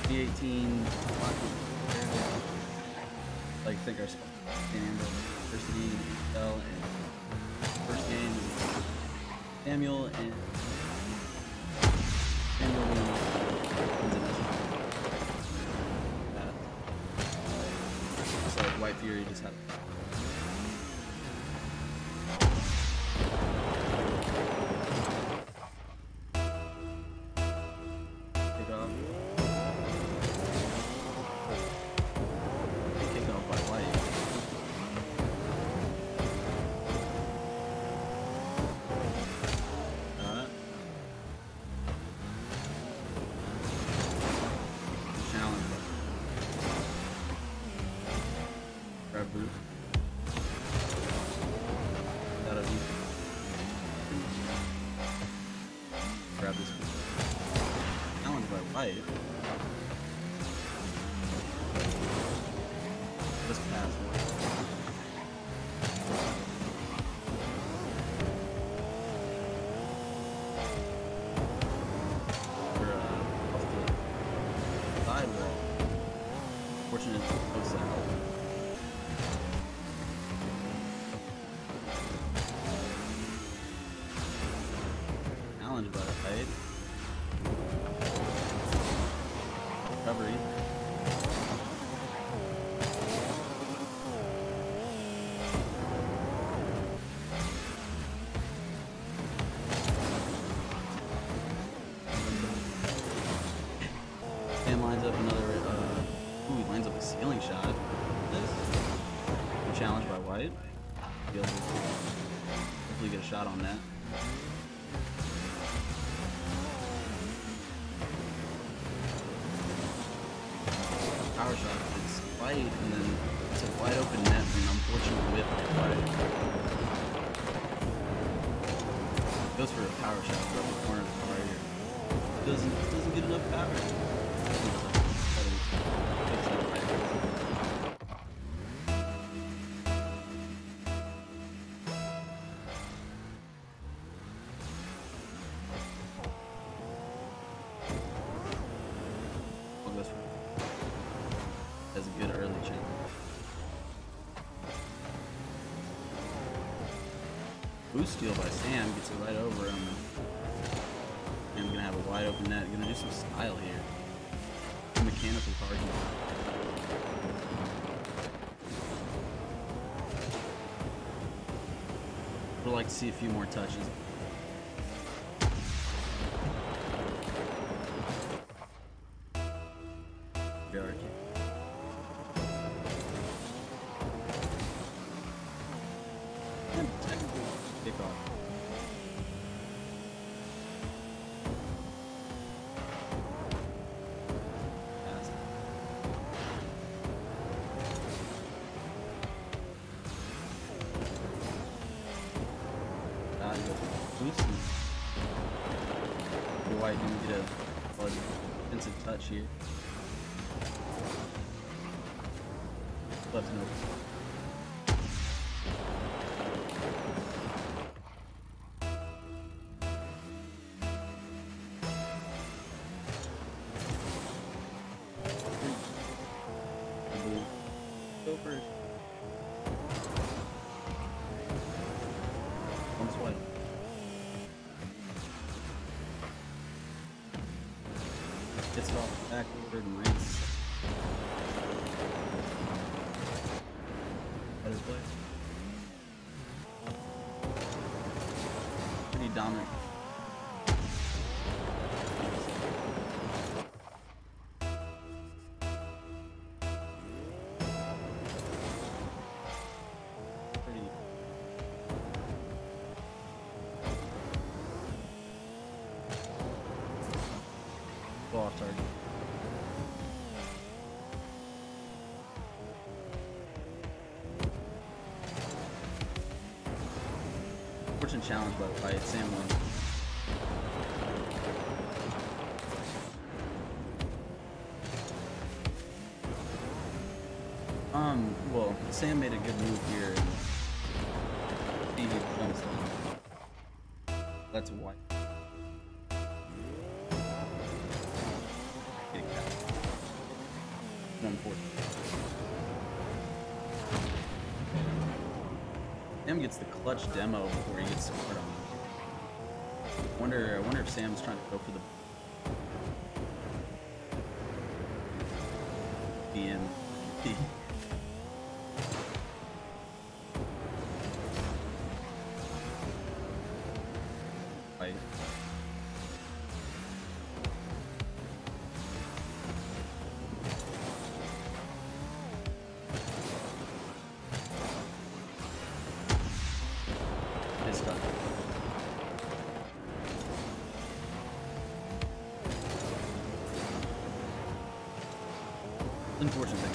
D18, like think our stand first game Intel and first game Samuel and Samuel so White Fury just had grab this challenge by White. Just pass we're off the sidewall. Fortunate close out. Challenge by White. Recovery. Sam lines up another, ooh, he lines up a ceiling shot. This. Challenged by White. Be able to hopefully get a shot on that. Power shot is White, and then it's a wide open net, and unfortunate whip by White. Goes for a power shot from the corner of the car here. Doesn't get enough power. Has a good early challenge. Boost steal by Sam gets it right over him. Sam's gonna have a wide open net. Gonna do some style here. Mechanical card. Would like to see a few more touches. Yard. And technical kickoff. Pass. Boost. White didn't get a defensive touch here. Left note. Go first. One swipe. Gets it off backward and race. Better play. Pretty dominant. Ball off target. Fortune challenge by Sam wins. Well, Sam made a good move here. And he jumps on. That's White. Getting out. unfortunate. Sam gets the clutch demo before he gets scored on. I wonder if Sam's trying to go for the BM. Right. It's stuck. Unfortunate thing.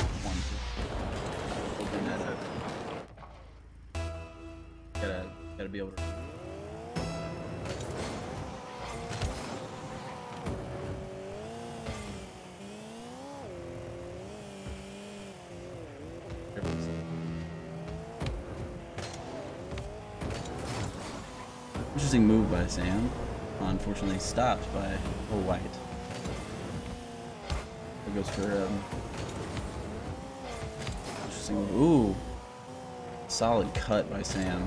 Open that up. Gotta be able to. Interesting move by Sam. Unfortunately stopped by White. It goes for interesting move. Ooh, solid cut by Sam.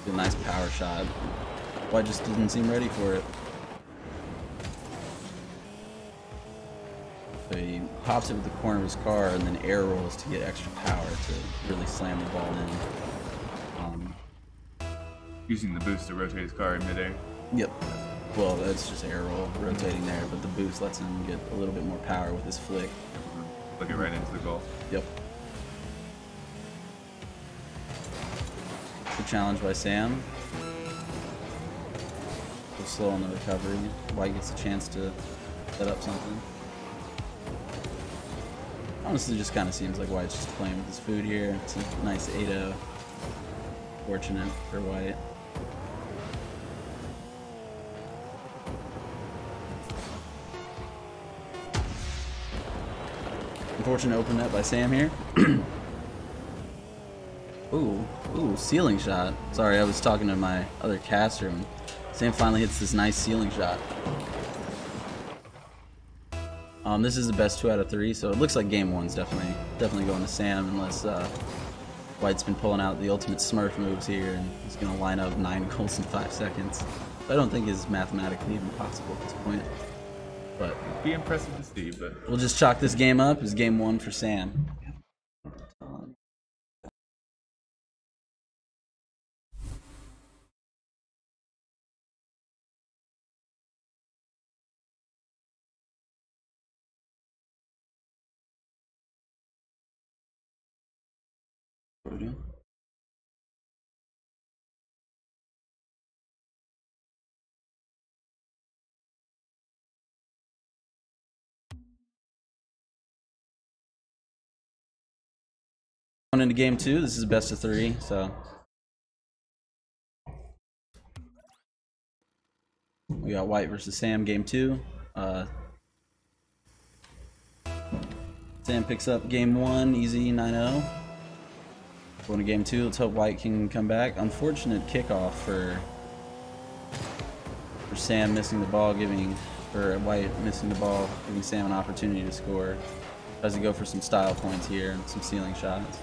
A nice power shot. White just didn't seem ready for it. So he hops it with the corner of his car and then air rolls to get extra power to really slam the ball in. Using the boost to rotate his car in midair. Yep. Well, that's just air roll rotating there, but the boost lets him get a little bit more power with his flick. Flick it right into the goal. Yep. Good challenge by Sam. Go slow on the recovery. White gets a chance to set up something. Honestly, just kind of seems like White's just playing with his food here. It's a nice 8-0. Fortunate for White. Unfortunate open net by Sam here. Ooh, ceiling shot. Sorry, I was talking to my other caster and Sam finally hits this nice ceiling shot. This is the best 2 out of 3, so it looks like game 1's definitely going to Sam unless White's been pulling out the ultimate Smurf moves here and he's going to line up 9 goals in 5 seconds. I don't think is mathematically even possible at this point. But it'd be impressive to see, but we'll just chalk this game up as game 1 for Sam. Going into game 2, this is best of 3, so we got White versus Sam game 2. Sam picks up game 1, easy 9-0. Going to game 2, let's hope White can come back. Unfortunate kickoff for Sam missing the ball, White missing the ball, giving Sam an opportunity to score. Tries to go for some style points here and some ceiling shots.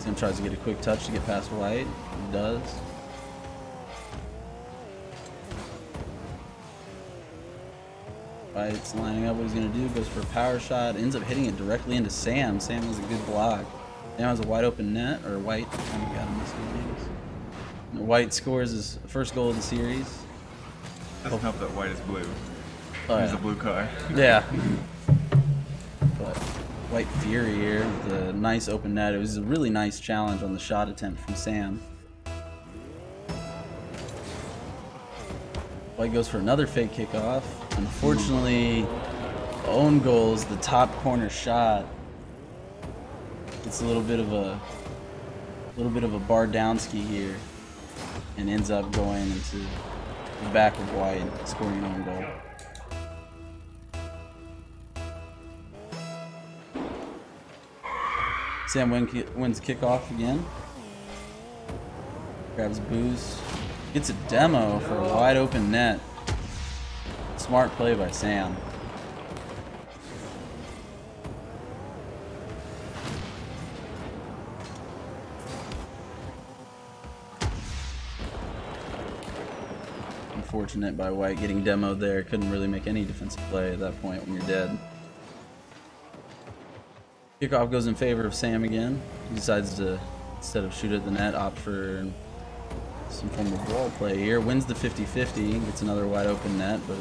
Sam tries to get a quick touch to get past White. He does. White's lining up what he's going to do. Goes for a power shot. Ends up hitting it directly into Sam. Sam has a good block. Sam has a wide open net. Or White. Oh my god, I'm missing names. White scores his first goal of the series. Doesn't help that White is blue. Oh, He's yeah. a blue car. Yeah. But White Fury here with a nice open net. It was a really nice challenge on the shot attempt from Sam. White goes for another fake kickoff. Unfortunately, own goal is the top corner shot. It's a little bit of a Bardowski here, and ends up going into the back of White, scoring an own goal. Sam wins kickoff again. Grabs boost. Gets a demo for a wide open net. Smart play by Sam. unfortunate by White getting demoed there. Couldn't really make any defensive play at that point when you're dead. Kickoff goes in favor of Sam again. He decides to, instead of shoot at the net, opt for some form of wall play here. Wins the 50-50, gets another wide open net, but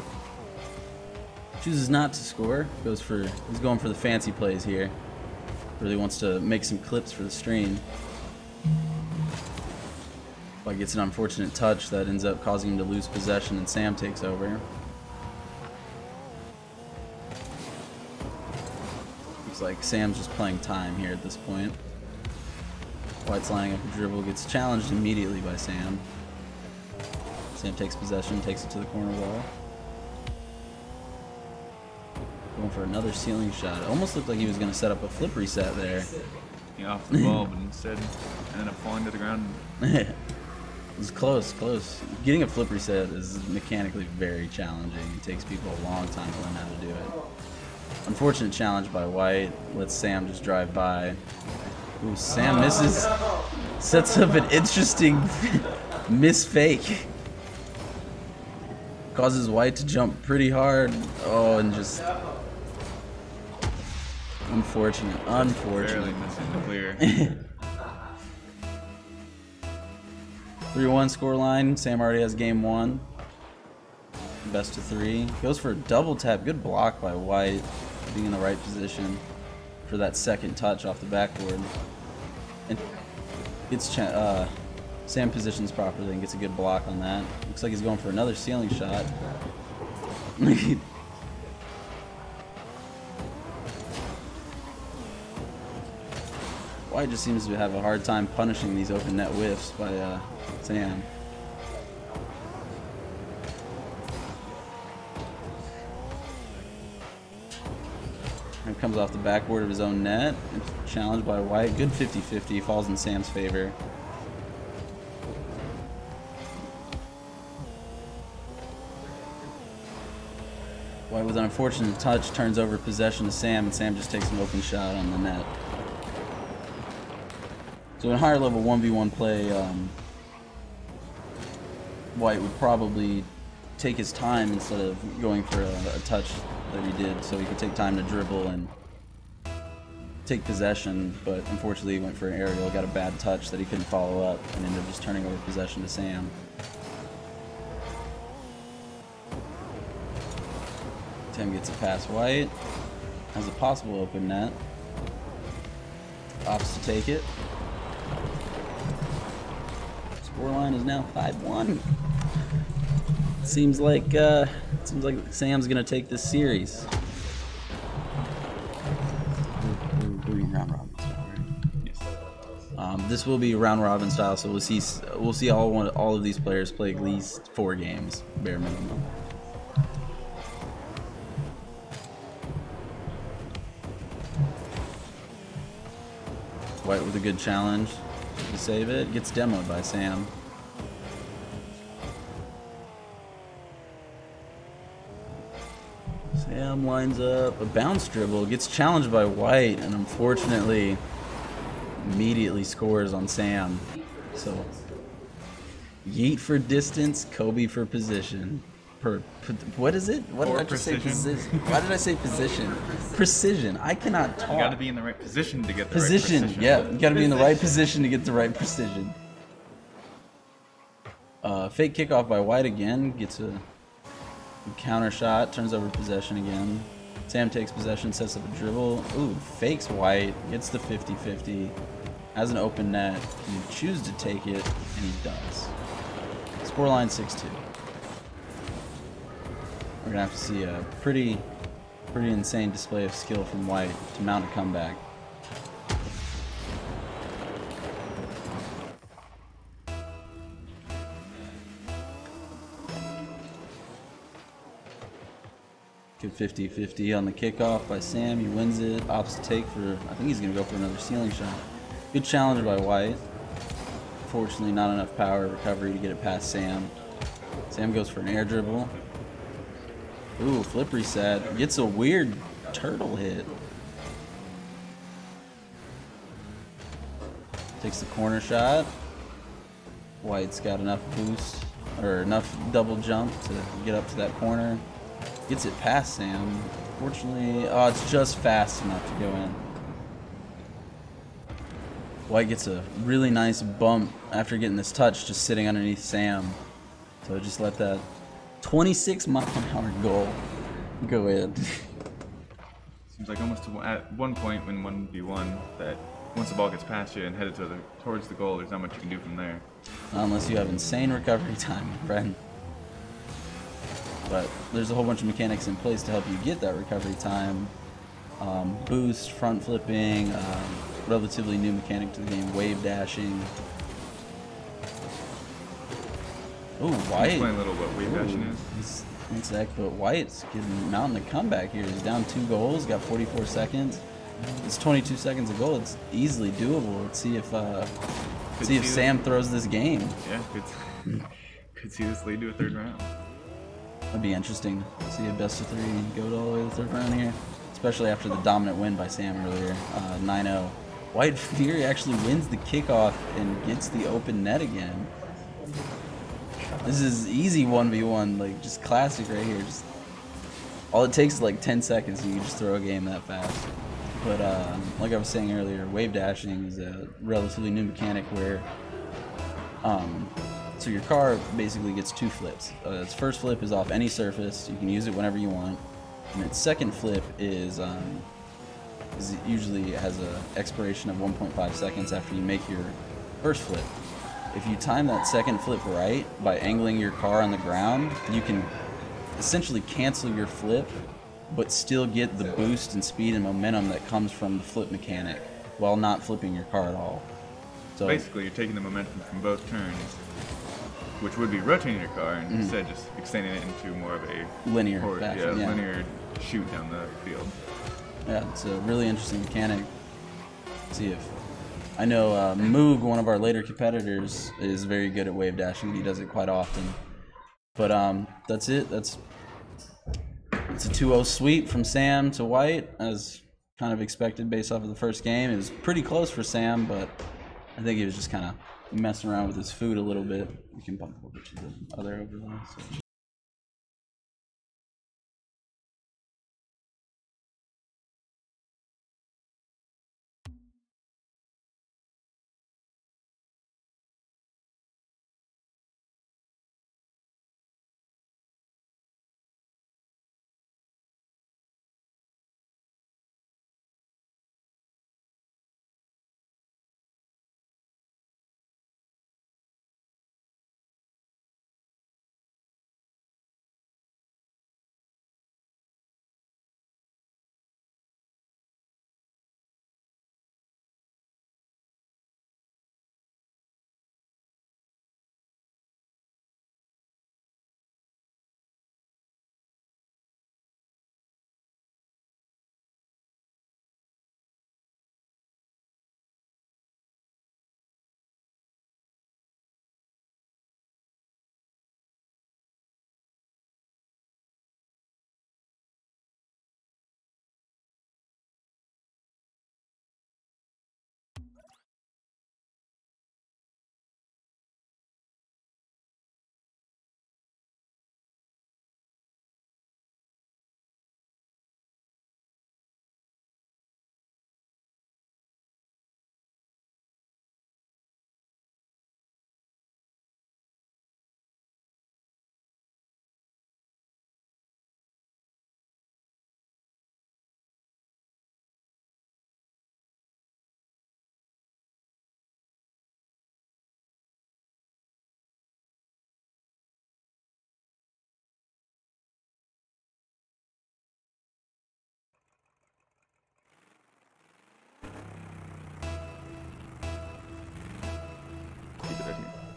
chooses not to score. He's going for the fancy plays here. Really wants to make some clips for the stream. But gets an unfortunate touch that ends up causing him to lose possession, and Sam takes over. Looks like Sam's just playing time here at this point. White's lining up a dribble, gets challenged immediately by Sam. Sam takes possession, takes it to the corner wall. Going for another ceiling shot. It almost looked like he was going to set up a flip reset there. Yeah, off the ball, but instead ended up falling to the ground. It was close. Getting a flip reset is mechanically very challenging. It takes people a long time to learn how to do it. Unfortunate challenge by White. Lets Sam just drive by. Ooh, Sam misses. Sets up an interesting miss fake. Causes White to jump pretty hard. Oh, and just unfortunate. Barely missing the clear. 3-1 scoreline. Sam already has game one. Best of 3. Goes for a double tap. Good block by White. Being in the right position for that second touch off the backboard. And gets Sam positions properly and gets a good block on that. Looks like he's going for another ceiling shot. White just seems to have a hard time punishing these open net whiffs by Sam. And comes off the backboard of his own net. Challenged by White. Good 50-50. Falls in Sam's favor. White with an unfortunate touch turns over possession to Sam, and Sam just takes an open shot on the net. So in higher level 1v1 play, White would probably take his time instead of going for a touch that he did, so he could take time to dribble and take possession, but unfortunately he went for an aerial, got a bad touch that he couldn't follow up, and ended up just turning over possession to Sam. Tim gets a pass White, has a possible open net, opts to take it. Scoreline is now 5-1. Seems like Sam's gonna take this series. We're doing round robin style, right? Yes. This will be round robin style, so we'll see all of these players play at least 4 games, bare minimum. White with a good challenge to save it. Gets demoed by Sam. Sam lines up a bounce dribble. Gets challenged by White, and unfortunately immediately scores on Sam. So Yeet for distance, Kobe for position. What is it? What did I just say? Position. Why did I say position? Precision. I cannot talk. You gotta be in the right position to get the position. right precision. Yeah, you gotta be in the right position to get the right precision. Fake kickoff by White again. Gets a counter shot. Turns over possession again. Sam takes possession, sets up a dribble. Ooh, fakes White. Gets the 50-50. Has an open net. Can choose to take it, and he does. Scoreline 6-2. We're gonna have to see a pretty insane display of skill from White to mount a comeback. Good 50-50 on the kickoff by Sam. He wins it. Opts to take for, I think he's gonna go for another ceiling shot. Good challenge by White. Fortunately, not enough power recovery to get it past Sam. Sam goes for an air dribble. Ooh, flip reset. Gets a weird turtle hit. Takes the corner shot. White's got enough boost or enough double jump to get up to that corner. Gets it past Sam. Fortunately, oh, it's just fast enough to go in. White gets a really nice bump after getting this touch, just sitting underneath Sam. So just let that 26-mile-an-hour goal go in. Seems like almost at one point when 1v1 that once the ball gets past you and headed towards the goal, there's not much you can do from there. Unless you have insane recovery time, my friend. But there's a whole bunch of mechanics in place to help you get that recovery time. Boost, front flipping, relatively new mechanic to the game, wave dashing. Oh, White. Explain a little what wave dashing is. But White's mounting the comeback here. He's down 2 goals, got 44 seconds. It's 22 seconds a goal. It's easily doable. Let's see if Sam throws this game. Yeah, could see this lead to a 3rd round. That'd be interesting. See a best of 3 go all the way to the 3rd round here, especially after the dominant win by Sam earlier, 9-0. White Fury actually wins the kickoff and gets the open net again. This is easy 1v1, like just classic right here. Just all it takes is like 10 seconds and you can just throw a game that fast. But like I was saying earlier, wave dashing is a relatively new mechanic where so your car basically gets 2 flips. Its first flip is off any surface. You can use it whenever you want. And its second flip is usually has an expiration of 1.5 seconds after you make your first flip. If you time that second flip right by angling your car on the ground, you can essentially cancel your flip but still get the boost and speed and momentum that comes from the flip mechanic while not flipping your car at all. So basically, you're taking the momentum from both turns, which would be rotating your car, and instead just extending it into more of a linear fashion, linear shoot down the field. Yeah, it's a really interesting mechanic. Let's see if I know Moog, one of our later competitors, is very good at wave dashing. He does it quite often. But that's it. It's a 2-0 sweep from Sam to White, as kind of expected based off of the first game. It was pretty close for Sam, but I think he was just kind of messing around with his food a little bit. You can bump over to the other overlay. So.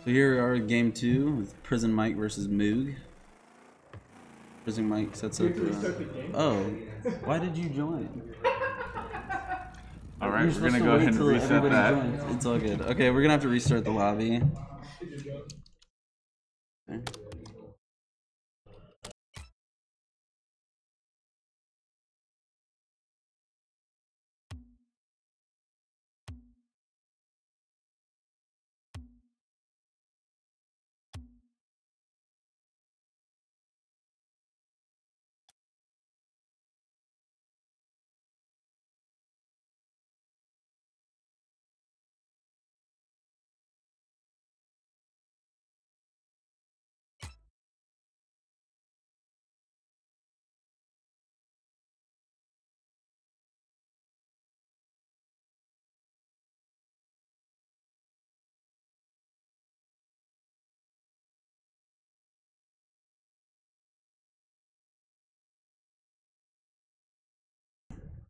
So here we are, game 2 with Prison Mike versus Moog. Prison Mike sets up. Oh, why did you join? All right, we're gonna go ahead and reset that. Joins. It's all good. Okay, we're gonna have to restart the lobby. Okay.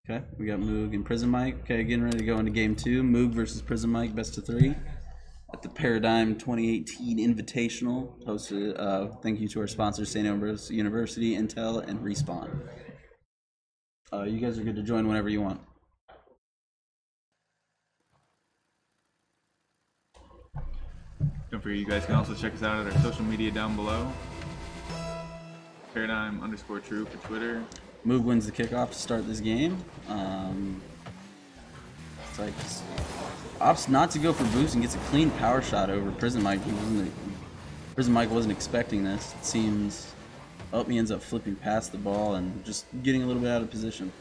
Okay, we got Moog and Prison Mike. Okay, getting ready to go into game 2. Moog versus Prison Mike, best of 3. At the Paradigm 2018 Invitational, hosted, thank you to our sponsors, St. Ambrose University, Intel, and Respawn. You guys are good to join whenever you want. Don't forget, you guys can also check us out at our social media down below. Paradigm_true for Twitter. Moog wins the kickoff to start this game. It's like opts not to go for boost and gets a clean power shot over Prison Mike. Prison Mike wasn't expecting this. It seems he ends up flipping past the ball and just getting a little bit out of position.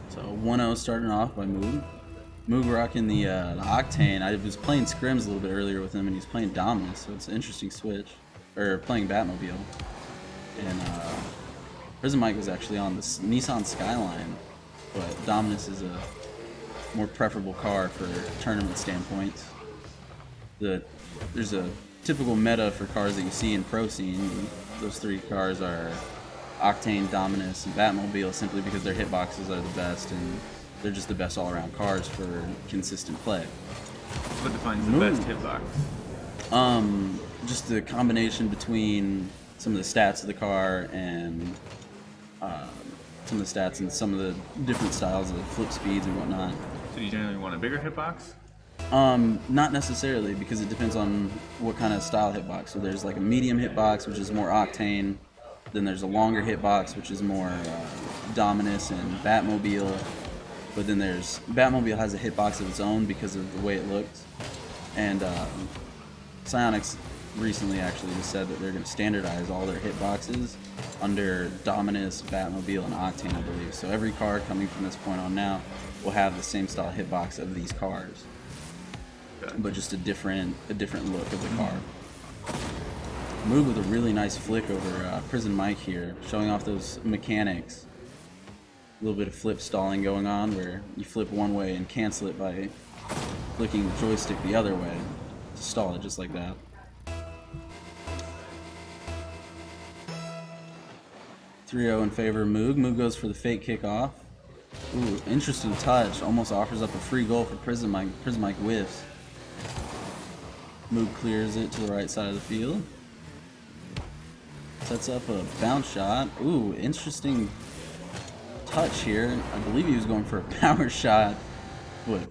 So 1-0 starting off by Moog. Moog rocking the Octane. I was playing Scrims a little bit earlier with him, and he's playing Dominus, so it's an interesting switch. Or playing Batmobile. And Prison Mike was actually on the Nissan Skyline, but Dominus is a more preferable car for tournament standpoints. There's a typical meta for cars that you see in Pro Scene. Those 3 cars are Octane, Dominus, and Batmobile, simply because their hitboxes are the best, and they're just the best all-around cars for consistent play. What defines the best hitbox? Just the combination between some of the stats of the car and some of the stats and some of the different styles of flip speeds and whatnot. So do you generally want a bigger hitbox? Not necessarily, because it depends on what kind of style hitbox. So there's like a medium hitbox, which is more Octane. Then there's a longer hitbox, which is more Dominus and Batmobile. But then there's Batmobile has a hitbox of its own because of the way it looks. And Psyonix recently actually just said that they're going to standardize all their hitboxes under Dominus, Batmobile, and Octane, I believe. So every car coming from this point on now will have the same style hitbox of these cars, but just a different look of the car. Moog with a really nice flick over Prison Mike here, showing off those mechanics. A little bit of flip stalling going on, where you flip one way and cancel it by flicking the joystick the other way. Stall it just like that. (3-0) in favor of Moog. Moog goes for the fake kickoff. Ooh, interesting touch. Almost offers up a free goal for Prison Mike. Prison Mike whiffs. Moog clears it to the right side of the field. Sets up a bounce shot. Ooh, interesting touch here. I believe he was going for a power shot, but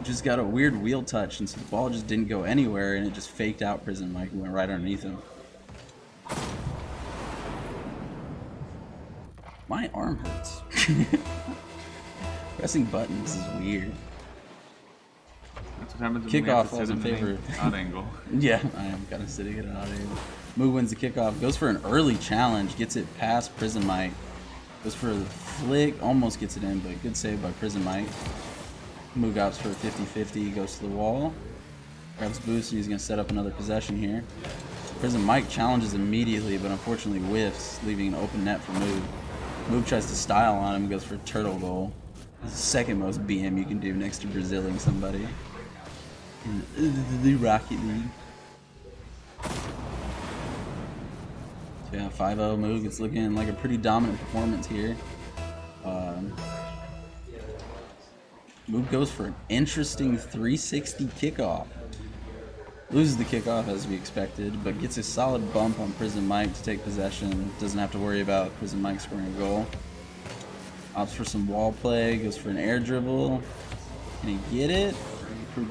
just got a weird wheel touch, and so the ball just didn't go anywhere, and it just faked out Prison Mike and went right underneath him. My arm hurts. Pressing buttons is weird. That's what happens when Kickoff falls in favor. Odd angle. Yeah, I am kind of sitting at an odd angle. Moog wins the kickoff. Goes for an early challenge. Gets it past Prison Mike. Goes for the flick. Almost gets it in, but good save by Prison Mike. Moog opts for a 50-50. Goes to the wall. Grabs boost, and he's going to set up another possession here. Prison Mike challenges immediately, but unfortunately whiffs, leaving an open net for Moog. Moog tries to style on him, goes for a turtle goal. It's the second most BM you can do next to Braziling somebody in the Rocket League. So yeah, 5-0 Moog. It's looking like a pretty dominant performance here. Moog goes for an interesting 360 kickoff. Loses the kickoff as we expected, but gets a solid bump on Prison Mike to take possession. Doesn't have to worry about Prison Mike scoring a goal. Opts for some wall play, goes for an air dribble. Can he get it?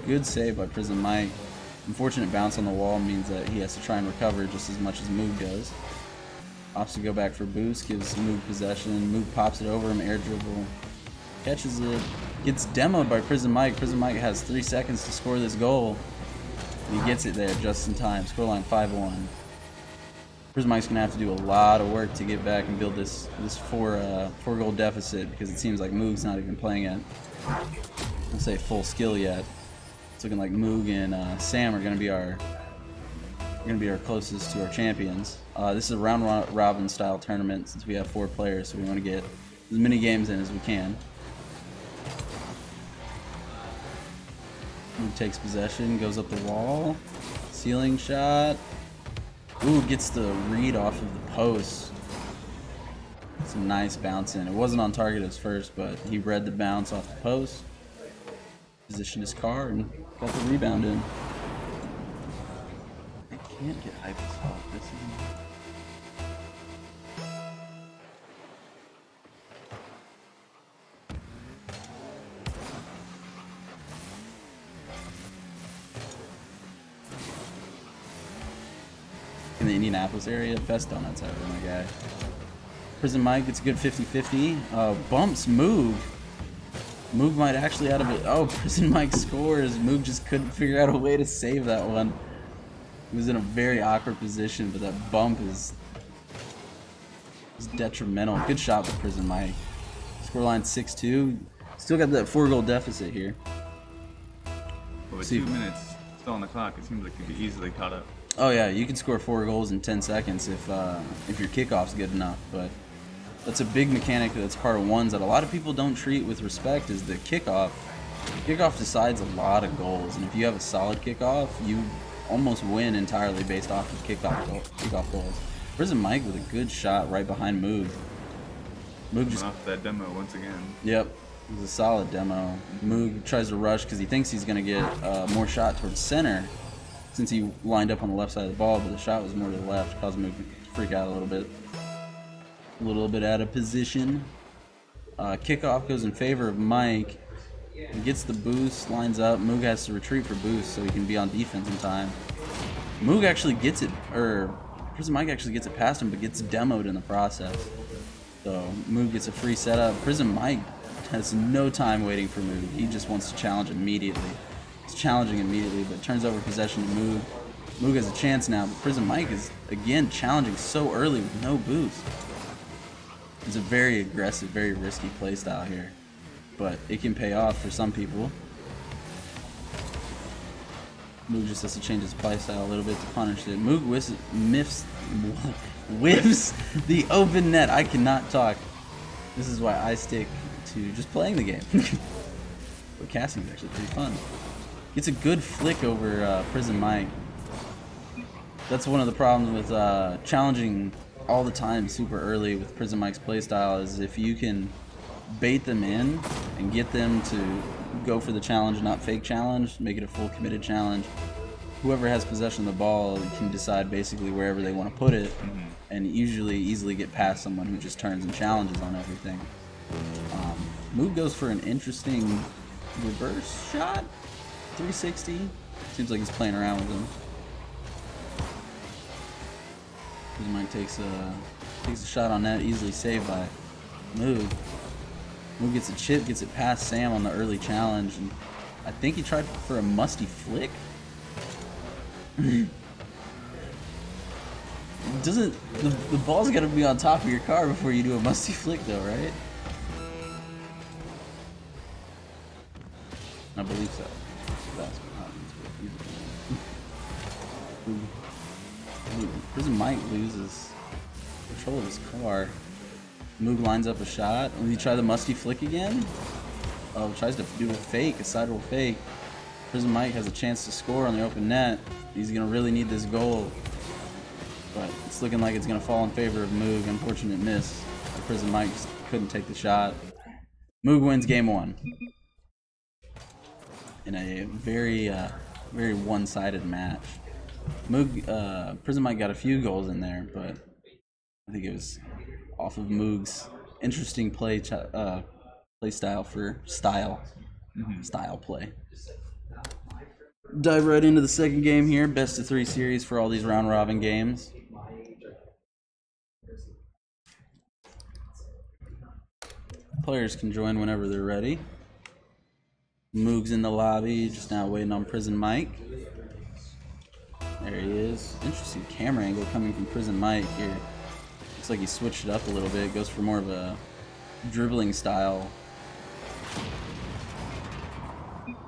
Good save by Prison Mike. Unfortunate bounce on the wall means that he has to try and recover just as much as Moog does. Opts to go back for boost, gives Moog possession. Moog pops it over him, air dribble. Catches it. Gets demoed by Prison Mike. Prison Mike has 3 seconds to score this goal. He gets it there just in time. Scoreline 5-1. Prison Mike's gonna have to do a lot of work to get back and build this four goal deficit, because it seems like Moog's not even playing at, let's say, full skill yet. It's looking like Moog and Sam are gonna be our closest to our champions. This is a round robin style tournament since we have 4 players, so we want to get as many games in as we can. Moog takes possession, goes up the wall, ceiling shot. Ooh, gets the read off of the post. Some nice bouncing. It wasn't on target at first, but he read the bounce off the post, positioned his car, and got the rebound in. I can't get hype as hell. This is... in the Indianapolis area, best donuts ever, my guy. Prison Mike gets a good 50-50. Bumps Moog. Moog might actually out of it. Oh, Prison Mike scores. Moog just couldn't figure out a way to save that one. He was in a very awkward position, but that bump is detrimental. Good shot by Prison Mike. Scoreline 6-2. Still got that 4-goal deficit here. Well, with 2 minutes still on the clock, it seems like you'd be easily caught up. Oh yeah, you can score 4 goals in 10 seconds if your kickoff's good enough, but that's a big mechanic that's part of ones that a lot of people don't treat with respect is the kickoff. Kickoff decides a lot of goals, and if you have a solid kickoff, you almost win entirely based off of kickoff goals. Prison Mike with a good shot right behind Moog. Moog just off that demo once again. Yep, it was a solid demo. Moog tries to rush because he thinks he's going to get more shot towards center, since he lined up on the left side of the ball, but the shot was more to the left, caused him to freak out a little bit. A little bit out of position. Kickoff goes in favor of Mike. He gets the boost, lines up. Moog has to retreat for boost so he can be on defense in time. Moog actually gets it, or Prison Mike actually gets it past him, but gets demoed in the process. So Moog gets a free setup. Prison Mike has no time waiting for Moog. He just wants to challenge immediately. Challenging immediately, but turns over possession to Moog. Moog has a chance now, but Prison Mike is again challenging so early with no boost. It's a very aggressive, very risky play style here, but it can pay off for some people. Moog just has to change his play style a little bit to punish it. Moog whiffs the open net. I cannot talk. This is why I stick to just playing the game. But casting is actually pretty fun. Gets a good flick over Prison Mike. That's one of the problems with challenging all the time super early with Prison Mike's playstyle is if you can bait them in and get them to go for the challenge, not fake challenge, make it a full committed challenge. Whoever has possession of the ball can decide basically wherever they want to put it and usually easily get past someone who just turns and challenges on everything. Moog goes for an interesting reverse shot. 360. Seems like he's playing around with him. Prison Mike takes a shot on that, easily saved by Moog. Moog gets a chip, gets it past Sam on the early challenge, and I think he tried for a musty flick. Doesn't the ball's got to be on top of your car before you do a musty flick, though, right? I believe so. That's what happens. Prison Mike loses control of his car. Moog lines up a shot. Will he try the musty flick again? Oh, tries to do a fake, a sidewall fake. Prison Mike has a chance to score on the open net. He's gonna really need this goal, but it's looking like it's gonna fall in favor of Moog. Unfortunate miss. Prison Mike just couldn't take the shot. Moog wins game 1. In a very, very one-sided match. Moog, Prison Mike got a few goals in there, but I think it was off of Moog's interesting play style for style play. Dive right into the second game here. Best of 3 series for all these round-robin games. Players can join whenever they're ready. Moog's in the lobby, just now waiting on Prison Mike. There he is. Interesting camera angle coming from Prison Mike here. Looks like he switched it up a little bit. Goes for more of a dribbling style.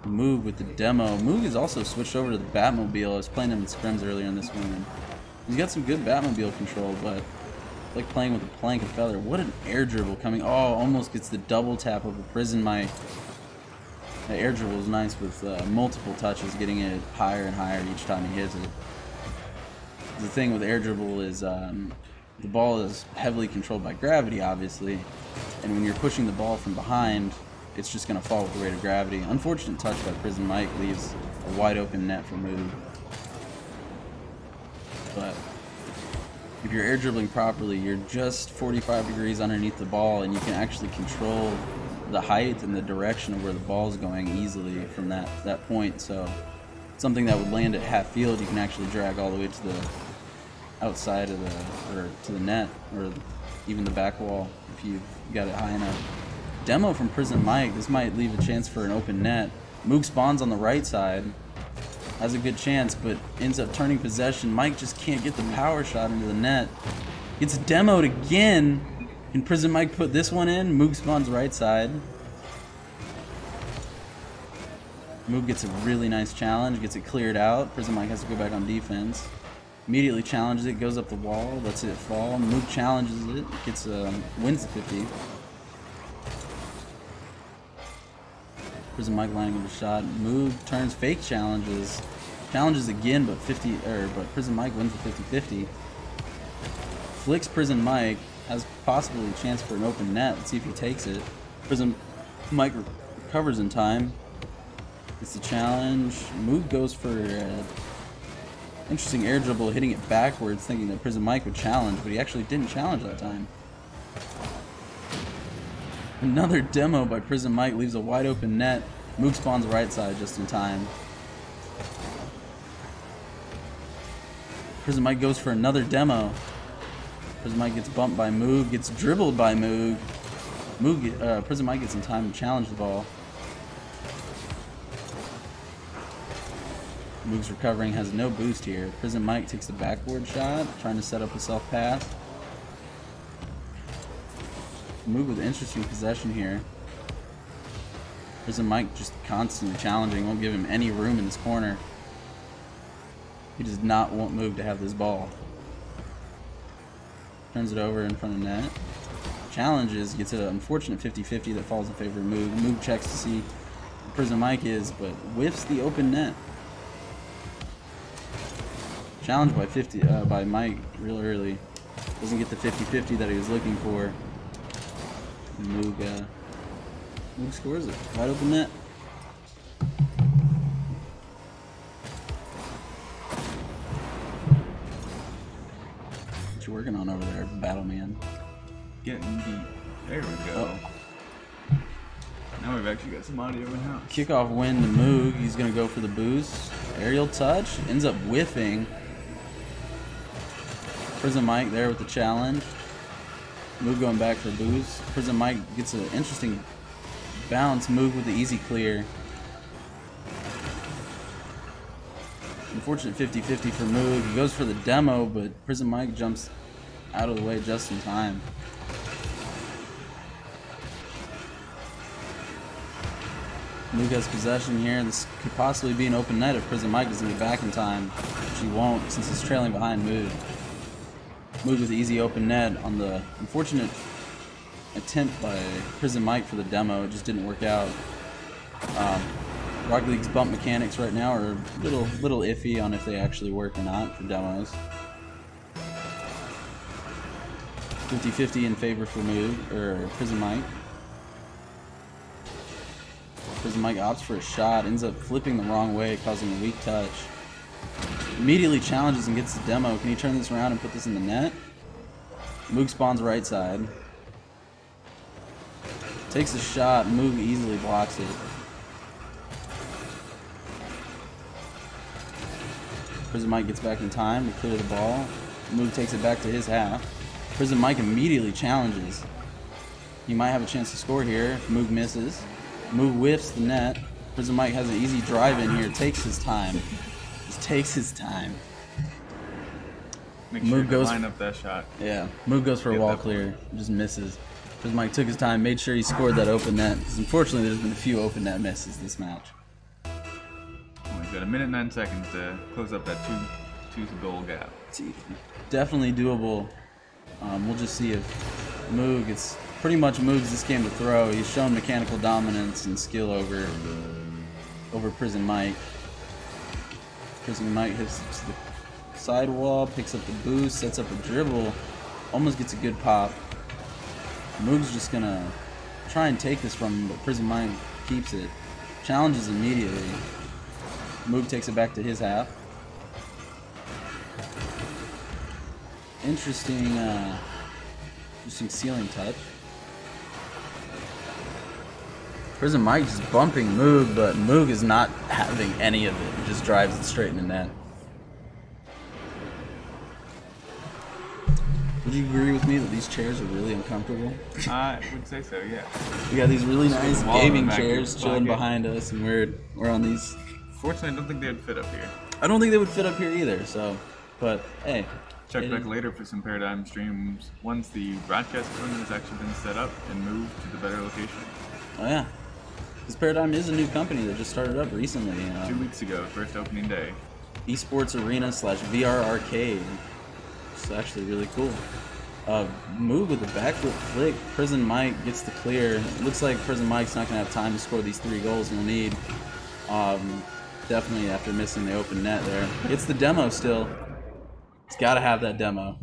Moog with the demo. Moog has also switched over to the Batmobile. I was playing him in scrims earlier in this one. He's got some good Batmobile control, but like playing with a plank and feather. What an air dribble coming. Oh, almost gets the double tap over Prison Mike. The air dribble is nice with multiple touches, getting it higher and higher each time he hits it. The thing with air dribble is The ball is heavily controlled by gravity, obviously, and when you're pushing the ball from behind, it's just going to fall with the weight of gravity. Unfortunate touch by Prison Mike leaves a wide open net for Moog. But if you're air dribbling properly, you're just 45 degrees underneath the ball, and you can actually control the height and the direction of where the ball is going easily from that point. So something that would land at half field, you can actually drag all the way to the outside of or to the net, or even the back wall if you've got it high enough. Demo from Prison Mike. This might leave a chance for an open net. Moog spawns on the right side, has a good chance, but ends up turning possession. Mike just can't get the power shot into the net. Gets demoed again. Can Prison Mike put this one in? Moog spawns right side. Moog gets a really nice challenge, gets it cleared out. Prison Mike has to go back on defense. Immediately challenges it, goes up the wall, lets it fall. Moog challenges it, gets wins the 50. Prison Mike lining up a shot. Moog turns, fake challenges again, but Prison Mike wins the 50-50. Flicks Prison Mike, has possibly a chance for an open net. Let's see if he takes it. Prison Mike recovers in time. It's the challenge. Moog goes for interesting air dribble, hitting it backwards, thinking that Prison Mike would challenge, but he actually didn't challenge that time. Another demo by Prison Mike leaves a wide open net. Moog spawns right side just in time. Prison Mike goes for another demo. Prison Mike gets bumped by Moog, gets dribbled by Moog. Prison Mike gets in time to challenge the ball. Moog's recovering, has no boost here. Prison Mike takes the backboard shot, trying to set up a self-pass. Moog with interesting possession here. Prison Mike just constantly challenging, won't give him any room in this corner. He does not want Moog to have this ball. Turns it over in front of net. Challenges, gets an unfortunate 50-50 that falls in favor of Moog. Moog checks to see where Prison Mike is, but whiffs the open net. Challenged by Mike real early. Doesn't get the 50-50 that he was looking for. Moog scores it. Wide open net. What you working on over there, Battle Man? Getting deep. There we go. Oh. Now we've actually got some audio in-house. Kickoff win to Moog. He's going to go for the boost. Aerial touch. Ends up whiffing. Prison Mike there with the challenge. Moog going back for boost. Prison Mike gets an interesting bounce. Moog with the easy clear. Unfortunate 50-50 for Moog. He goes for the demo, but Prison Mike jumps out of the way just in time. Moog has possession here. This could possibly be an open net if Prison Mike doesn't get back in time, which he won't since he's trailing behind Moog. Moog with the easy open net on the unfortunate attempt by Prison Mike for the demo. It just didn't work out. Rocket League's bump mechanics right now are a little iffy on if they actually work or not for demos. 50-50 in favor for Moog, or Prison Mike. Prison Mike opts for a shot, ends up flipping the wrong way, causing a weak touch. Immediately challenges and gets the demo. Can he turn this around and put this in the net? Moog spawns right side. Takes a shot. Moog easily blocks it. Prison Mike gets back in time to clear the ball. Moog takes it back to his half. Prison Mike immediately challenges. He might have a chance to score here. Moog misses. Moog whiffs the net. Prison Mike has an easy drive in here. Takes his time. Takes his time. Make sure to line up that shot. Yeah, Moog goes for a wall clear, just misses. Prison Mike took his time, made sure he scored that open net. Because unfortunately, there's been a few open net misses this match. Well, he's got a minute and 9 seconds to close up that two goal gap. Definitely doable. We'll just see if Moog. It's pretty much Moog's this game to throw. He's shown mechanical dominance and skill over Prison Mike. Prison Mike hits the sidewall, picks up the boost, sets up a dribble. Almost gets a good pop. Moog's just gonna try and take this from him, but Prison Mike keeps it. Challenges immediately. Moog takes it back to his half. Interesting ceiling touch. Prison Mike just bumping Moog, but Moog is not having any of it. He just drives it straight in the net. Would you agree with me that these chairs are really uncomfortable? I would say so, yeah. We got these really nice gaming chairs chilling pocket. behind us, and we're on these. Fortunately, I don't think they would fit up here. I don't think they would fit up here either. So, but hey, Check back later for some Paradigm streams once the broadcast equipment has actually been set up and moved to the better location. Oh yeah, this Paradigm is a new company that just started up recently. 2 weeks ago, first opening day. Esports Arena / VR Arcade. It's actually really cool. Moog with a backflip flick. Prison Mike gets the clear. It looks like Prison Mike's not gonna have time to score these 3 goals he'll need. Definitely after missing the open net there. It's the demo still. It's gotta have that demo.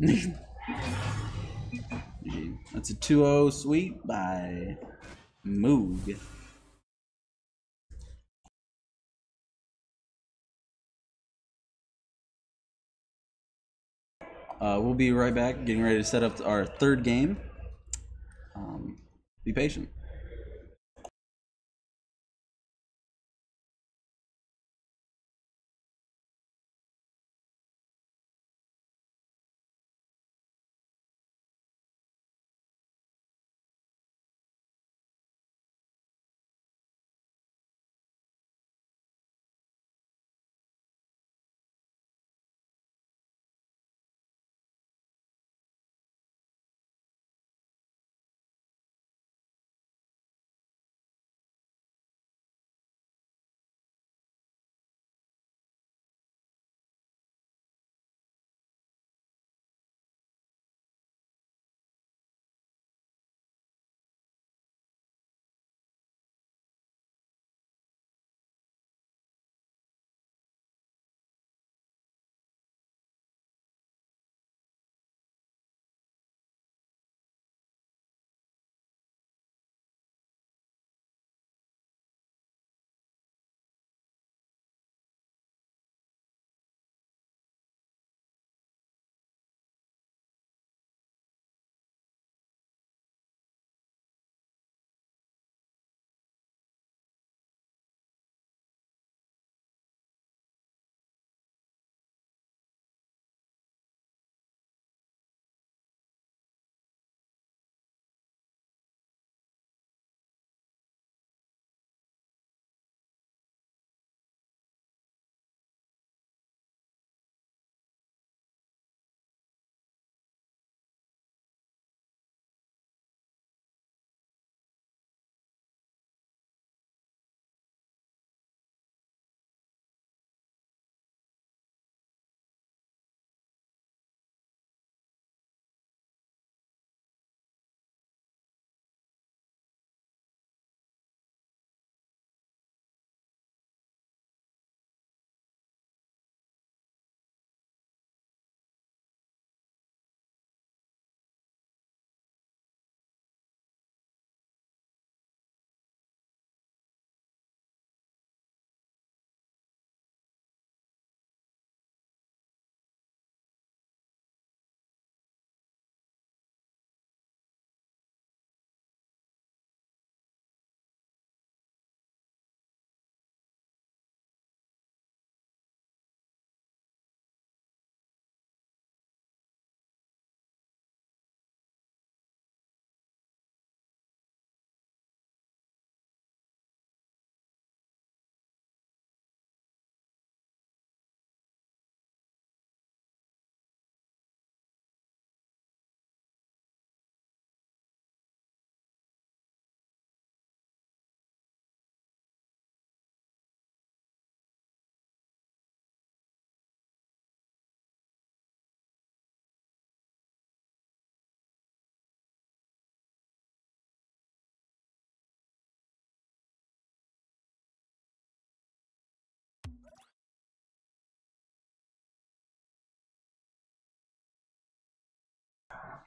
That's a 2-0 sweep by Moog. We'll be right back, getting ready to set up our 3rd game. Be patient.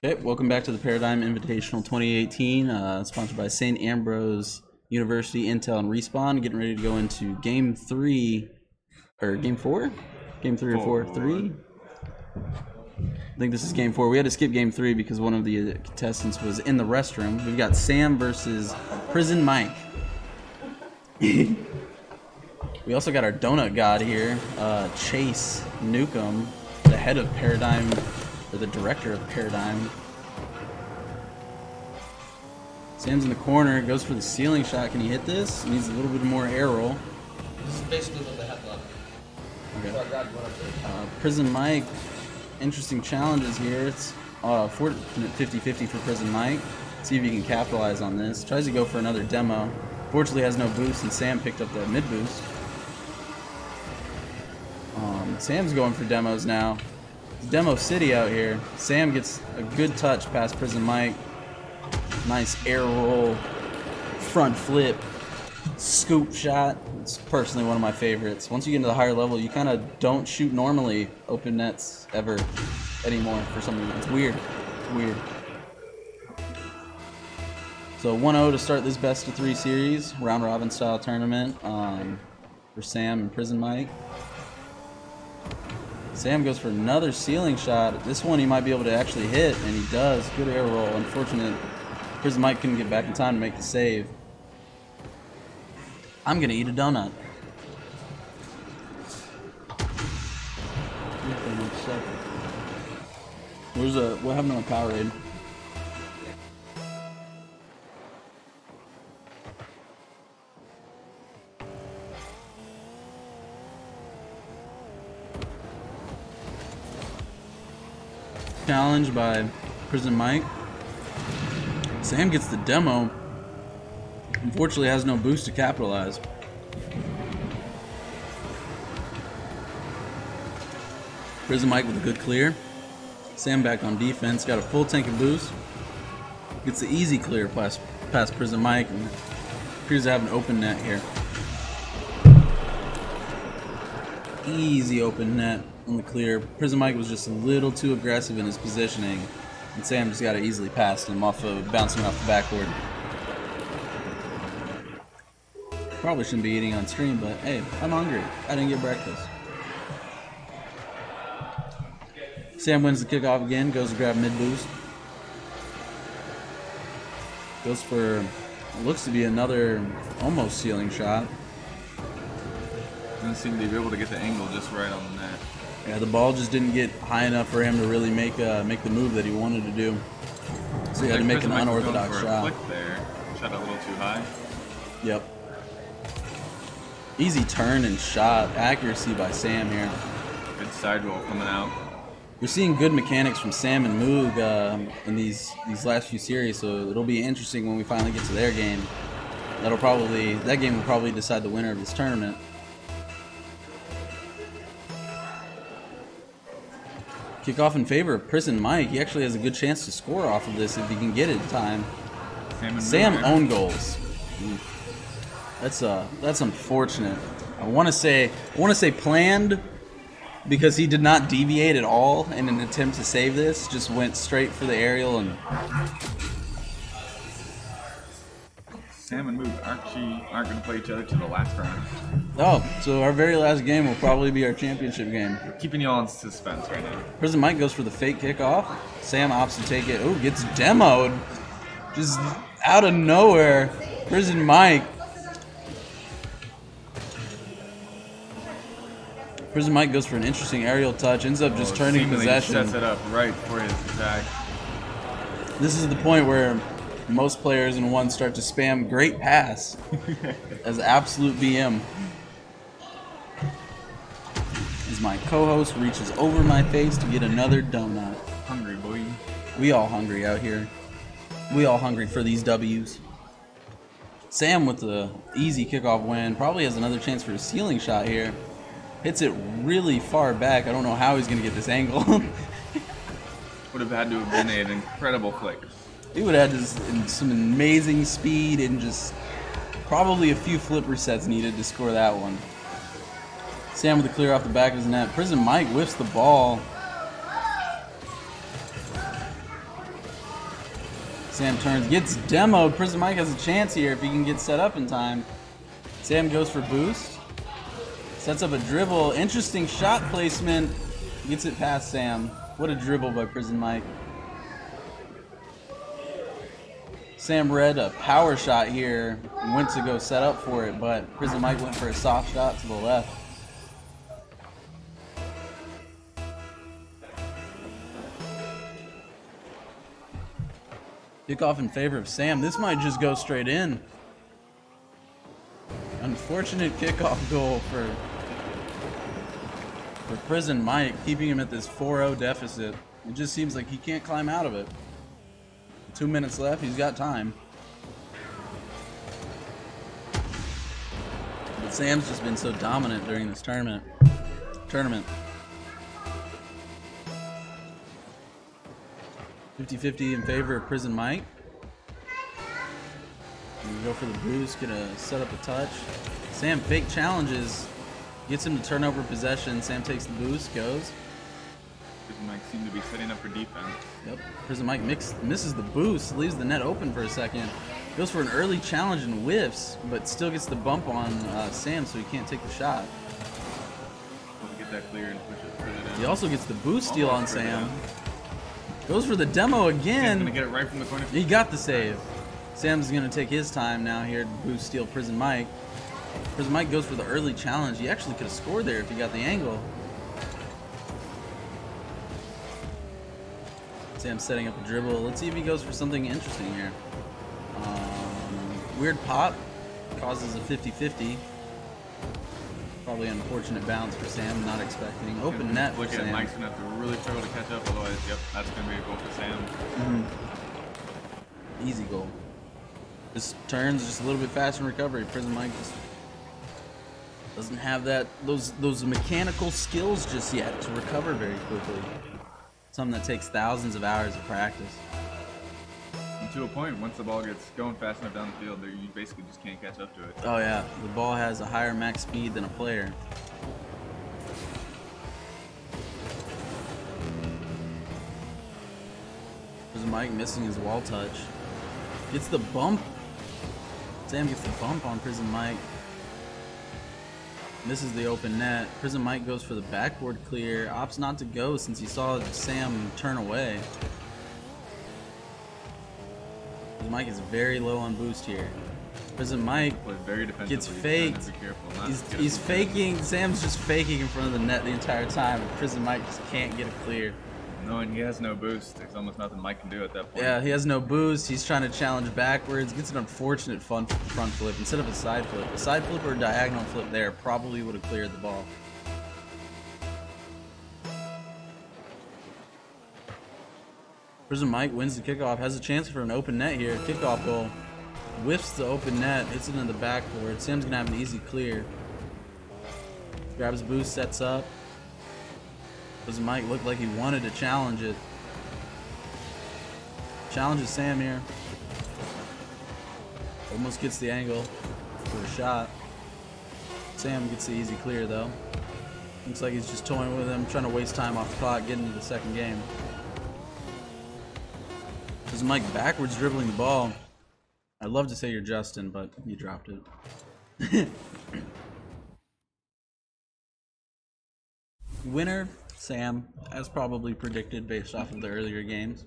Okay, welcome back to the Paradigm Invitational 2018, sponsored by St. Ambrose University, Intel, and Respawn. Getting ready to go into Game 3, or Game 4? Game 3 or 4? 3? I think this is Game 4. We had to skip Game 3 because one of the contestants was in the restroom. We've got Sam versus Prison Mike. We also got our donut god here, Chase Newcomb, the head of Paradigm, or the director of Paradigm. Sam's in the corner, goes for the ceiling shot. Can he hit this? Needs a little bit more air roll. This is basically what the headlock. Okay. Prison Mike, interesting challenges here. It's fortunate 50-50 for Prison Mike. See if he can capitalize on this. Tries to go for another demo. Fortunately has no boost, and Sam picked up the mid boost. Sam's going for demos now. It's Demo City out here. Sam gets a good touch past Prison Mike. Nice air roll, front flip, scoop shot. It's personally one of my favorites. Once you get into the higher level, you kind of don't shoot normally open nets ever anymore for some reason. It's weird. It's weird. So 1-0 to start this best of 3 series, round robin style tournament for Sam and Prison Mike. Sam goes for another ceiling shot. This one he might be able to actually hit, and he does. Good air roll. Unfortunate, Prison Mike couldn't get back in time to make the save. I'm gonna eat a donut. What happened to my Powerade? Challenge by Prison Mike. Sam gets the demo. Unfortunately has no boost to capitalize. Prison Mike with a good clear. Sam back on defense, got a full tank of boost. Gets the easy clear past Prison Mike, and appears to have an open net here. Easy open net on the clear. Prison Mike was just a little too aggressive in his positioning, and Sam just got it easily past him off of bouncing off the backboard. Probably shouldn't be eating on stream, but hey, I'm hungry. I didn't get breakfast. Sam wins the kickoff again, goes to grab mid boost. Goes for what looks to be another almost ceiling shot. Doesn't seem to be able to get the angle just right on the net. Yeah, the ball just didn't get high enough for him to really make the move that he wanted to do. So he had to make an unorthodox shot. Flick there. Shot a little too high. Yep. Easy turn and shot. Accuracy by Sam here. Good side roll coming out. We're seeing good mechanics from Sam and Moog in these last few series, so it'll be interesting when we finally get to their game. That game will probably decide the winner of this tournament. Kickoff in favor of Prison Mike. He actually has a good chance to score off of this if he can get it in time. Sam own goals. That's unfortunate. I want to say planned, because he did not deviate at all in an attempt to save this. Just went straight for the aerial, and Sam and Moog aren't going to play each other to the last round. oh, so our very last game will probably be our championship game. Keeping you all in suspense right now. Prison Mike goes for the fake kickoff. Sam opts to take it. Oh, gets demoed. Just out of nowhere. Prison Mike. Prison Mike goes for an interesting aerial touch. Ends up just turning possession. Sets it up right for his attack. This is the point where most players in one start to spam great pass as absolute BM. As my co-host reaches over my face to get another donut. Hungry boy. We all hungry out here. We all hungry for these W's. Sam with the easy kickoff win. Probably has another chance for a ceiling shot here. Hits it really far back. I don't know how he's going to get this angle. Would have had to have been an incredible flick. He would have had some amazing speed and just probably a few flip resets needed to score that one. Sam with the clear off the back of his net. Prison Mike whiffs the ball. Sam turns, gets demoed. Prison Mike has a chance here if he can get set up in time. Sam goes for boost. Sets up a dribble. Interesting shot placement. Gets it past Sam. What a dribble by Prison Mike. Sam read a power shot here and went to go set up for it, but Prison Mike went for a soft shot to the left. Kickoff in favor of Sam. This might just go straight in. Unfortunate kickoff goal for Prison Mike, keeping him at this 4-0 deficit. It just seems like he can't climb out of it. 2 minutes left, he's got time. But Sam's just been so dominant during this tournament. 50-50 in favor of Prison Mike. Go for the boost, gonna set up a touch. Sam fake challenges, gets him to turn over possession. Sam takes the boost, goes. Prison Mike seemed to be setting up for defense. Yep. Prison Mike misses the boost, leaves the net open for a second. Goes for an early challenge and whiffs, but still gets the bump on Sam, so he can't take the shot. We'll get that clear and push it in. He also gets the boost steal on Sam. Goes for the demo again. Sam's gonna get it right from the corner. He got the save. Sam's gonna take his time now here to boost steal Prison Mike. Prison Mike goes for the early challenge. He actually could have scored there if he got the angle. Sam's setting up a dribble. Let's see if he goes for something interesting here. Weird pop causes a 50-50. Probably an unfortunate bounce for Sam, not expecting. Open net for Look at Sam. Mike's gonna have to really struggle to catch up, otherwise, yep, that's gonna be a goal for Sam. Easy goal. This turns just a little bit faster in recovery. Prison Mike just doesn't have those mechanical skills just yet to recover very quickly. Something that takes thousands of hours of practice. And to a point, once the ball gets going fast enough down the field, you basically just can't catch up to it. Oh yeah, the ball has a higher max speed than a player. Prison Mike missing his wall touch. Gets the bump. Sam gets the bump on Prison Mike. Misses the open net. Prison Mike goes for the backboard clear. Opts not to go since he saw Sam turn away. Prison Mike is very low on boost here. Prison Mike Plays very defensively. gets faked. Be careful not to get He's it. faking. Sam's just faking in front of the net the entire time. Prison Mike just can't get it clear. No, and he has no boost. There's almost nothing Mike can do at that point. Yeah, he has no boost. He's trying to challenge backwards. Gets an unfortunate front flip instead of a side flip. A side flip or a diagonal flip there probably would have cleared the ball. Prison Mike wins the kickoff. Has a chance for an open net here. Kickoff goal. Whiffs the open net. Hits it in the backboard. Sam's going to have an easy clear. Grabs boost, sets up. Prison Mike looked like he wanted to challenge it. Challenges Sam here. Almost gets the angle for a shot. Sam gets the easy clear though. Looks like he's just toying with him, trying to waste time off the clock, getting into the second game. Prison Mike backwards dribbling the ball. I'd love to say you're Justin, but you dropped it. Winner, Sam, as probably predicted based off of the earlier games.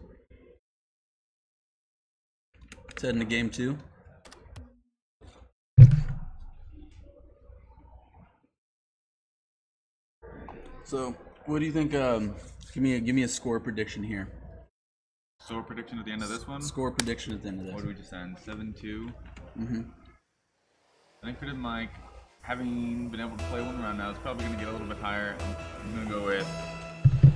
Let's head into game 2. So, what do you think? Give me a score prediction here. Score prediction at the end of this one? Score prediction at the end of this. What do we just end? 7-2? Mm-hmm. I think Prison Mike, having been able to play one round now, it's probably going to get a little bit higher. I'm going to go with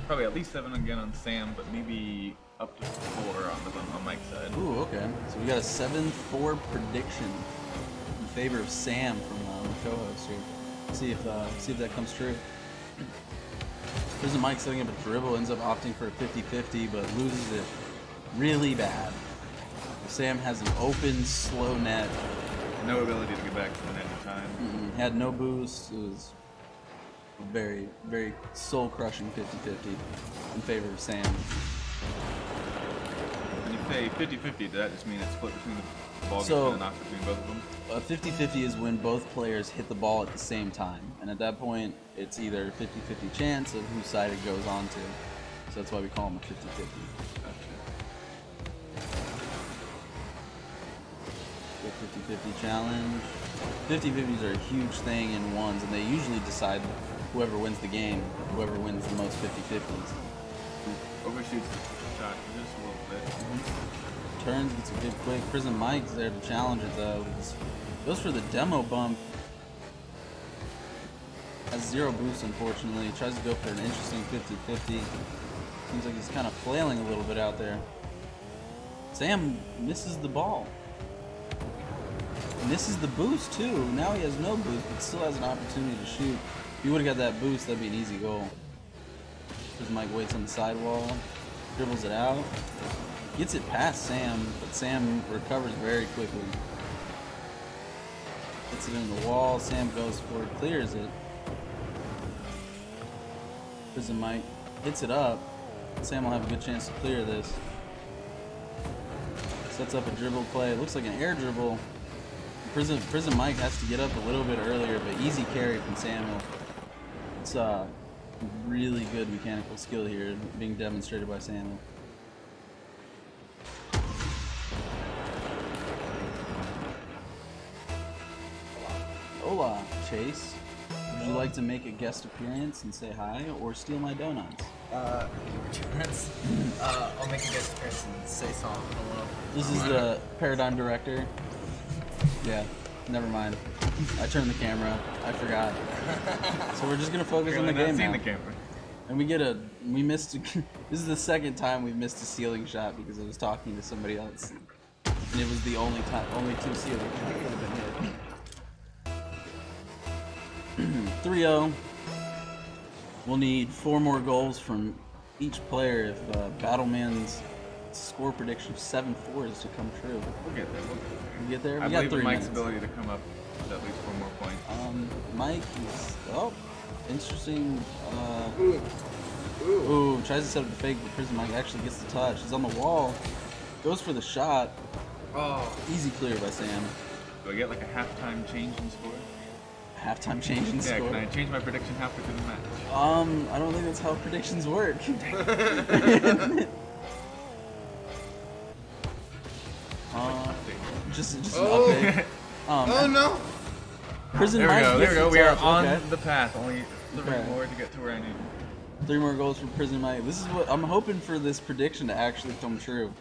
probably at least 7 again on Sam, but maybe up to 4 on Mike's side. Ooh, okay. So we got a 7-4 prediction in favor of Sam from the co-host here. See if that comes true. Prison Mike setting up a dribble, ends up opting for a 50-50, but loses it really bad. Sam has an open, slow net. No ability to get back to the net in time. Had no boost. It was a very, very soul-crushing 50-50 in favor of Sam. And he say 50-50, does that just mean it's split between the ball So- gets knocked between both of them? A 50-50 is when both players hit the ball at the same time. And at that point, it's either 50-50 chance of whose side it goes on to. So that's why we call them a 50-50. The 50-50 challenge. 50-50s are a huge thing in ones, and they usually decide whoever wins the game, whoever wins the most 50-50s. Overshoots the shot just a little bit. Turns, gets a good quick. Prison Mike's there to challenge it though. Goes for the demo bump. Has 0 boost, unfortunately. Tries to go for an interesting 50-50. Seems like he's kind of flailing a little bit out there. Sam misses the ball. Misses the boost too. Now he has no boost, but still has an opportunity to shoot. If he would have got that boost, that'd be an easy goal. Prison Mike waits on the sidewall, dribbles it out, gets it past Sam, but Sam recovers very quickly. Hits it in the wall. Sam goes for it, clears it. Prison Mike hits it up. Sam will have a good chance to clear this. Sets up a dribble play. It looks like an air dribble. Prison Mike has to get up a little bit earlier, but easy carry from Samuel. It's really good mechanical skill here being demonstrated by Samuel. Hola, Chase. Would you like to make a guest appearance and say hi, or steal my donuts? I'll make a guest appearance and say song. Hello. This is the Paradigm Director. Yeah, never mind. I turned the camera. I forgot. So we're just gonna focus on the game now. The camera. And we missed. This is the second time we've missed a ceiling shot because I was talking to somebody else, and it was the only 2 ceiling shots that have been hit. 3-0. We'll need 4 more goals from each player if Battleman's score prediction of 7-4 is to come true. We'll get there. We get there. I We got believe 3 in Mike's minutes. ability to come up with at least 4 more points. Mike is interesting. Ooh, tries to set up the fake, but Prison Mike actually gets the touch. He's on the wall, goes for the shot. Oh. Easy clear by Sam. Do I get like a halftime change in score? Halftime change in Yeah, score. can I change my prediction halfway through the match? I don't think that's how predictions work. Just an update. Oh no! Prison There we Mike go, gets there we go. the We are touch, on okay. the path. Only 3 Okay. more to get to where I need. 3 more goals for Prison Mike. This is what I'm hoping for this prediction to actually come true.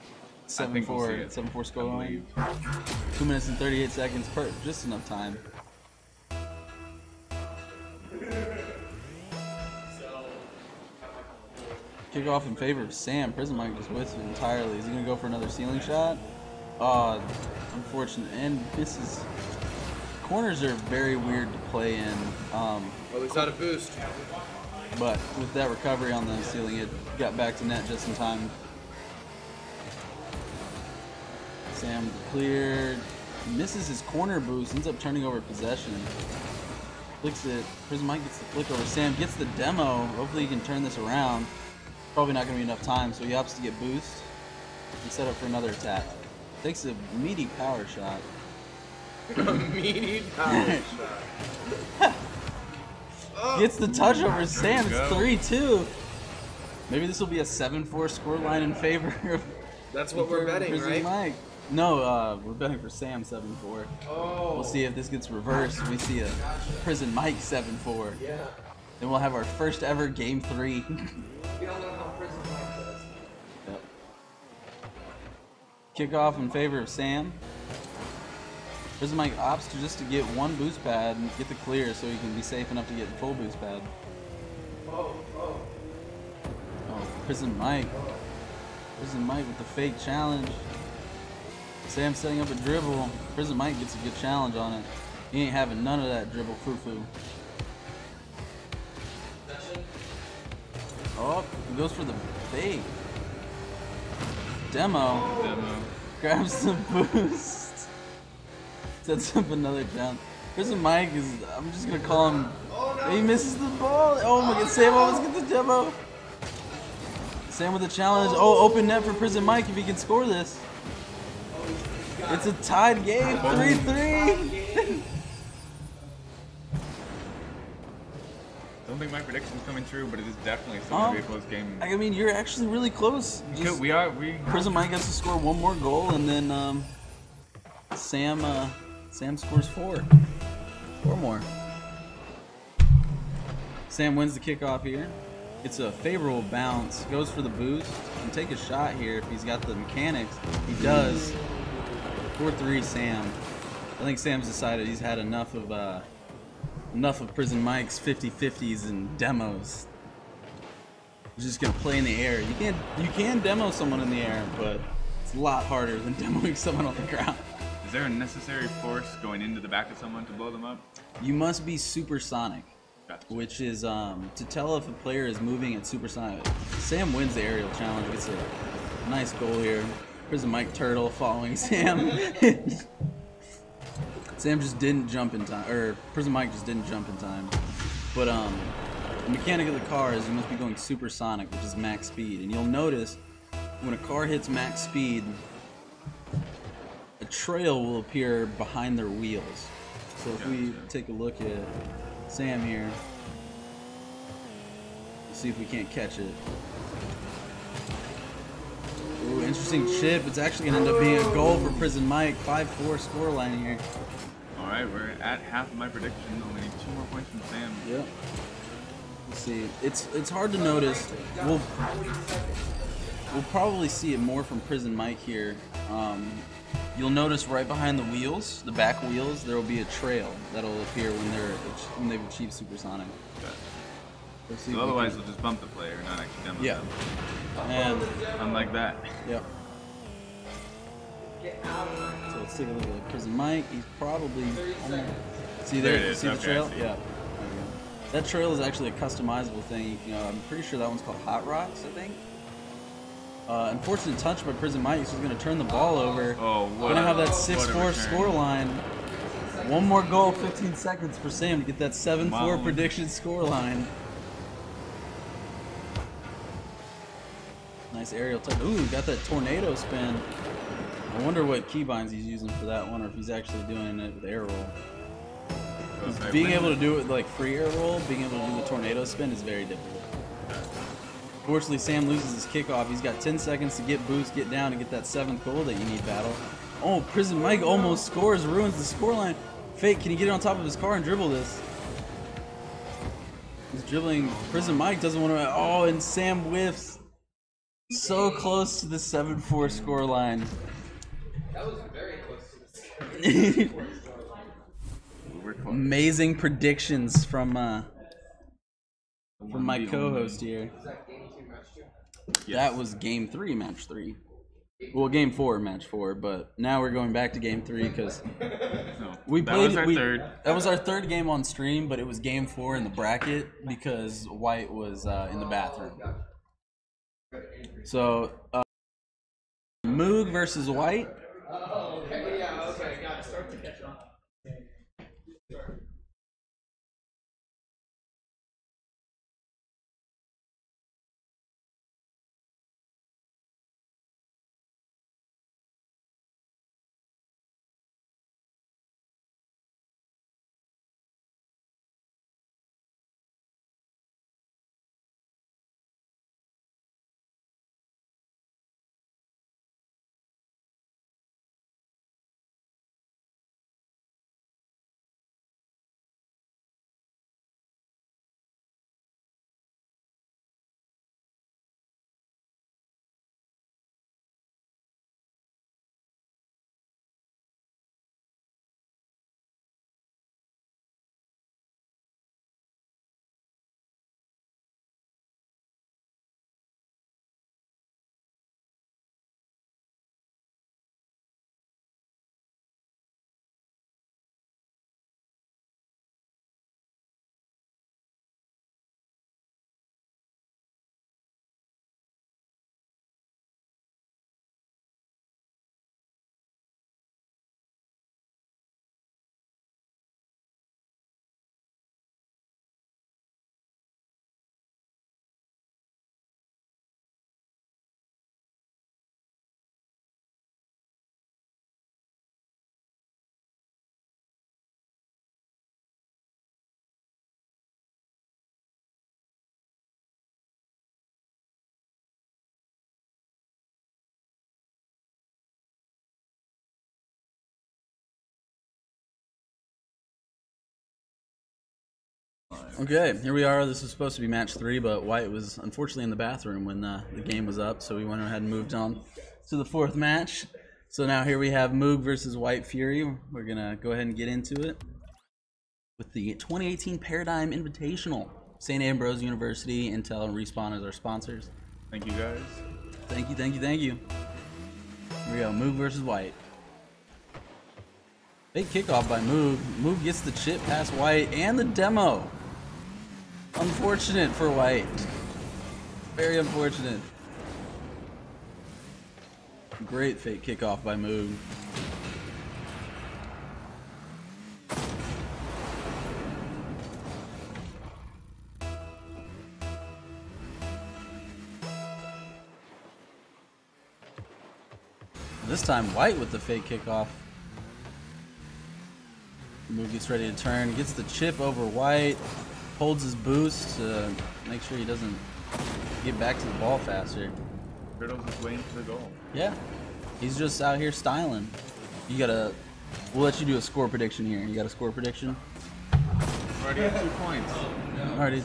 I think we'll see 7-4, it. 7-4 I score line. believe. 2 minutes and 38 seconds, just enough time. Kick off in favor of Sam. Prison Mike just wasted it entirely. Is he gonna go for another ceiling shot? Unfortunate. And this is corners are very weird to play in. Well, he's out of boost. But with that recovery on the ceiling, it got back to net just in time. Sam cleared, misses his corner boost, ends up turning over possession. Flicks it. Prison Mike gets the flick over. Sam gets the demo. Hopefully he can turn this around. Probably not going to be enough time, so he opts to get boost and set up for another attack. Takes a meaty power shot. Meaty power shot. Gets the touch over Sam. It's go. 3-2. Maybe this will be a 7-4 scoreline in favor of That's what we're betting, Prison right? Mike. No, we're betting for Sam 7-4. Oh. We'll see if this gets reversed. We see a Prison Mike 7-4. Yeah. Then we'll have our first ever Game 3. We all know how Prison Mike does. Yep. Kickoff in favor of Sam. Prison Mike opts to get 1 boost pad and get the clear so he can be safe enough to get the full boost pad. Oh. Oh, Prison Mike. Prison Mike with the fake challenge. Sam setting up a dribble. Prison Mike gets a good challenge on it. He ain't having none of that dribble foo-foo. Oh, he goes for the fake. Demo. Demo. Grabs the boost. Sets up another challenge. Prison Mike is, I'm just going to call him, he misses the ball. Oh my god, Sam almost gets the demo. Sam with the challenge. Oh, open net for Prison Mike if he can score this. It's a tied game, 3-3. Don't think my prediction's coming true, but it is definitely still gonna be a close game. I mean, you're actually really close. We are. Prison Mike has to score one more goal, and then Sam scores 4 more. Sam wins the kickoff here. It's a favorable bounce. Goes for the boost. Can take a shot here if he's got the mechanics. He does. 4-3 Sam. I think Sam's decided he's had enough of Prison Mike's 50-50s and demos. He's just gonna play in the air. You can demo someone in the air, but it's a lot harder than demoing someone on the ground. Is there a necessary force going into the back of someone to blow them up? You must be supersonic. Gotcha. Which is to tell if a player is moving at supersonic. Sam wins the aerial challenge. Gets a nice goal here. Prison Mike Turtle following Sam. Sam just didn't jump in time, or Prison Mike just didn't jump in time. But the mechanic of the car is you must be going supersonic, which is max speed. And you'll notice when a car hits max speed, a trail will appear behind their wheels. So if we take a look at Sam here, we'll see if we can't catch it. Ooh, interesting chip. It's actually going to end up being a goal for Prison Mike. 5-4 scoreline here. Alright, we're at half of my prediction. Only 2 more points from Sam. Yep. Let's see. It's hard to notice. We'll probably see it more from Prison Mike here. You'll notice right behind the wheels, the back wheels, there will be a trail that'll appear when they've achieved supersonic. So otherwise, they'll just bump the player, not actually demo them. And unlike that. Yep. So let's take a look at Prison Mike. He's probably almost, see there. There it is. See the Okay, trail? I see. Yeah. There we go. That trail is actually a customizable thing. I'm pretty sure that one's called Hot Rocks, I think. Unfortunate touch by Prison Mike. He's going to turn the ball over. Oh, what Going to have that a 6-4 score line. One more goal, 15 seconds for Sam to get that 7-4 Wow. prediction score line. Nice aerial touch. Ooh, got that tornado spin. I wonder what keybinds he's using for that one, or if he's actually doing it with air roll. Being able to do it with like free air roll, being able to do the tornado spin is very difficult. Fortunately, Sam loses his kickoff. He's got 10 seconds to get boost, get down, and get that 7th goal that you need, Battle. Oh, Prison Mike almost scores, ruins the scoreline. Fake, can he get on top of his car and dribble this? He's dribbling. Prison Mike doesn't want to. Oh, and Sam whiffs. So close to the 7-4 scoreline. That was very close to the Amazing predictions from my co-host here. Was that game 2, match 2? That was game 3, match 3. Well, game 4, match 4, but now we're going back to game 3 because we played. That was our third. That was our 3rd game on stream, but it was game 4 in the bracket because White was in the bathroom. So, Moog versus White. Oh, okay. Yeah, okay. Got it. Start to catch on. Okay, here we are. This was supposed to be match 3, but White was unfortunately in the bathroom when the game was up, so we went ahead and moved on to the 4th match. So now here we have Moog versus White Fury. We're going to go ahead and get into it with the 2018 Paradigm Invitational. St. Ambrose University, Intel, and Respawn as our sponsors. Thank you, guys. Thank you, thank you, thank you. Here we go, Moog versus White. Big kickoff by Moog. Moog gets the chip past White and the demo. Unfortunate for White. Very unfortunate. Great fake kickoff by Moog. This time White with the fake kickoff. Moog gets ready to turn, gets the chip over White, holds his boost to make sure he doesn't get back to the ball faster. Turtle's just waiting for the goal. Yeah, he's just out here styling. You gotta, we'll let you do a score prediction here. You got a score prediction? Already at 2 points. Alright,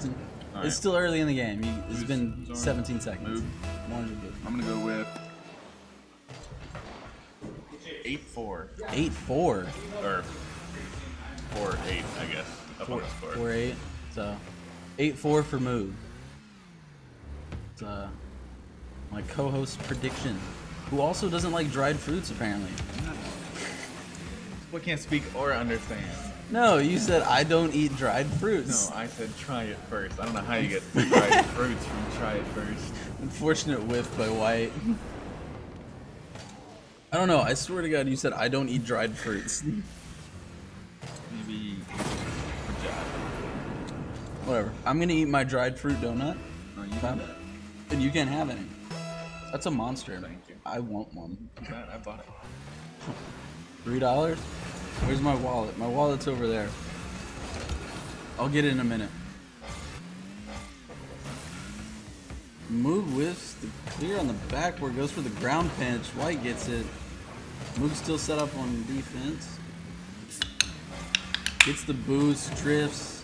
it's still early in the game. It's been 17 seconds. Moog. I'm gonna go with 8-4. 8-4. Or 4-8, I guess. Up on the score. 4-8. So 8-4 for Moog. It's my co-host prediction, who also doesn't like dried fruits apparently. We can't speak or understand. No, you said I don't eat dried fruits. No, I said try it first. I don't know how you get dried fruits from try it first. Unfortunate whiff by White. I don't know, I swear to God you said I don't eat dried fruits. Maybe Whatever. I'm gonna eat my dried fruit donut. no, you have that. And you can't have any. That's a monster. Thank you. I want one. I bought it. $3? Where's my wallet? My wallet's over there. I'll get it in a minute. Moog whiffs the clear on the backboard, goes for the ground pinch. White gets it. Moog's still set up on defense. Gets the boost, drifts.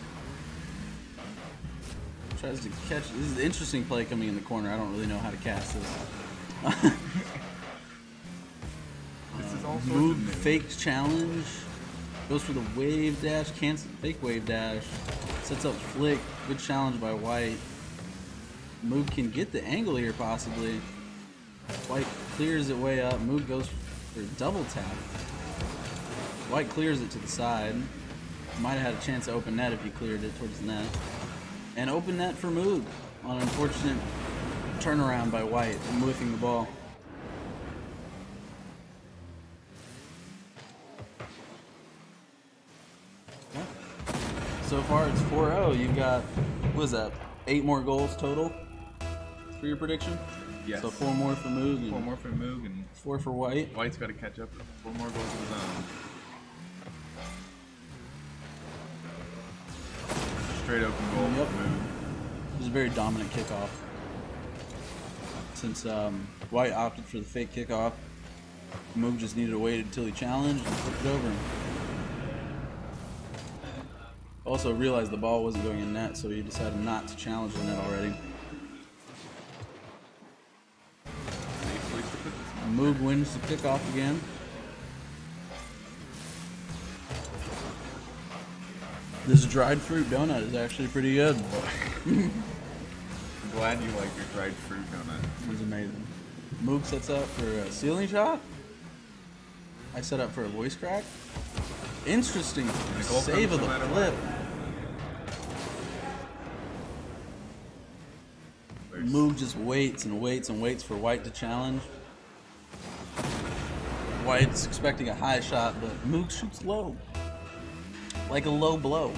Tries to catch. This is an interesting play coming in the corner. I don't really know how to cast this. This is all sorts Moog of new. fake challenge. Goes for the wave dash. Cancel fake wave dash. Sets up flick. Good challenge by White. Moog can get the angle here possibly. White clears it way up. Moog goes for a double tap. White clears it to the side. Might have had a chance to open net if he cleared it towards the net. And open net for Moog on an unfortunate turnaround by White and whiffing the ball. So far it's 4-0. You've got, what is that, 8 more goals total for your prediction? Yes. So 4 more for Moog and 4 more for Moog, and 4 for White. White's got to catch up. 4 more goals of his own. Straight open goal Yep. for Moog. It was a very dominant kickoff. Since White opted for the fake kickoff, Moog just needed to wait until he challenged and flipped it over. Also realized the ball wasn't going in net, so he decided not to challenge the net already. Safe place to put this. Moog wins the kickoff again. This dried fruit donut is actually pretty good. I'm glad you like your dried fruit donut. It was amazing. Moog sets up for a ceiling shot. I set up for a voice crack. Interesting And a goal save comes of the no matter flip. what. Moog just waits and waits and waits for White to challenge. White's expecting a high shot, but Moog shoots low. Like a low blow.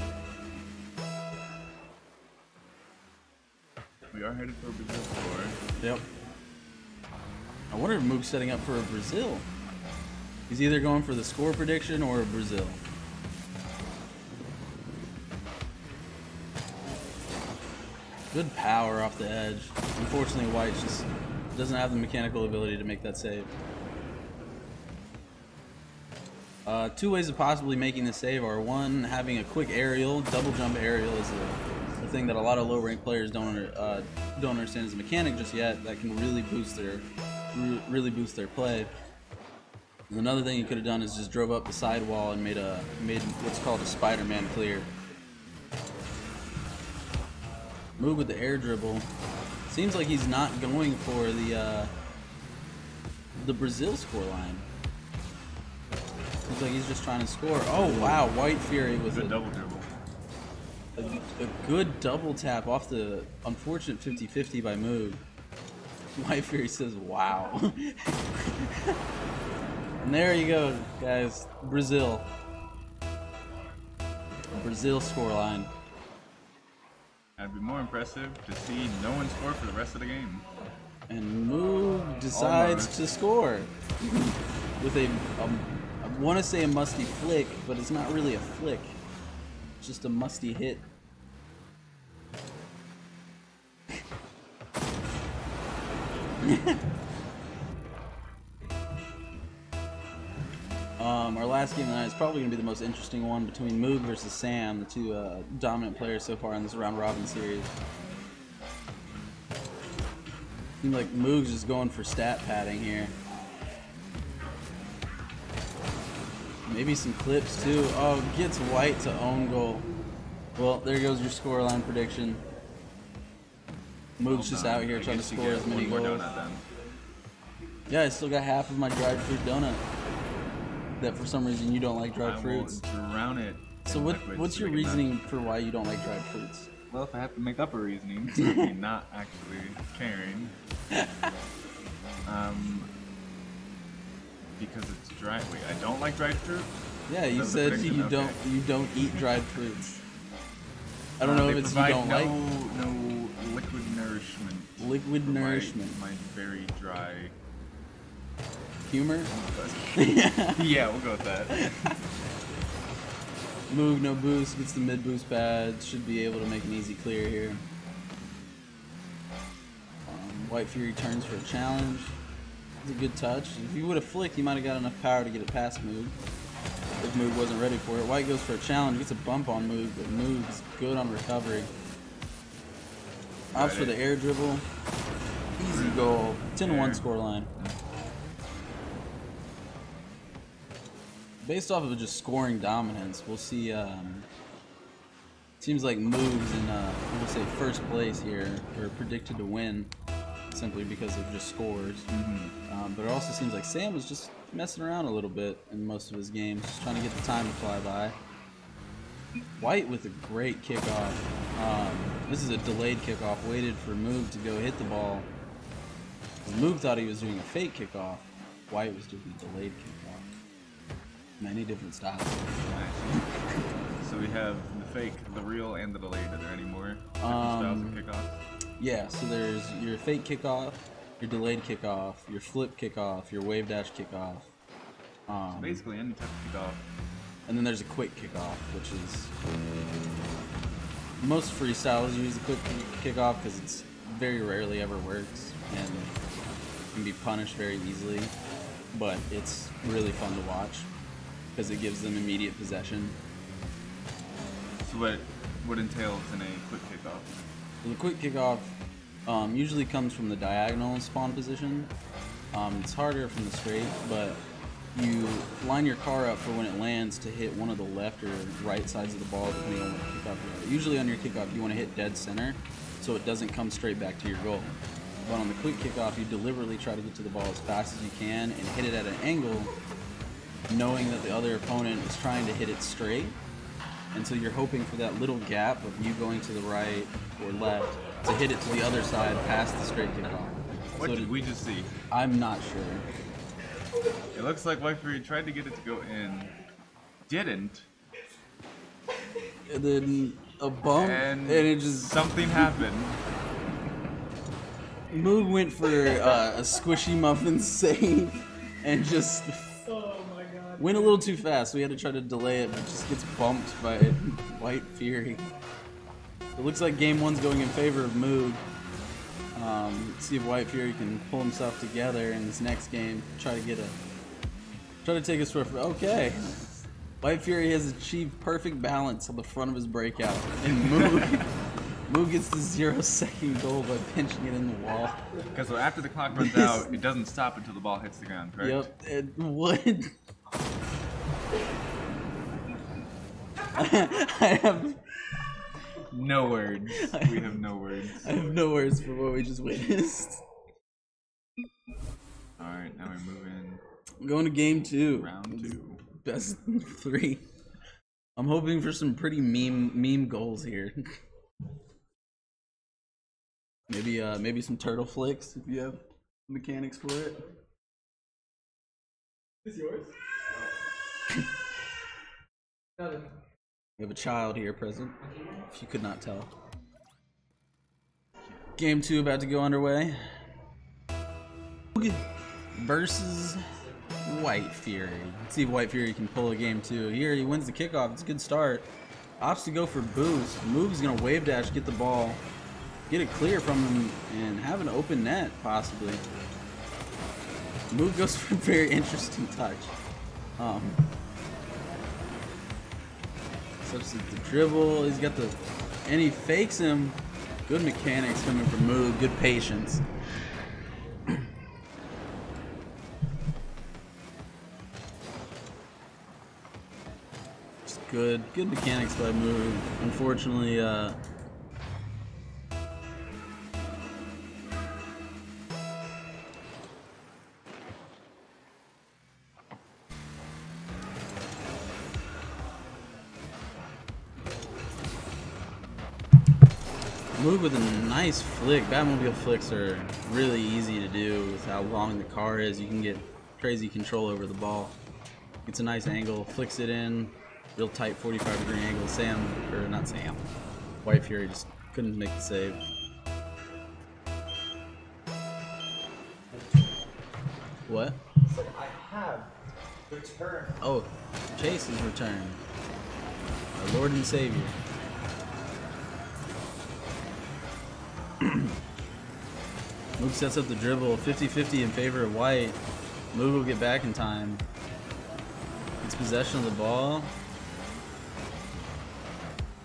We are headed for a Brazil score. Yep. I wonder if Moog's setting up for a Brazil. He's either going for the score prediction or a Brazil. Good power off the edge. Unfortunately, White just doesn't have the mechanical ability to make that save. Two ways of possibly making the save are one, having a quick aerial. Double jump aerial is a thing that a lot of low rank players don't understand as a mechanic just yet. That can really boost their play. And another thing you could have done is just drove up the side wall and made what's called a Spider-Man clear. Move with the air dribble. Seems like he's not going for the Brazil scoreline. Seems like he's just trying to score. Oh wow, White Fury with a double dribble. A good double tap off the unfortunate 50-50 by Moog. White Fury says, wow. And there you go, guys. Brazil scoreline. That'd be more impressive to see no one score for the rest of the game. And Moog decides to score with I want to say a musty flick, but it's not really a flick. It's just a musty hit. Our last game tonight is probably going to be the most interesting one between Moog versus Sam, the two dominant players so far in this round robin series. Seems like Moog's just going for stat padding here. Maybe some clips too. Oh, gets White to own goal. Well, there goes your scoreline prediction. Moog's just out here trying to score as many goals. Yeah, I still got half of my dried fruit donut. That for some reason you don't like dried fruits. Drown it. So what's your reasoning for why you don't like dried fruits? Well, if I have to make up a reasoning, it's me not actually caring. Because it's dry. Wait, I don't like dried fruit? Yeah, you said you don't eat dried fruits. I don't know if it's you don't like. No liquid nourishment. Liquid nourishment. My very dry humor. Yeah, we'll go with that. Moog, no boost, gets the mid boost pad. Should be able to make an easy clear here. White Fury turns for a challenge. It's a good touch. If you would have flicked, you might have got enough power to get it past Moog. If Moog wasn't ready for it. White goes for a challenge, gets a bump on Moog, but Moog's good on recovery. Opts for the air dribble. Easy goal. 10-1 scoreline. Based off of just scoring dominance, we'll see. Seems like Moog's in we'll say first place here, or predicted to win, simply because of just scores. But it also seems like Sam was just messing around a little bit in most of his games, just trying to get the time to fly by. White with a great kickoff. This is a delayed kickoff. Waited for Moog to go hit the ball. Moog thought he was doing a fake kickoff. White was doing a delayed kickoff. Many different styles. So we have the fake, the real, and the delayed. Are there any more different styles of kickoff? Yeah, so there's your fake kickoff, your delayed kickoff, your flip kickoff, your wave dash kickoff. So basically any type of kickoff. And then there's a quick kickoff, which is most freestyles use the quick kickoff because it's very rarely ever works and can be punished very easily. But it's really fun to watch because it gives them immediate possession. So what entails in a quick kickoff? So the quick kickoff usually comes from the diagonal spawn position. It's harder from the straight, but you line your car up for when it lands to hit one of the left or right sides of the ball depending on what kickoff you are. Usually on your kickoff you want to hit dead center so it doesn't come straight back to your goal. But on the quick kickoff you deliberately try to get to the ball as fast as you can and hit it at an angle knowing that the other opponent is trying to hit it straight. And so you're hoping for that little gap of you going to the right or left to hit it to the other side past the straight kickoff. What did we just see? I'm not sure. It looks like White Fury tried to get it to go in, didn't. And then a bump, and it just... Something happened. Moog went for a squishy muffin save and just went a little too fast. We had to try to delay it, but it just gets bumped by White Fury. It looks like game one's going in favor of Moog. Let's see if White Fury can pull himself together in this next game. Try to get Try to take us for okay. White Fury has achieved perfect balance on the front of his breakout, and Moog gets the 0-second goal by pinching it in the wall. Because so after the clock runs out, it doesn't stop until the ball hits the ground, correct? Yep. It would. I have no words. We have no words. I have no words for what we just witnessed. Alright, now we're moving. I'm going to game 2. Round 2. Best 3. I'm hoping for some pretty meme goals here. Maybe some turtle flicks if you have mechanics for it. Is yours? No. We have a child here present, if you could not tell. Game 2 about to go underway. Versus White Fury. Let's see if White Fury can pull a game 2. Here he wins the kickoff. It's a good start. Opts to go for boost. Moog's gonna wave dash, get the ball, get it clear from him, and have an open net possibly. Moog goes for a very interesting touch. Substitute the dribble. He's got the, and he fakes him. Good mechanics coming from Moog. Good patience. Just good mechanics by Moog. Unfortunately, Moog with a nice flick. Batmobile flicks are really easy to do with how long the car is. You can get crazy control over the ball. Gets a nice angle, flicks it in, real tight 45-degree angle. White Fury just couldn't make the save. What? So I have returned. Oh, Chase is returned. Our Lord and Savior. Moog sets up the dribble, 50-50 in favor of White. Moog will get back in time. Gets possession of the ball.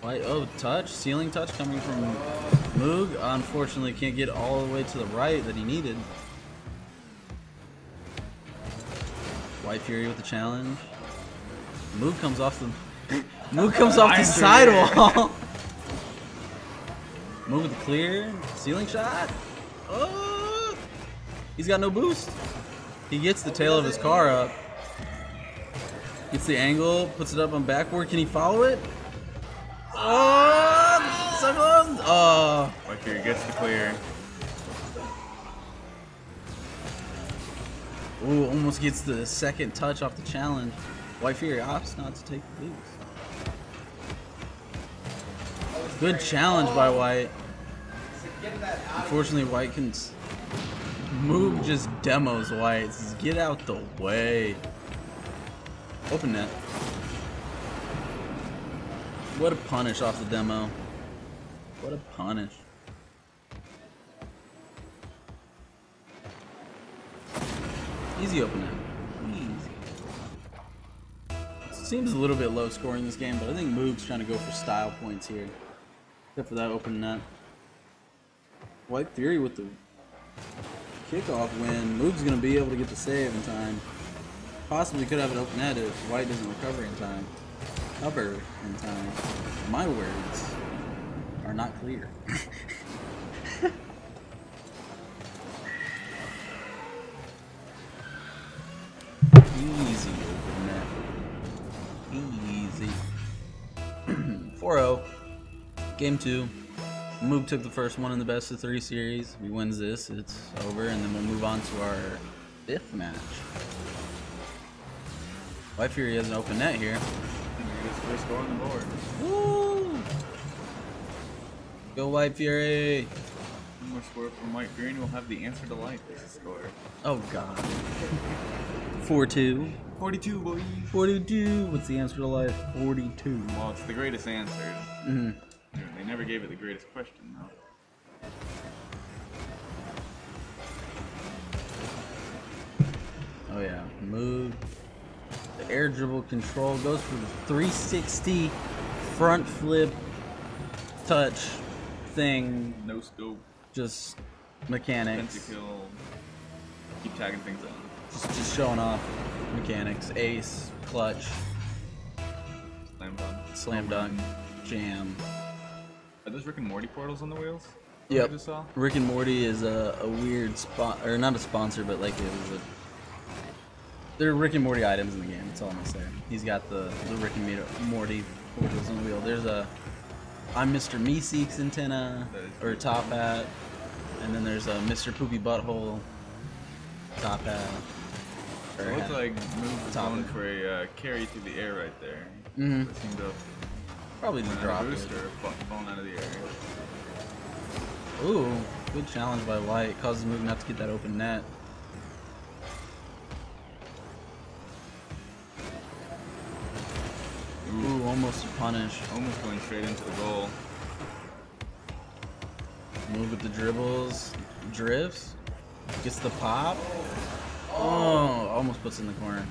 White, oh, touch, ceiling touch coming from Moog. Unfortunately, can't get all the way to the right that he needed. White Fury with the challenge. Moog comes off the sidewall. Moog with the clear, ceiling shot. Oh, he's got no boost. He gets the tail of his car up. Gets the angle, puts it up on backboard. Can he follow it? Oh, so close. Oh. White Fury gets the clear. Ooh, almost gets the second touch off the challenge. White Fury opts not to take the boost. Good challenge by White. Unfortunately, White can Moog just demos White. Says, get out the way. Open net. What a punish off the demo. What a punish. Easy open net. Easy. Seems a little bit low scoring this game, but I think Moog's trying to go for style points here. Except for that open net. White Fury with the kickoff win. Moog's going to be able to get the save in time. Possibly could have an open net if White doesn't recover in time. Cover in time. My words are not clear. Easy open net. Easy. 4-0. Game 2. Moog took the first one in the best of 3 series. If he wins this, it's over, and then we'll move on to our 5th match. White Fury has an open net here. His first score on the board. Woo! Go White Fury! One more score from White Fury, and we'll have the answer to life as a score. Oh god. 4-2. 42, boy. 42. What's the answer to life? 42. Well, it's the greatest answer. Mm-hmm. They never gave it the greatest question, though. Oh yeah. Moog. The air dribble control goes for the 360 front flip touch thing. No scope. Just mechanics. Pentakill. Keep tagging things on. Just showing off mechanics. Ace, clutch, Slam dunk. jam. Are those Rick and Morty portals on the wheels? Yep. I just saw? Rick and Morty is a weird spot, or not a sponsor, but like it was a. They're Rick and Morty items in the game. That's all I'm gonna say. He's got the Rick and Morty portals on the wheel. There's a I'm Mr. Meeseeks antenna or top hat, and then there's a Mr. Poopy Butthole top hat. It looks like move the Top zone it. for a carry through the air right there. Mhm. It seemed to Probably just drop it. boost or falling out of the air. Ooh, good challenge by White. Causes Moog not to get that open net. Ooh, almost a punish. Almost going straight into the goal. Move with the dribbles. Drifts. Gets the pop. Oh, almost puts it in the corner.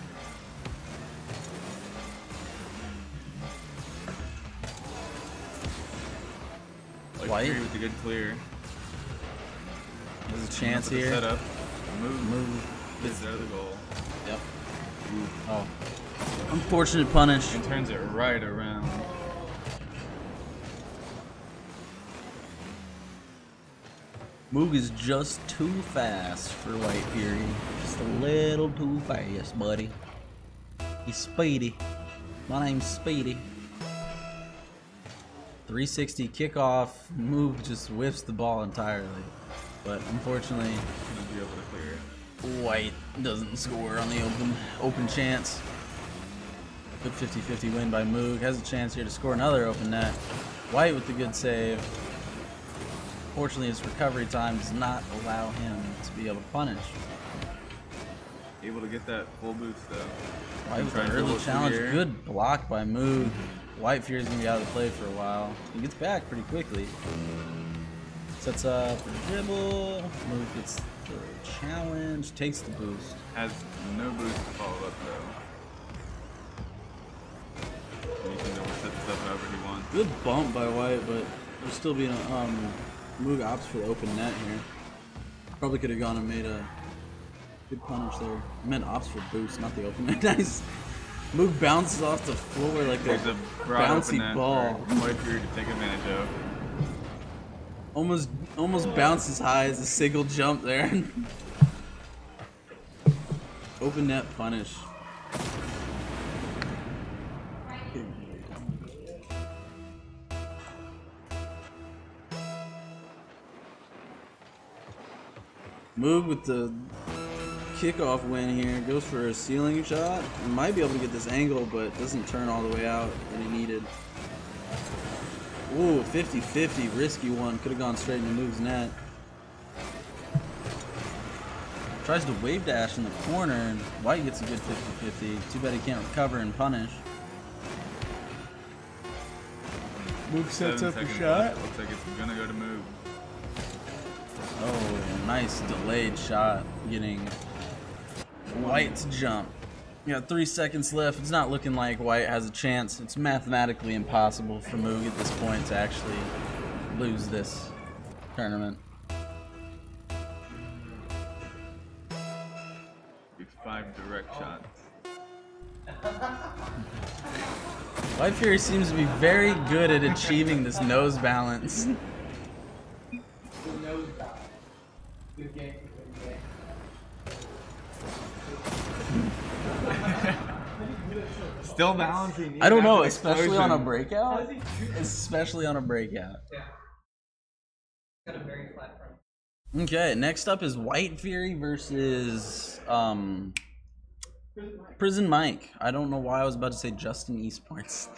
Like White. Fury with a good clear. There's a chance For the here. Setup. Move. Move. Gets out of the goal. Yep. Oh. Unfortunate punish. And turns it right around. Moog is just too fast for White Fury. Just a little too fast, buddy. He's speedy. My name's Speedy. 360 kickoff. Moog just whiffs the ball entirely. But unfortunately, Gonna be able to clear it. White doesn't score on the open chance. Good 50-50 win by Moog. Has a chance here to score another open net. White with the good save. Fortunately, his recovery time does not allow him to be able to punish. Able to get that full boost though. White with Trying an to early dribble through challenge. the air. Good block by Moog. White Fury's gonna be out of the play for a while. He gets back pretty quickly. Sets up a dribble. Moog gets the challenge. Takes the boost. Has no boost to follow up though. He can set this up however he wants. Good bump by White, but there's still being a Moog opts for the open net here. Probably could have gone and made a good punish there. I meant opts for boost, not the open net. Nice. Moog bounces off the floor like There's a a broad open bouncy net ball. for White Fury to take advantage of. Almost bounces high as a single jump there. Open net punish. Moog with the kickoff win here. Goes for a ceiling shot. Might be able to get this angle, but doesn't turn all the way out that he needed. Ooh, 50-50, risky one. Could have gone straight into Moog's net. Tries to wave dash in the corner, and White gets a good 50-50. Too bad he can't recover and punish. Moog sets 7 up a seconds shot. left. Looks like it's gonna go to move. Oh, nice delayed shot. Getting White to jump. You got 3 seconds left. It's not looking like White has a chance. It's mathematically impossible for Moog at this point to actually lose this tournament. Be 5 direct shots. White Fury seems to be very good at achieving this nose balance. The nose dive. Good game. Good game. Still balancing. I don't know, After especially explosion. on a breakout. Especially on a breakout. Yeah. Got a very flat front. Okay, next up is White Fury versus Prison Mike. I don't know why I was about to say Justin Esports.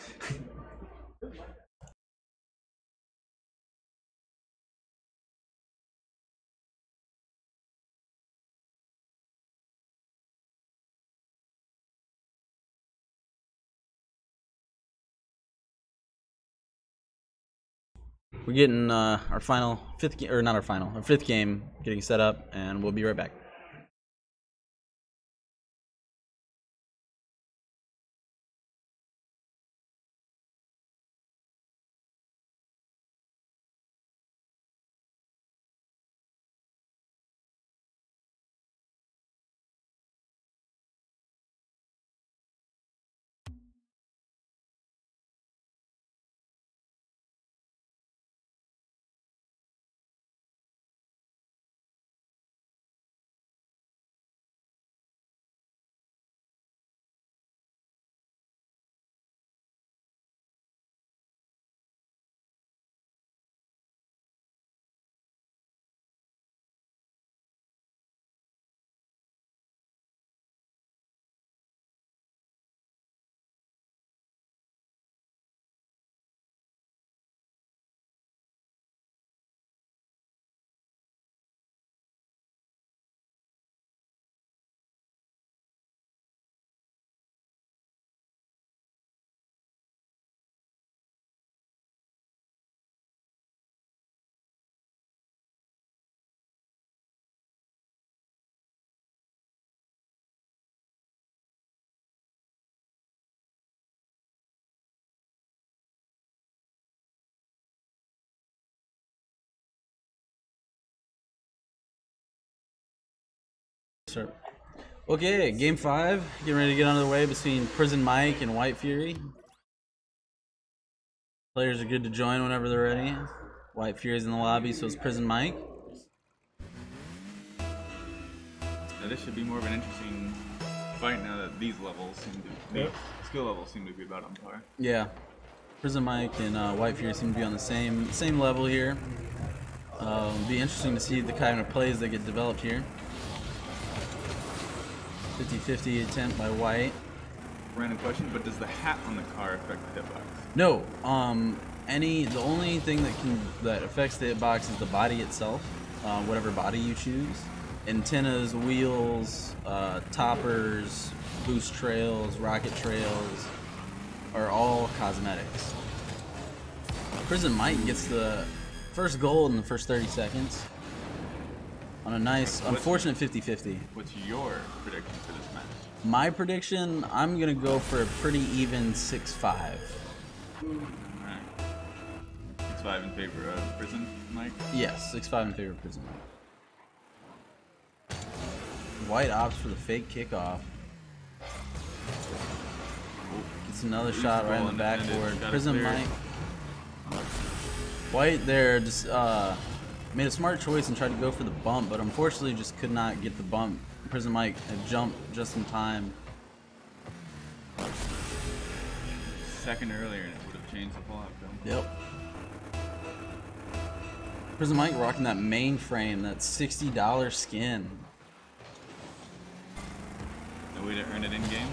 We're getting our final fifth game, or not our final, our fifth game getting set up, and we'll be right back. Sure. Okay, game 5. Getting ready to get underway between Prison Mike and White Fury. Players are good to join whenever they're ready. White Fury's in the lobby, so is Prison Mike. Now this should be more of an interesting fight now that these levels seem to be, skill levels seem to be about on par. Yeah, Prison Mike and White Fury seem to be on the same level here. It'll be interesting to see the kind of plays that get developed here. 50-50 attempt by White. Random question, but does the hat on the car affect the hitbox? No. The only thing that affects the hitbox is the body itself, whatever body you choose. Antennas, wheels, toppers, boost trails, rocket trails are all cosmetics. Prison Mike gets the first goal in the first 30 seconds on a nice, unfortunate 50-50. What's your prediction for this match? My prediction, I'm going to go for a pretty even 6-5. Alright. 6-5 in favor of Prison Mike? Yes, 6-5 in favor of Prison Mike. White opts for the fake kickoff. Gets another shot right in the backboard. Prison Mike. White there just made a smart choice and tried to go for the bump, but unfortunately just could not get the bump. Prison Mike had jumped just in time. Second earlier and it would have changed the whole outcome. Yep. Prison Mike rocking that mainframe, that $60 skin. No way to earn it in game?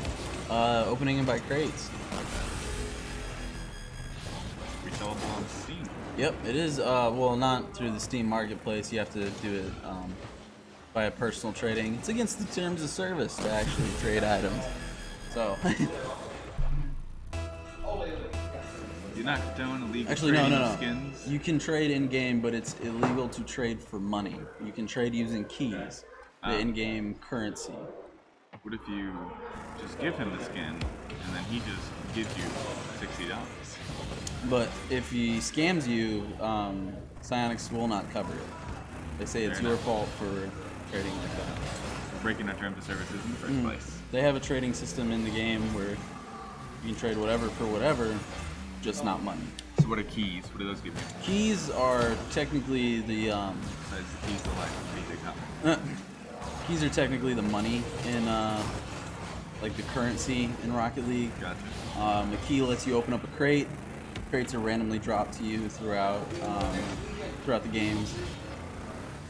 Opening it by crates. Resellable on Steam. Yep, it is. Well, not through the Steam Marketplace. You have to do it by a personal trading. It's against the terms of service to actually trade items. So. You're not doing illegal Actually, trading no. skins? You can trade in game, but it's illegal to trade for money. You can trade using keys, the in-game currency. What if you just give him the skin and then he just gives you $60? But if he scams you, Psyonix will not cover it. They say it's your fault for trading like that. Breaking our terms of services in the first place. They have a trading system in the game where you can trade whatever for whatever, just not money. So what are keys? What do those give you? Keys are technically the Besides the keys to life, BJ Cup. keys are technically the money in like the currency in Rocket League. Gotcha. The key lets you open up a crate. Crates are randomly dropped to you throughout the games,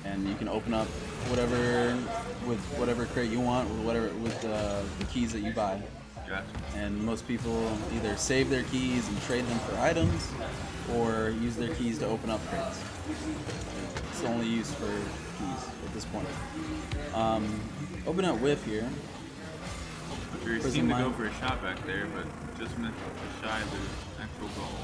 and you can open up whatever crate you want with the keys that you buy. Gotcha. And most people either save their keys and trade them for items, or use their keys to open up crates. It's the only use for keys at this point. Open up whiff here. He seemed to go for a shot back there, but just missed shy of his actual goal.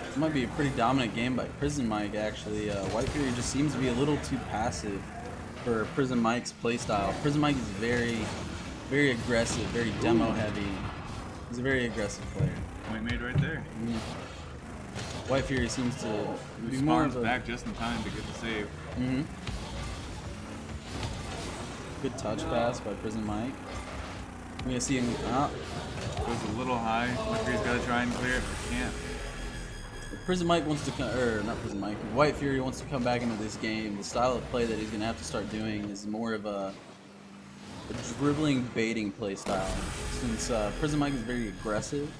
This might be a pretty dominant game by Prison Mike, actually. White Fury just seems to be a little too passive for Prison Mike's playstyle. Prison Mike is very, very aggressive, very demo heavy. He's a very aggressive player. Point made right there. White Fury seems to be He more spawns of a back just in time to get the save. good touch pass by Prison Mike. We're gonna see him. Goes a little high. White got to try and clear it, but can't. Prison Mike wants to come, or not Prison Mike. White Fury wants to come back into this game. The style of play that he's gonna have to start doing is more of a dribbling, baiting play style. Since Prison Mike is very aggressive,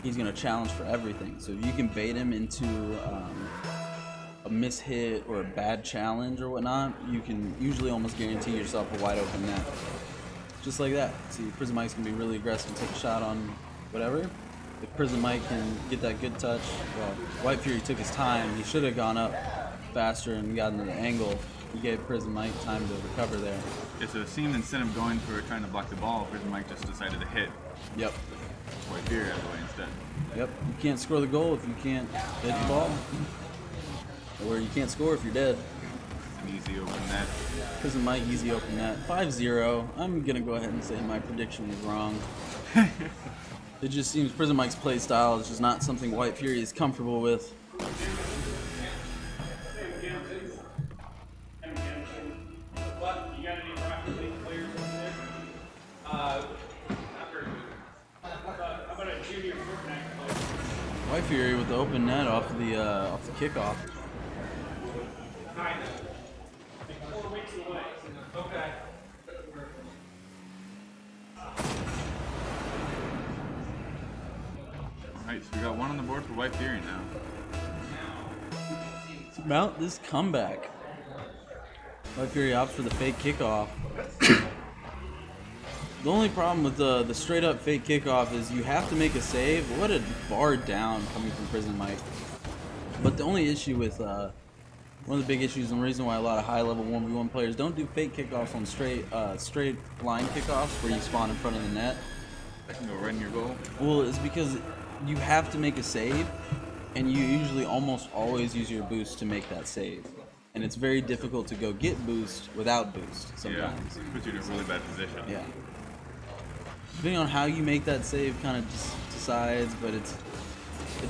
he's gonna challenge for everything. So if you can bait him into a mishit or a bad challenge or whatnot, you can usually almost guarantee yourself a wide open net. Just like that. See, Prison Mike's gonna be really aggressive and take a shot on whatever. If Prison Mike can get that good touch, well, White Fury took his time. He should have gone up faster and gotten the angle. He gave Prison Mike time to recover there. Yeah, so it seemed instead of going for trying to block the ball, Prison Mike just decided to hit. Yep. White Fury out of the way instead. Yep. You can't score the goal if you can't hit the ball. Or you can't score if you're dead. An easy open net. Prison Mike, easy open net. 5-0. I'm going to go ahead and say my prediction was wrong. It just seems Prison Mike's play style is just not something White Fury is comfortable with. White Fury with the open net off the kickoff. Alright, so we got one on the board for White Fury now. To mount this comeback, White Fury opts for the fake kickoff. The only problem with the straight up fake kickoff is you have to make a save. What a bar down coming from Prison Mike. But the only issue with one of the big issues and the reason why a lot of high level 1v1 players don't do fake kickoffs on straight line kickoffs where you spawn in front of the net. That can go right in your goal. Well, it's because you have to make a save, and you usually almost always use your boost to make that save. And it's very difficult to go get boost without boost sometimes. Yeah, puts you in a really bad position. Yeah. Depending on how you make that save kind of just decides, but it's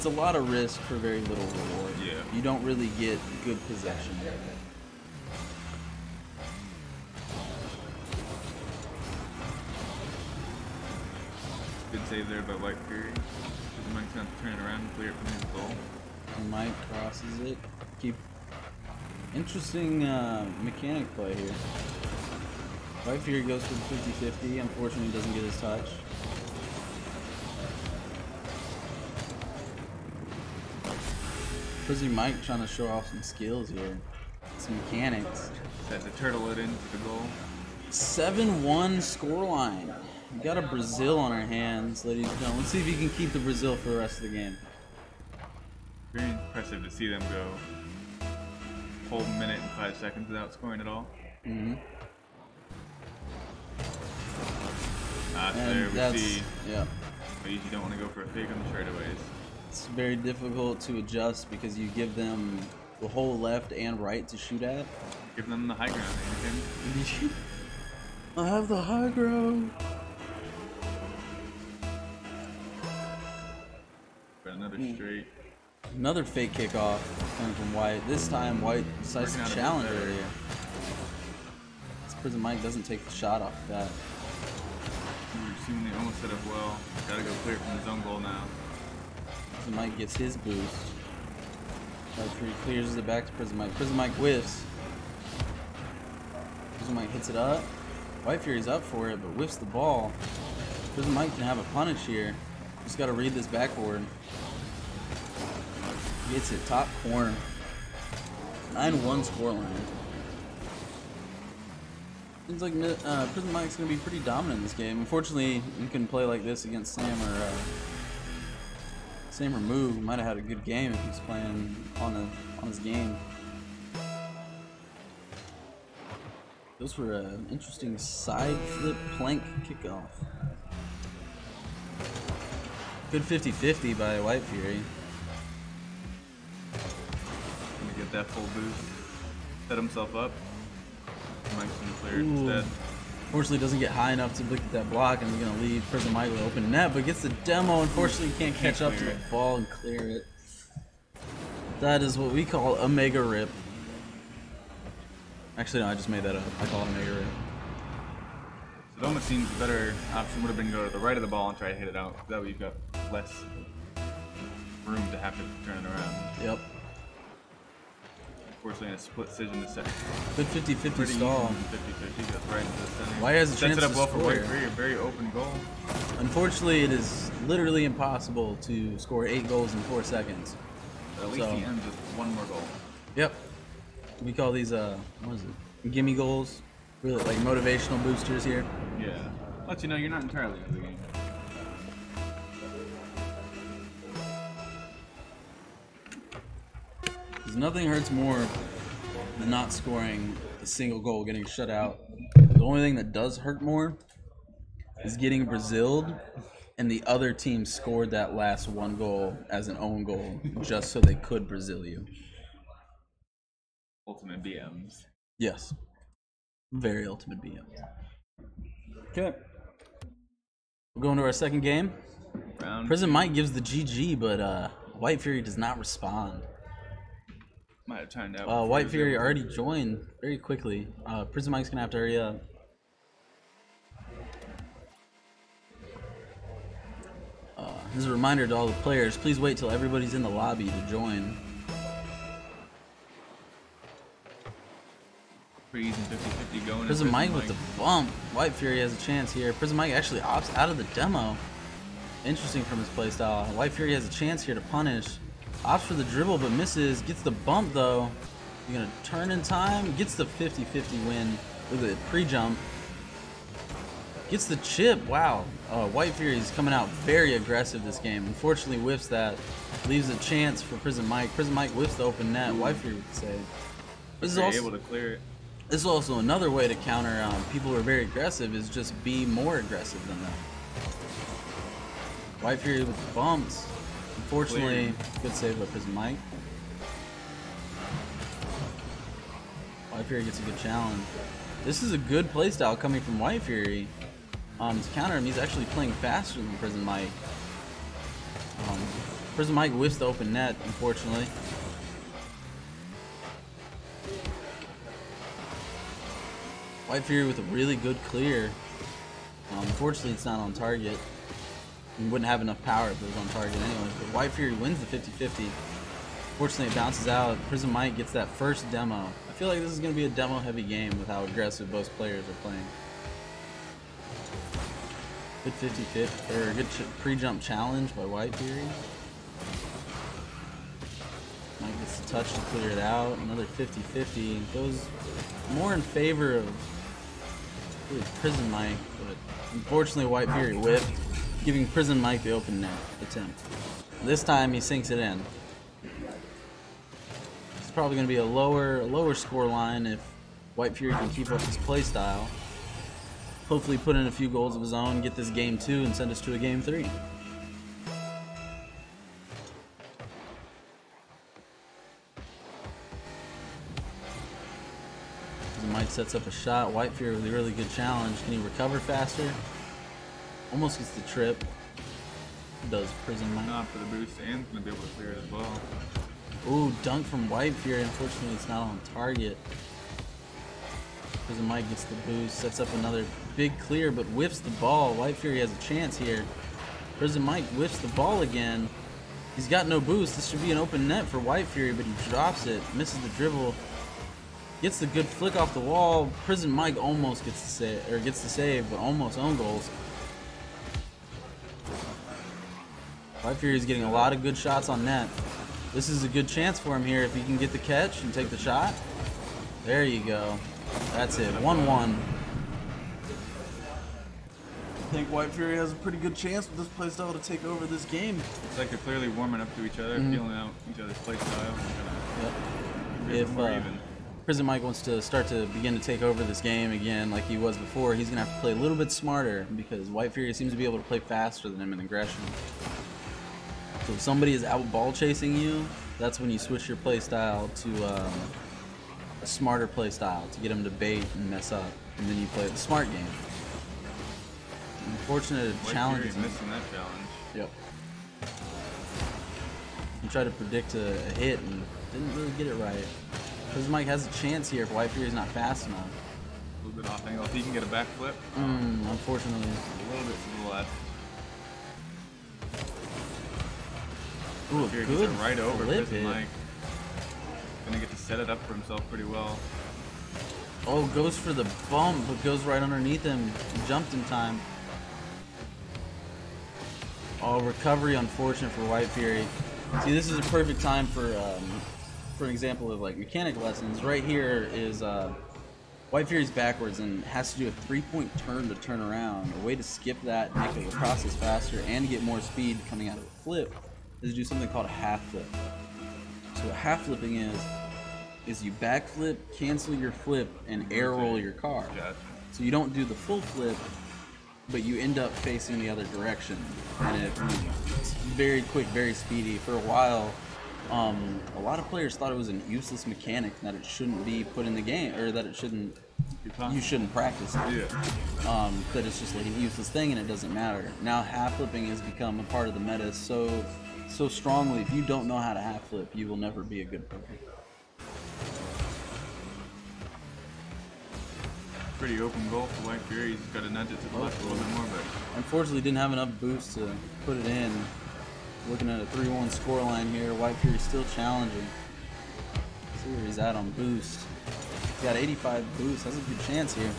a lot of risk for very little reward. Yeah. You don't really get good possession. Good save there by White Fury. Mike's gonna have to turn it around and clear it from his goal. And Mike crosses it. Keep interesting mechanic play here. White Fury goes for the 50-50. Unfortunately, doesn't get his touch. Prison Mike trying to show off some skills here. Some mechanics. Had to turtle it into the goal. 7-1 scoreline. We got a Brazil on our hands, ladies and gentlemen. Let's see if he can keep the Brazil for the rest of the game. Very impressive to see them go whole minute and 5 seconds without scoring at all. Mm-hmm. There we see. Yeah. But you don't want to go for a fake on the straightaways. It's very difficult to adjust because you give them the whole left and right to shoot at. Give them the high ground, Anakin. I have the high ground. But another straight. Another fake kickoff coming from White. This time White decides to challenge area. This Prison Mike doesn't take the shot off that. Assuming they almost set up well. Gotta go clear from his own goal now. Prison Mike gets his boost. White Fury clears it back to Prison Mike. Prison Mike whiffs. Prison Mike hits it up. White Fury's up for it, but whiffs the ball. Prison Mike can have a punish here. Just gotta read this backboard. Gets it top corner. 9-1 scoreline. Seems like Prison Mike's gonna be pretty dominant in this game. Unfortunately, you can play like this against Sam or Moog. Might have had a good game if he's playing on his game. Those were an interesting side flip plank kickoff. Good 50-50 by White Fury. Gonna get that full boost. Set himself up. Mike's gonna clear it instead. Unfortunately, doesn't get high enough to look at that block, and he's gonna leave Prison Mike with an open net, but gets the demo. Unfortunately, can't catch up to the ball and clear it. That is what we call a mega rip. Actually, no, I just made that up. I call it a mega rip. So it almost seems the better option would have been go to the right of the ball and try to hit it out. That way you've got less room to have to turn it around. Yep. Unfortunately, in a split decision to set. Good 50-50 stall. 50-50 goes right into the center. White has a chance Sets it up to well for score. White Fury, a very open goal. Unfortunately, it is literally impossible to score 8 goals in 4 seconds. But at least he ends with one more goal. Yep. We call these what is it? Gimme goals. Really like motivational boosters here. Yeah. Let you know you're not entirely out of the game. Because nothing hurts more than not scoring a single goal, getting shut out. The only thing that does hurt more is getting Braziled, and the other team scored that last one goal as an own goal just so they could Brazil you. Ultimate BMs. Yes. Very ultimate BMs. Okay. We're going to our second game. Round Prison Mike gives the GG, but White Fury does not respond. Might have timed out. White Fury already joined very quickly. Prison Mike's gonna have to hurry up. This is a reminder to all the players, please wait till everybody's in the lobby to join. Pretty easy 50-50 going. Prison Mike with the bump. White Fury has a chance here. Prison Mike actually opts out of the demo. Interesting from his playstyle. White Fury has a chance here to punish. Opts for the dribble but misses. Gets the bump though. You're gonna turn in time. Gets the 50-50 win with a pre-jump. Gets the chip. Wow. White Fury's coming out very aggressive this game. Unfortunately whiffs that. Leaves a chance for Prison Mike. Prison Mike whiffs the open net. White Fury would save. This is also able to clear it. This is also another way to counter people who are very aggressive, is just be more aggressive than them. White Fury with the bumps. Unfortunately, good save by Prison Mike. White Fury gets a good challenge. This is a good playstyle coming from White Fury. To counter him, he's actually playing faster than Prison Mike. Prison Mike whiffs the open net, unfortunately. White Fury with a really good clear. Unfortunately, it's not on target. You wouldn't have enough power if it was on target anyway. But White Fury wins the 50-50. Fortunately, it bounces out. Prison Mike gets that first demo. I feel like this is going to be a demo-heavy game with how aggressive both players are playing. Good 50-50, or a good pre-jump challenge by White Fury. Mike gets the touch to clear it out. Another 50-50. Goes more in favor of Prison Mike, but unfortunately White Fury whiffed, giving Prison Mike the open net attempt. This time he sinks it in. It's probably going to be a lower score line if White Fury can keep up his play style. Hopefully put in a few goals of his own, get this game 2 and send us to a game 3. Mike sets up a shot. White Fury with a really good challenge. Can he recover faster? Almost gets the trip. Does Prison Mike. Not for the boost, and gonna be able to clear it as well. Ooh, dunk from White Fury. Unfortunately, it's not on target. Prison Mike gets the boost, sets up another big clear, but whiffs the ball. White Fury has a chance here. Prison Mike whiffs the ball again. He's got no boost. This should be an open net for White Fury, but he drops it, misses the dribble. Gets the good flick off the wall. Prison Mike almost gets the save, but almost own goals. White Fury is getting a lot of good shots on net. This is a good chance for him here if he can get the catch and take the shot. There you go. That's it. 1-1. I think White Fury has a pretty good chance with this playstyle to take over this game. It's like they're clearly warming up to each other, feeling out each other's playstyle. Yep. If Prison Mike wants to start to begin to take over this game again like he was before, he's going to have to play a little bit smarter because White Fury seems to be able to play faster than him in aggression. So if somebody is out ball chasing you, that's when you switch your play style to a smarter play style to get him to bait and mess up, and then you play the smart game. Unfortunate challenge. White Fury's missing that challenge. Yep. He tried to predict a hit and didn't really get it right. Prison Mike has a chance here if White Fury's not fast enough. A little bit off angle. If he can get a backflip. Unfortunately. A little bit to the left. Ooh, Here, good right over flip Prison it. Mike. Gonna get to set it up for himself pretty well. Oh, goes for the bump, but goes right underneath him. He jumped in time. Oh, recovery unfortunate for White Fury. See, this is a perfect time for an example of like mechanic lessons. Right here is White Fury's backwards and has to do a 3-point turn to turn around. A way to skip that, make the process faster, and get more speed coming out of the flip is to do something called a half flip. So what half flipping is you backflip, cancel your flip, and air roll your car. Gotcha. So you don't do the full flip, but you end up facing the other direction. And it's very quick, very speedy. For a while, a lot of players thought it was an useless mechanic, that it shouldn't be put in the game, or that you shouldn't practice it. Yeah. That it's just like a useless thing and it doesn't matter. Now half flipping has become a part of the meta so strongly. If you don't know how to half flip, you will never be a good player. Pretty open goal for White Fury. He's got to nudge it to the left a little bit more, but Unfortunately, didn't have enough boost to put it in. Looking at a 3-1 scoreline here. White Fury still challenging. See where he's at on boost. He's got 85 boost. That's a good chance here.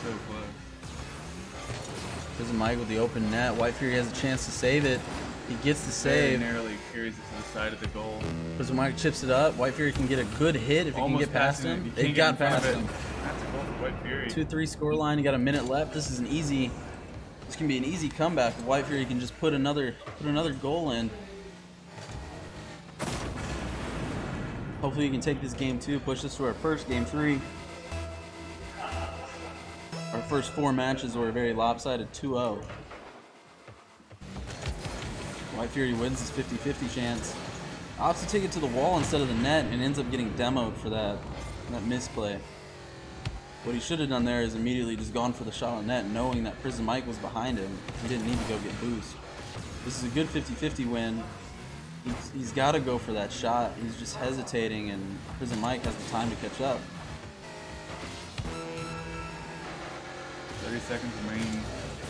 So close. Prison Mike with the open net. White Fury has a chance to save it. He gets the Very save. narrowly carries it to the side of the goal. Prison Mike chips it up. White Fury can get a good hit if he can get past passing him. You It can't got get in front past of him. it. That's a goal for White Fury. 2-3 score line. You got a minute left. This is an easy. This can be an easy comeback. White Fury can just put another goal in. Hopefully, we can take this game 2, push this to our first game 3. Our first 4 matches were very lopsided 2-0. White Fury wins his 50-50 chance. Opts to take it to the wall instead of the net and ends up getting demoed for that misplay. What he should have done there is immediately just gone for the shot on net, knowing that Prison Mike was behind him. He didn't need to go get boost. This is a good 50-50 win. He's got to go for that shot. He's just hesitating, and Prison Mike has the time to catch up. 30 seconds remaining.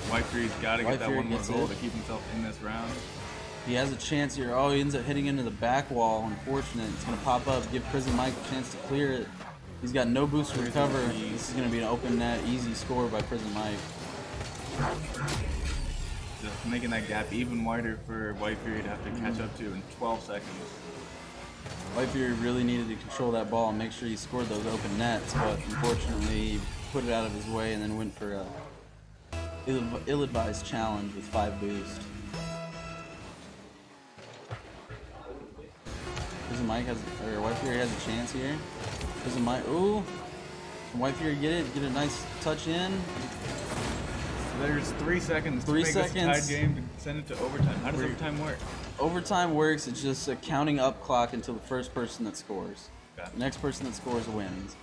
White Fury's got to White get that Fury one more gets goal it. to keep himself in this round. He has a chance here. Oh, he ends up hitting into the back wall. Unfortunate. It's going to pop up, give Prison Mike a chance to clear it. He's got no boost to recover. This is going to be an open net, easy score by Prison Mike. Just making that gap even wider for White Fury to have to catch up to in 12 seconds. White Fury really needed to control that ball and make sure he scored those open nets, but unfortunately he put it out of his way and then went for a ill-advised challenge with 5 boost. Prison Mike has, or White Fury has a chance here. Prison Mike, ooh, can White Fury get it? Get a nice touch in. There's 3 seconds 3 to make seconds. this a tied game to send it to overtime. How does overtime work? Overtime works. It's just a counting up clock until the first person that scores. Gotcha. The next person that scores wins.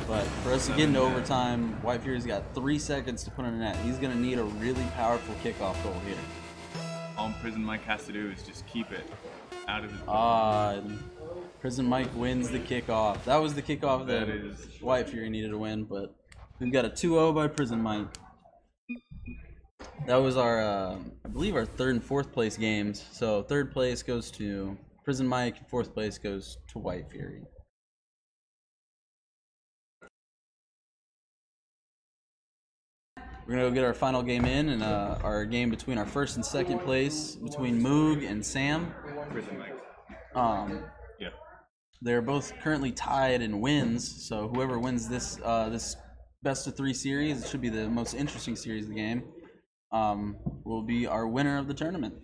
But for us to get into overtime, White Fury's got 3 seconds to put in a net. He's going to need a really powerful kickoff goal here. All Prison Mike has to do is just keep it out of his Prison Mike wins the kickoff. That was the kickoff that That is- White Fury needed to win, but we've got a 2-0 by Prison Mike. That was our, I believe, our 3rd and 4th place games. So 3rd place goes to Prison Mike, 4th place goes to White Fury. We're gonna go get our final game in, and our game between our 1st and 2nd place between Moog and Sam. Prison Mike. Yeah. They're both currently tied in wins, so whoever wins this this best of 3 series, it should be the most interesting series of the game, will be our winner of the tournament.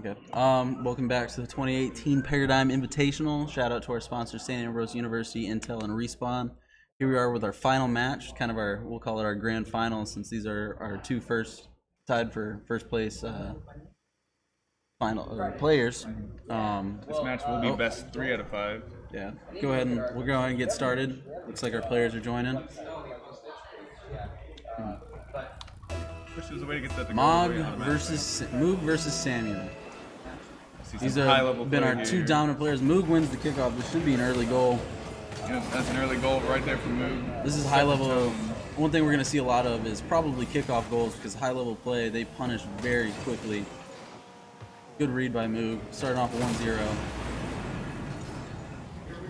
Okay. Welcome back to the 2018 Paradigm Invitational. Shout out to our sponsors, St. Ambrose University, Intel, and Respawn. Here we are with our final match, kind of our, we'll call it our grand final, since these are our two tied for first place players. This match will be best 3 out of 5. Yeah. We'll go ahead and get started. Looks like our players are joining. Which is a way to get that to Mog go away versus Moog versus Samuel. These have been our two dominant players. Moog wins the kickoff. This should be an early goal. Yeah, that's an early goal right there from Moog. This is high level. One thing we're going to see a lot of is probably kickoff goals, because high level play, they punish very quickly. Good read by Moog. Starting off 1-0.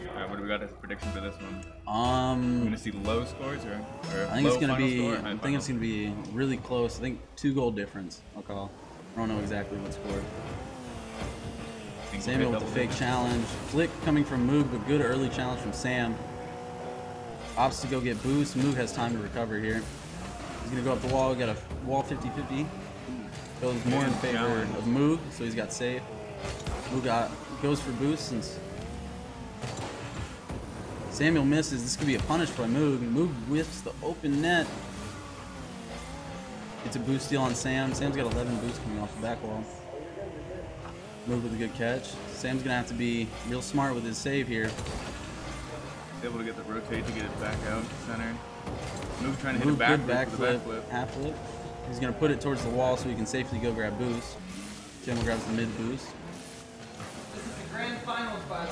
Alright, what do we got as prediction for this one? I'm going to see low scores or I think it's going to be. score? I think it's going to be really close. I think 2-goal difference. I'll call. I don't know exactly what score. Samuel with the fake challenge. Flick coming from Moog, but good early challenge from Sam. Opts to go get boost. Moog has time to recover here. He's going to go up the wall. We got a wall 50-50. Goes more in favor of Moog, so he's got safe. Moog goes for boost since Samuel misses. This could be a punish by Moog. Moog whiffs the open net. Gets a boost steal on Sam. Sam's got 11 boosts coming off the back wall. Moog with a good catch. Sam's going to have to be real smart with his save here. He's able to get the rotate to get it back out to center. Moog trying to hit a Good backflip. half flip. He's going to put it towards the wall so he can safely go grab boost. Samuel grabs the mid boost. This is the grand finals, by the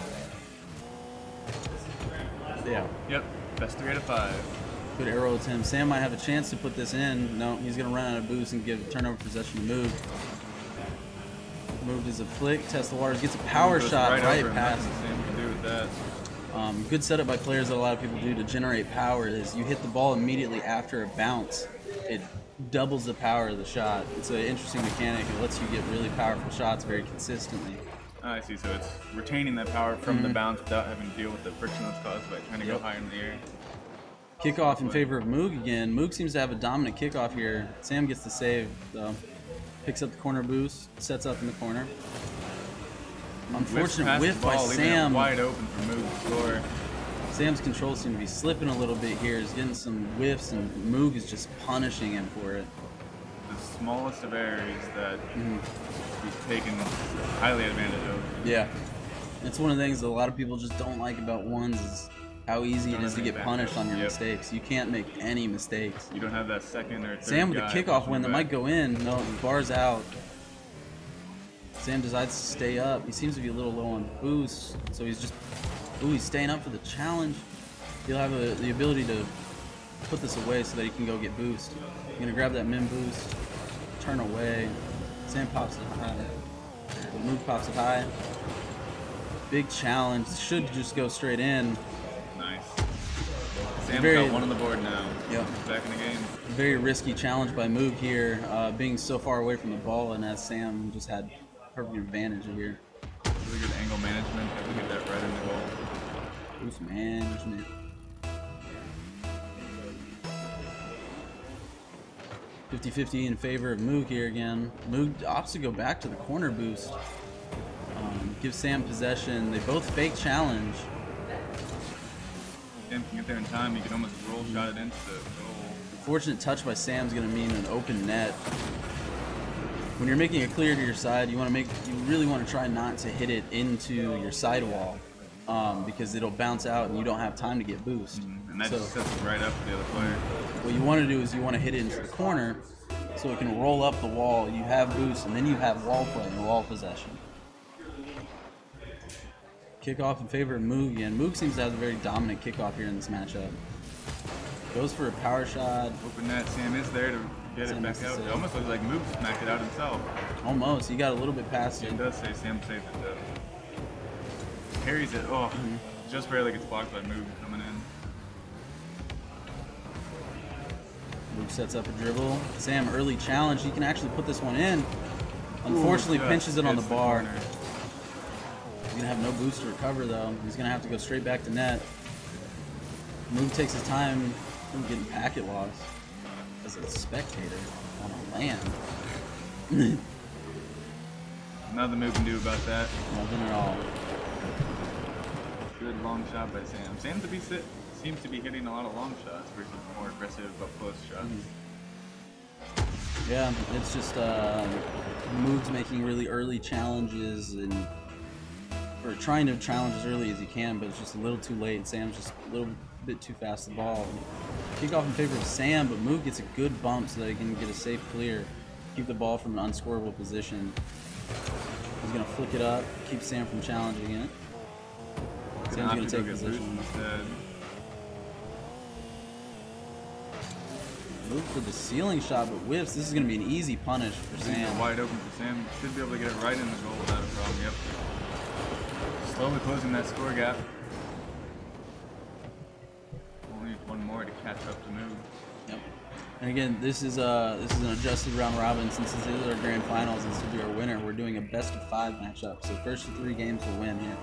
way. Yeah. Yep, best 3 out of 5. Good arrow attempt. Sam might have a chance to put this in. No, he's going to run out of boost and give turnover possession to Moog. Moog is a flick, test the waters, gets a power shot right past. Same can do with that. Good setup by players that a lot of people do to generate power is you hit the ball immediately after a bounce. It doubles the power of the shot. It's an interesting mechanic. It lets you get really powerful shots very consistently. I see, so it's retaining that power from the bounce without having to deal with the friction that's caused by trying to go higher in the air. Kickoff in favor of Moog again. Moog seems to have a dominant kickoff here. Sam gets the save, though. Picks up the corner boost, sets up in the corner. Unfortunate whiff by Sam. Wide open for Moog to score. Sam's controls seem to be slipping a little bit here. He's getting some whiffs, and Moog is just punishing him for it. The smallest of errors that he's taken highly advantage of. Yeah. It's one of the things that a lot of people just don't like about ones is how easy it is to get punished on your mistakes. You can't make any mistakes. You don't have that second or third Sam with a kickoff win that might back. go in. No, the bar's out. Sam decides to stay up. He seems to be a little low on boost, so he's just, he's staying up for the challenge. He'll have the ability to put this away so that he can go get boost. He's gonna grab that min boost, turn away. Sam pops it high. The Moog pops it high. Big challenge. Should just go straight in. Nice. Sam's Very- got one on the board now. Yep. He's back in the game. Very risky challenge by Moog here, being so far away from the ball, and as Sam just had perfect advantage here. Really good angle management. Able to get that right in the goal. Boost management. 50-50 in favor of Moog here again. Moog opts to go back to the corner boost. Gives Sam possession. They both fake challenge. Sam can get there in time. He can almost roll shot it into the goal. Fortunate touch by Sam's going to mean an open net. When you're making a clear to your side, you really want to try not to hit it into your sidewall, because it'll bounce out and you don't have time to get boost. And that just sets it right up for the other player. What you want to do is you want to hit it into the corner so it can roll up the wall. You have boost, and then you have wall play and wall possession. Kickoff in favor of Moog again. Moog seems to have a very dominant kickoff here in this matchup. Goes for a power shot. Open net. Sam is there to get Sam it back has to out. save. It almost looks like Moog smacked it out himself. Almost. He got a little bit past it. It does say Sam saved it though. Carries it. Oh, just barely gets blocked by Moog coming in. Moog sets up a dribble. Sam early challenge. He can actually put this one in. Unfortunately, Ooh, pinches it on the hits bar. corner. He's going to have no boost to recover, though. He's going to have to go straight back to net. Moog takes his time from getting packet loss as a spectator on a land. Nothing Moog can do about that. Nothing at all. Good long shot by Sam. Sam seems to be hitting a lot of long shots versus more aggressive up close shots. Yeah, it's just Moog's making really early challenges and or trying to challenge as early as he can, but it's just a little too late. Sam's just a little bit too fast to the ball. Kick off in favor of Sam, but Moog gets a good bump so that he can get a safe clear, keep the ball from an unscoreable position. He's gonna flick it up, keep Sam from challenging it. Sam's gonna take position. Moog for the ceiling shot, but whiffs. This is gonna be an easy punish for Sam. Wide open for Sam. Should be able to get it right in the goal without a problem. Yep. Slowly closing that score gap. Only one more to catch up to Moog. Yep. And again, this is an adjusted round robin. Since this is our grand finals, this will be our winner. We're doing a best of 5 matchup. So first of 3 games will win here.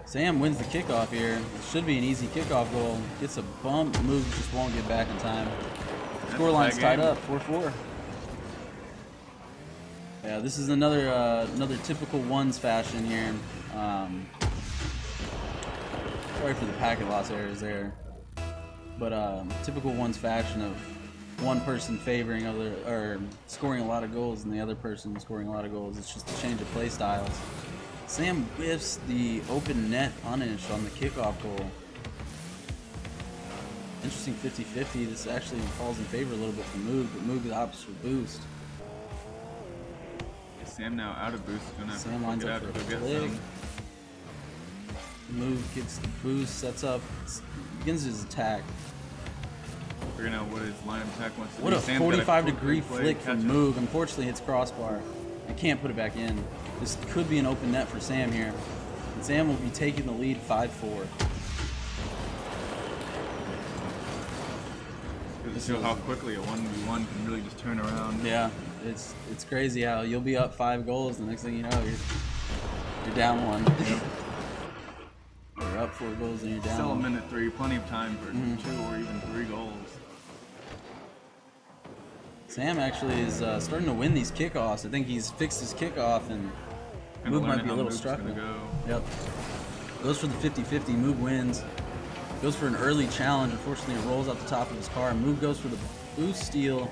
Sam wins the kickoff here. It should be an easy kickoff goal. Gets a bump. Moog just won't get back in time. Scoreline's tied up, 4-4. Yeah, this is another typical ones fashion here. Sorry for the packet loss errors there, but typical ones fashion of one person favoring other or scoring a lot of goals and the other person scoring a lot of goals. It's just a change of play styles. Sam whiffs the open net punish on the kickoff goal. Interesting 50-50. This actually falls in favor a little bit for Moog, but Moog opts for boost. Sam now out of boost. Sam lines up for a flick. Moog gets the boost, sets up, begins his attack. Figuring out what his line of attack wants to What be. a 45-degree flick from Moog. Unfortunately, hits crossbar. I can't put it back in. This could be an open net for Sam here. And Sam will be taking the lead 5-4. To show how quickly a 1v1 can really just turn around. Yeah, it's crazy how you'll be up 5 goals, and the next thing you know, you're down 1. You're up 4 goals and you're down. Still a minute 3, plenty of time for 2 or even 3 goals. Sam actually is starting to win these kickoffs. I think he's fixed his kickoff, and Moog might be a little struggling. Yep. Goes for the 50-50. Moog wins. Goes for an early challenge. Unfortunately, it rolls off the top of his car. Moog goes for the boost steal.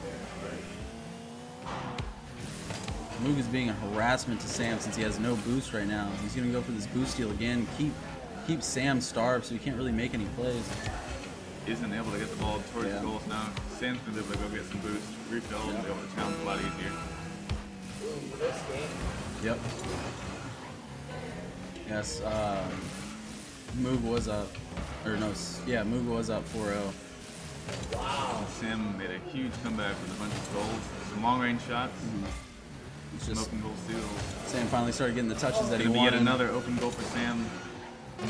Moog is being a harassment to Sam since he has no boost right now. He's going to go for this boost steal again. Keep Sam starved so he can't really make any plays. Isn't able to get the ball towards the goals now. Sam's going to be able to go get some boost, refill, and be able to challenge a lot easier. Yep. Yes, Moog was up. Or no, yeah, Moog was up 4-0. Wow. Sam made a huge comeback with a bunch of goals. Some long-range shots. It's just open goal steals. Sam finally started getting the touches that he wanted. Yet another open goal for Sam.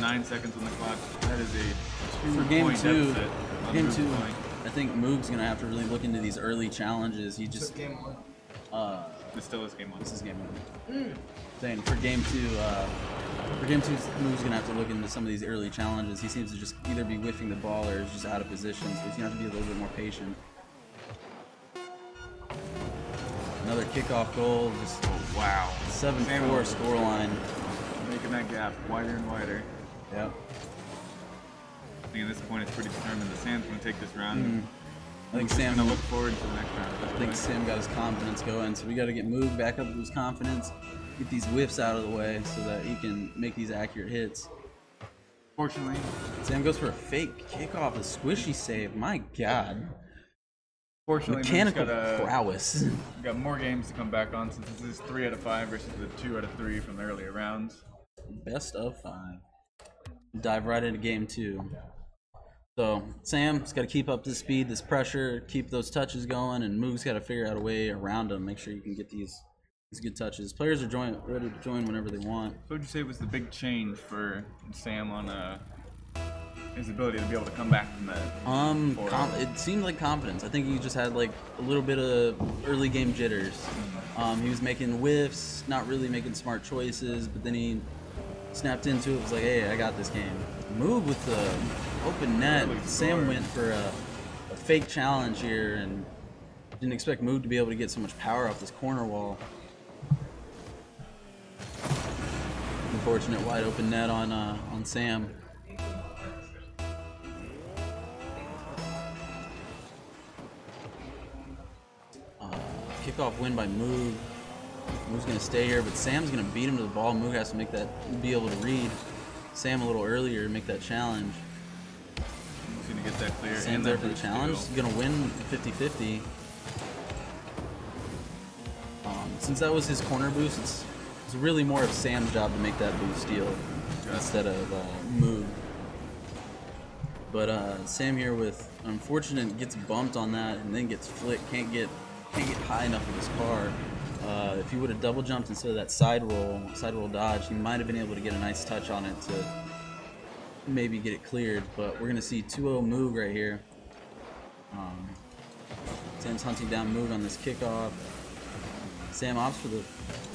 9 seconds on the clock. That is a 2-point game 2. deficit. Game 2. I think Moog's gonna have to really look into these early challenges. He just game 1. This still is game 1. This is game 1. Saying for game 2, Moog's gonna have to look into some of these early challenges. He seems to just either be whiffing the ball or is just out of position, so he's gonna have to be a little bit more patient. Another kickoff goal, just 7-4 scoreline. Making that gap wider and wider. Yep. I think at this point it's pretty determined that Sam's going to take this round. I think Sam's going to look forward to the next round. I think Sam got his confidence going, so we got to get Moog back up to his confidence, get these whiffs out of the way so that he can make these accurate hits. Fortunately, Sam goes for a fake kickoff, a squishy save. My God. Fortunately, mechanical prowess. We've got more games to come back on since this is 3 out of 5 versus the 2 out of 3 from the earlier rounds. Best of 5. Dive right into game 2. So Sam's got to keep up this speed, this pressure, keep those touches going, and Moog's got to figure out a way around him, make sure you can get these good touches. Players are ready to join whenever they want. So what would you say was the big change for Sam on his ability to be able to come back from that? It seemed like confidence. I think he just had like a little bit of early game jitters. He was making whiffs, not really making smart choices, but then he snapped into it. Was like, hey, I got this game. Moog with the open net. Sam went for a fake challenge here, and Didn't expect Moog to be able to get so much power off this corner wall. Unfortunate wide open net on Sam. Kickoff win by Moog. Moog's gonna stay here, but Sam's gonna beat him to the ball. Moog has to make that, be able to read Sam a little earlier, make that challenge. He's gonna get that clear. Sam's there for the challenge. He's gonna win 50-50. Since that was his corner boost, it's really more of Sam's job to make that boost steal instead of Moog. But Sam here with unfortunate gets bumped on that and then gets flicked. Can't get high enough with his car. If he would have double jumped instead of that side roll dodge, he might have been able to get a nice touch on it to maybe get it cleared. But we're gonna see 2-0 Moog right here. Sam's hunting down Moog on this kickoff. Sam opts for the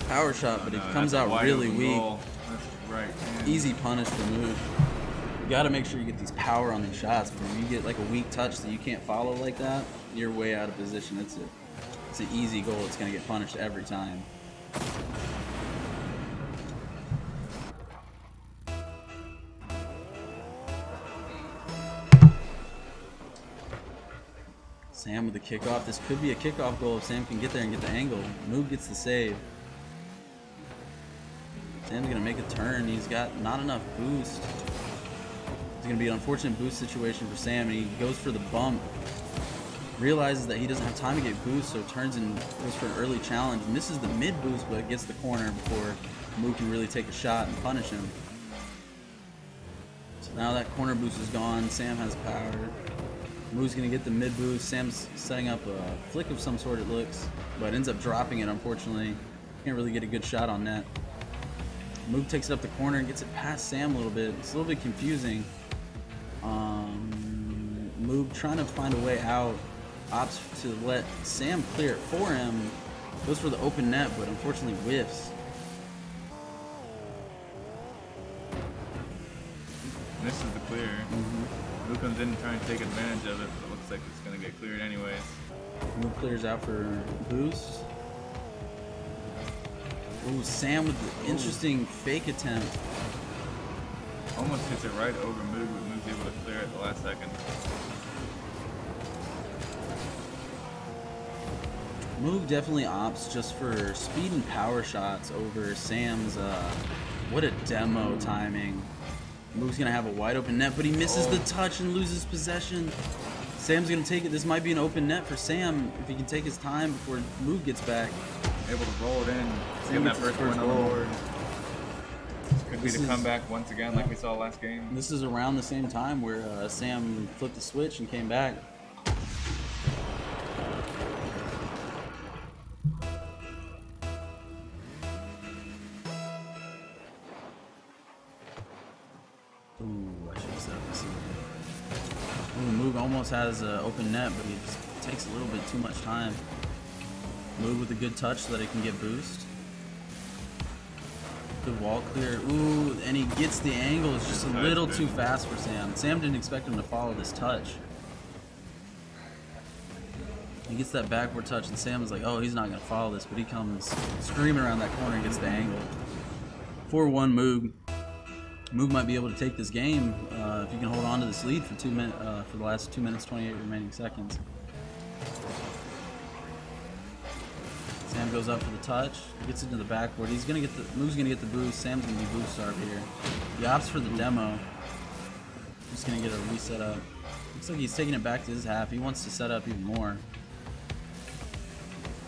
power shot, but it comes out really weak. That's right. Easy punish for Moog. You gotta make sure you get these power on these shots, but if you get like a weak touch that you can't follow like that, you're way out of position. It's an easy goal. It's gonna get punished every time. Sam with the kickoff. This could be a kickoff goal if Sam can get there and get the angle. Moog gets the save. Sam's gonna make a turn. He's got not enough boost. It's gonna be an unfortunate boost situation for Sam, and he goes for the bump. Realizes that he doesn't have time to get boost, so turns and goes for an early challenge. Misses the mid boost, but gets the corner before Moog can really take a shot and punish him. So now that corner boost is gone. Sam has power. Moog's gonna get the mid boost. Sam's setting up a flick of some sort, it looks, but ends up dropping it, unfortunately. Can't really get a good shot on net. Moog takes it up the corner and gets it past Sam a little bit. It's a little bit confusing. Moog trying to find a way out. Opts to let Sam clear it for him. Goes for the open net, but unfortunately whiffs. Misses the clear. Moog comes in and trying to take advantage of it, but it looks like it's going to get cleared anyways. Moog clears out for boost. Ooh, Sam with the interesting fake attempt. Almost hits it right over Moog, but Moog's able to clear it at the last second. Moog definitely opts just for speed and power shots over Sam's, what a demo timing. Moog's gonna have a wide open net, but he misses the touch and loses possession. Sam's gonna take it. This might be an open net for Sam if he can take his time before Moog gets back. Able to roll it in, get that first win on the board. Could be the comeback once again like we saw last game. This is around the same time where Sam flipped the switch and came back. Ooh, I should have set up this. Ooh, Moog almost has an open net, but he just takes a little bit too much time. Moog with a good touch so that he can get boost. Good wall clear. Ooh, and he gets the angle. It's just a little too fast for Sam. Sam didn't expect him to follow this touch. He gets that backward touch, and Sam is like, oh, he's not going to follow this, but he comes screaming around that corner and gets the angle. 4-1 Moog. Moog might be able to take this game if you can hold on to this lead for for the last 2 minutes 28 remaining seconds. Sam goes up for the touch, gets into the backboard. He's gonna get Moog's gonna get the boost. Sam's gonna be boost starved here. He opts for the demo. Just gonna get a reset up. Looks like he's taking it back to his half. He wants to set up even more.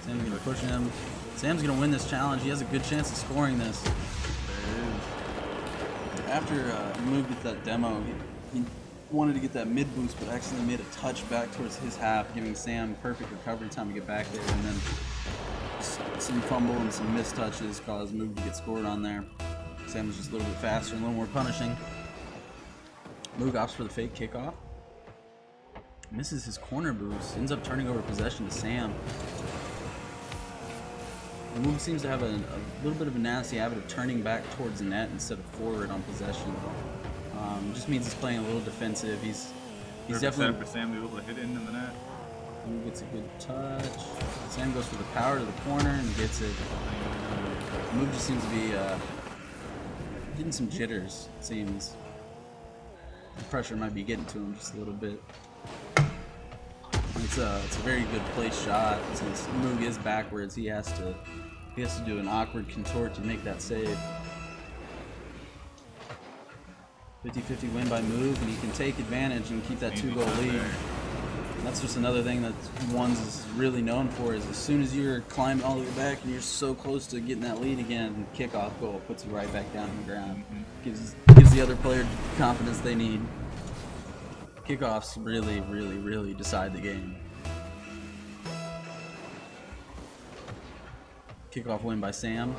Sam's gonna push him. Sam's gonna win this challenge. He has a good chance of scoring this. After Moog gets that demo, he wanted to get that mid boost, but accidentally made a touch back towards his half, giving Sam perfect recovery time to get back there, and then some fumble and some missed touches caused Moog to get scored on there. Sam was just a little bit faster and a little more punishing. Moog opts for the fake kickoff. Misses his corner boost, ends up turning over possession to Sam. Moog seems to have a little bit of a nasty habit of turning back towards the net instead of forward on possession. Just means he's playing a little defensive. He's definitely for Sam to be able to hit it into the net. Moog gets a good touch. Sam goes for the power to the corner and gets it. Moog just seems to be getting some jitters, it seems. The pressure might be getting to him just a little bit. It's a very good place shot. Since Moog is backwards, he has to do an awkward contort to make that save. 50-50 win by Moog, and he can take advantage and keep that 2-goal lead. And that's just another thing that Ones is really known for, is as soon as you're climbing all the way back and you're so close to getting that lead again, kickoff goal puts you right back down on the ground. Gives the other player confidence they need. Kickoffs really decide the game. Kickoff win by Sam.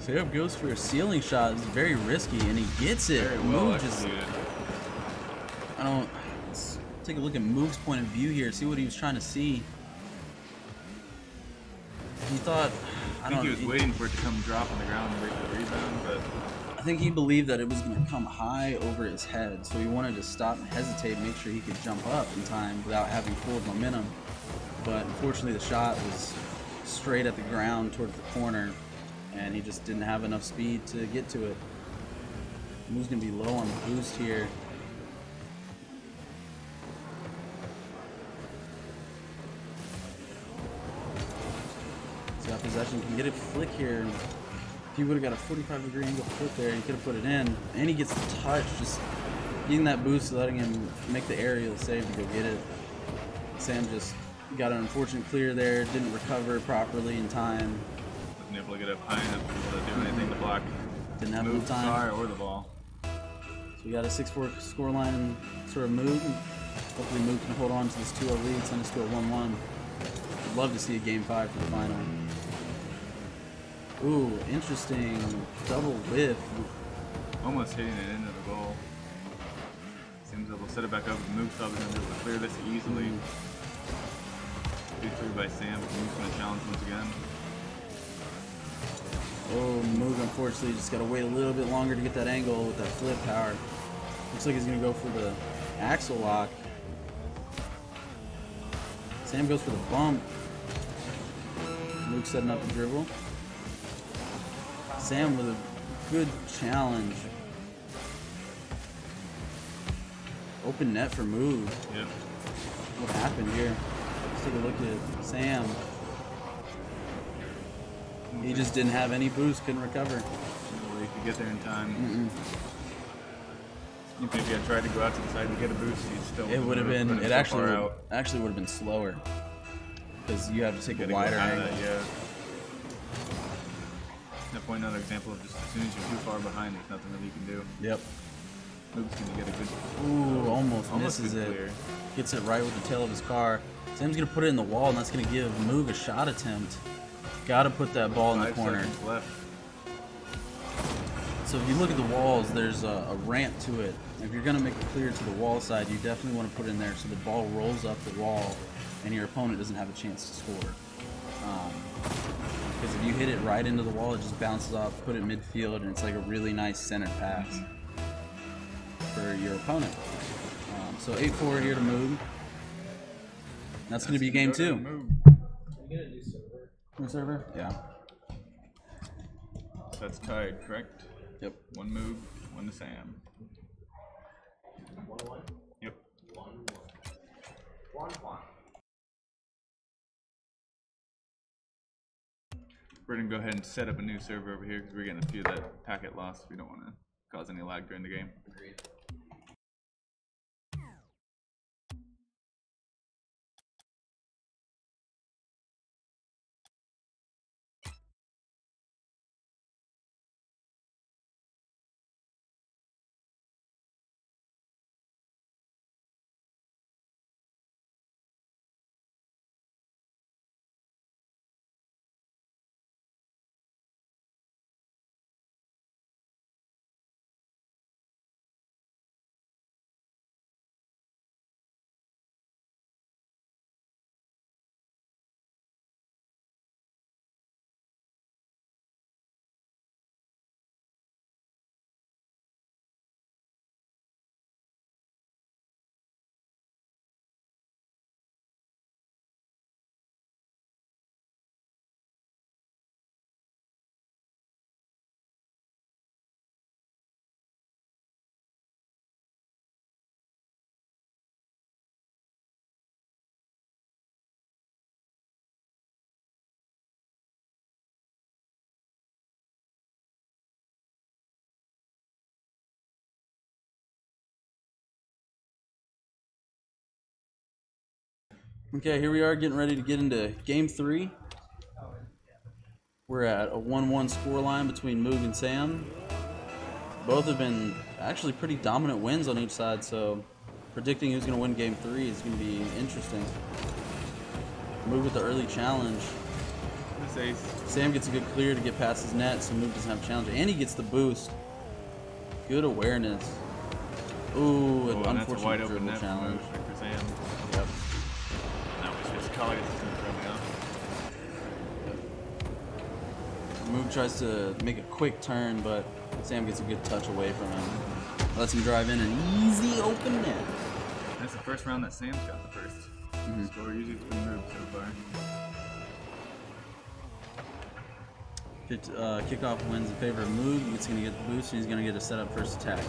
Sam goes for a ceiling shot. It's very risky, and he gets it. Very well Moog just, let's take a look at Moog's point of view here. See what he was trying to see. He thought, I think he was waiting for it to come drop on the ground and break the rebound, but I think he believed that it was going to come high over his head, so he wanted to stop and hesitate, make sure he could jump up in time without having forward momentum. But unfortunately, the shot was straight at the ground towards the corner, and he just didn't have enough speed to get to it. Moog's going to be low on the boost here. He's got possession, can get a flick here. If he would have got a 45-degree angle flick there, he could have put it in. And he gets the touch, just getting that boost, letting him make the aerial save to go get it. Sam just got an unfortunate clear there, didn't recover properly in time. wasn't able to get up high enough to do anything to block. Didn't have move enough time. Star or the ball. So we got a 6-4 scoreline sort of move. Hopefully Moog can hold on to this 2-0 lead, send us to a 1-1. I'd love to see a game 5 for the final. Ooh, interesting double whiff. Almost hitting it into the goal. Seems like we'll set it back up. Moog's probably going to be able to clear this easily. 2-3 by Sam. Moog's going to challenge once again. Oh, Moog unfortunately just got to wait a little bit longer to get that angle with that flip power. Looks like he's going to go for the axle lock. Sam goes for the bump. Moog setting up the dribble. Sam with a good challenge. Open net for Moog. Yep. What happened here? Let's take a look at Sam. He just didn't have any boost, couldn't recover. No way he could get there in time. Even if he had tried to go out to the side and get a boost, he still It would have been. It actually would have been slower because you have to take a wider angle. Yeah. That point, another example of just as soon as you're too far behind, there's nothing really you can do. Yep. Moog's gonna get a good. Ooh, almost misses good it. clear. Gets it right with the tail of his car. Sam's gonna put it in the wall, and that's gonna give Moog a shot attempt. Gotta put that ball in the 5 corner. seconds left. So if you look at the walls, there's a ramp to it. If you're gonna make the clear to the wall side, you definitely want to put it in there so the ball rolls up the wall, and your opponent doesn't have a chance to score. Because if you hit it right into the wall, it just bounces off, put it midfield, and it's like a really nice centered pass for your opponent. So 8-4 here to Moog. That's going to be game 2. Are you gonna do server? New server? Yeah. That's tied, correct? Yep. 1 Moog, 1 to Sam. 1-1? Yep. 1-1. We're gonna go ahead and set up a new server over here because we're getting a few of that packet loss. We don't want to cause any lag during the game. Agreed. Okay, here we are getting ready to get into game 3. We're at a 1-1 scoreline between Moog and Sam. Both have been actually pretty dominant wins on each side, so predicting who's going to win game 3 is going to be interesting. Moog with the early challenge. This ace. Sam gets a good clear to get past his net, so Moog doesn't have a challenge. And he gets the boost. Good awareness. Ooh, an and that's a wide unfortunate open dribble net challenge. for Sam. Yep. That was just Kali that's going to throw me off. Moog tries to make a quick turn, but Sam gets a good touch away from him. Lets him drive in an easy open net. That's the first round that Sam's got the first score. Usually it's been moved so far. Kickoff wins in favor of Moog. He's going to get the boost, and he's going to get a setup first attack.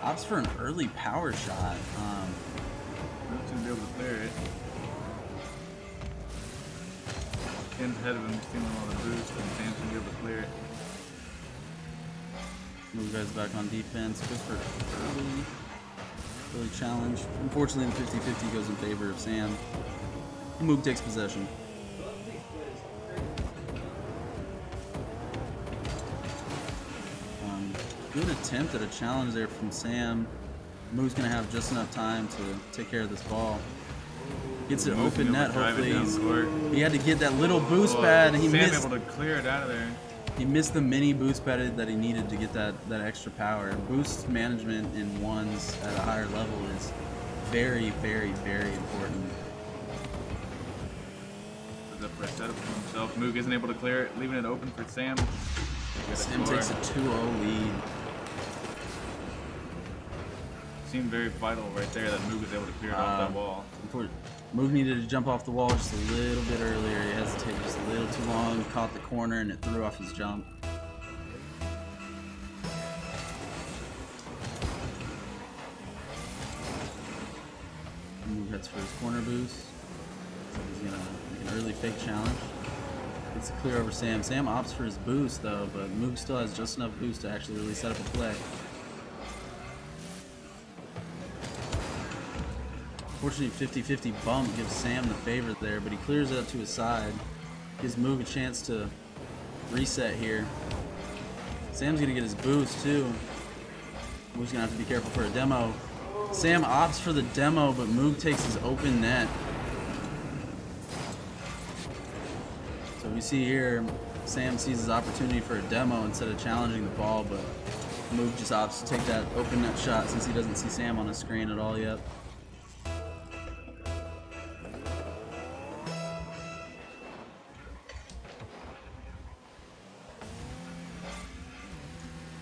Opts for an early power shot. Moog's going to be able to clear it. Ken's ahead of him, stealing all the boost, and Sam's going to be able to clear it. Moog guys back on defense. Goes for early challenge. Unfortunately, the 50-50 goes in favor of Sam. Moog takes possession. Good attempt at a challenge there from Sam. Moog's going to have just enough time to take care of this ball. Gets it open net, hopefully. He had to get that little boost pad, and he missed. Sam able to clear it out of there. He missed the mini boost pad that he needed to get that extra power. Boost management in ones at a higher level is very, very, very important. Puts up for a setup for himself. Moog isn't able to clear it, leaving it open for Sam. Sam takes a 2-0 lead. Seemed very vital right there that Moog was able to clear it off that wall. Moog needed to jump off the wall just a little bit earlier. He hesitated just a little too long, caught the corner, and it threw off his jump. Moog heads for his corner boost. So he's gonna make an early fake challenge. Gets it clear over Sam. Sam opts for his boost though, but Moog still has just enough boost to actually really set up a play. Fortunately, 50-50 bump gives Sam the favor there, but he clears it up to his side. Gives Moog a chance to reset here. Sam's gonna get his boost too. Moog's gonna have to be careful for a demo. Sam opts for the demo, but Moog takes his open net. So we see here, Sam sees his opportunity for a demo instead of challenging the ball, but Moog just opts to take that open net shot since he doesn't see Sam on his screen at all yet.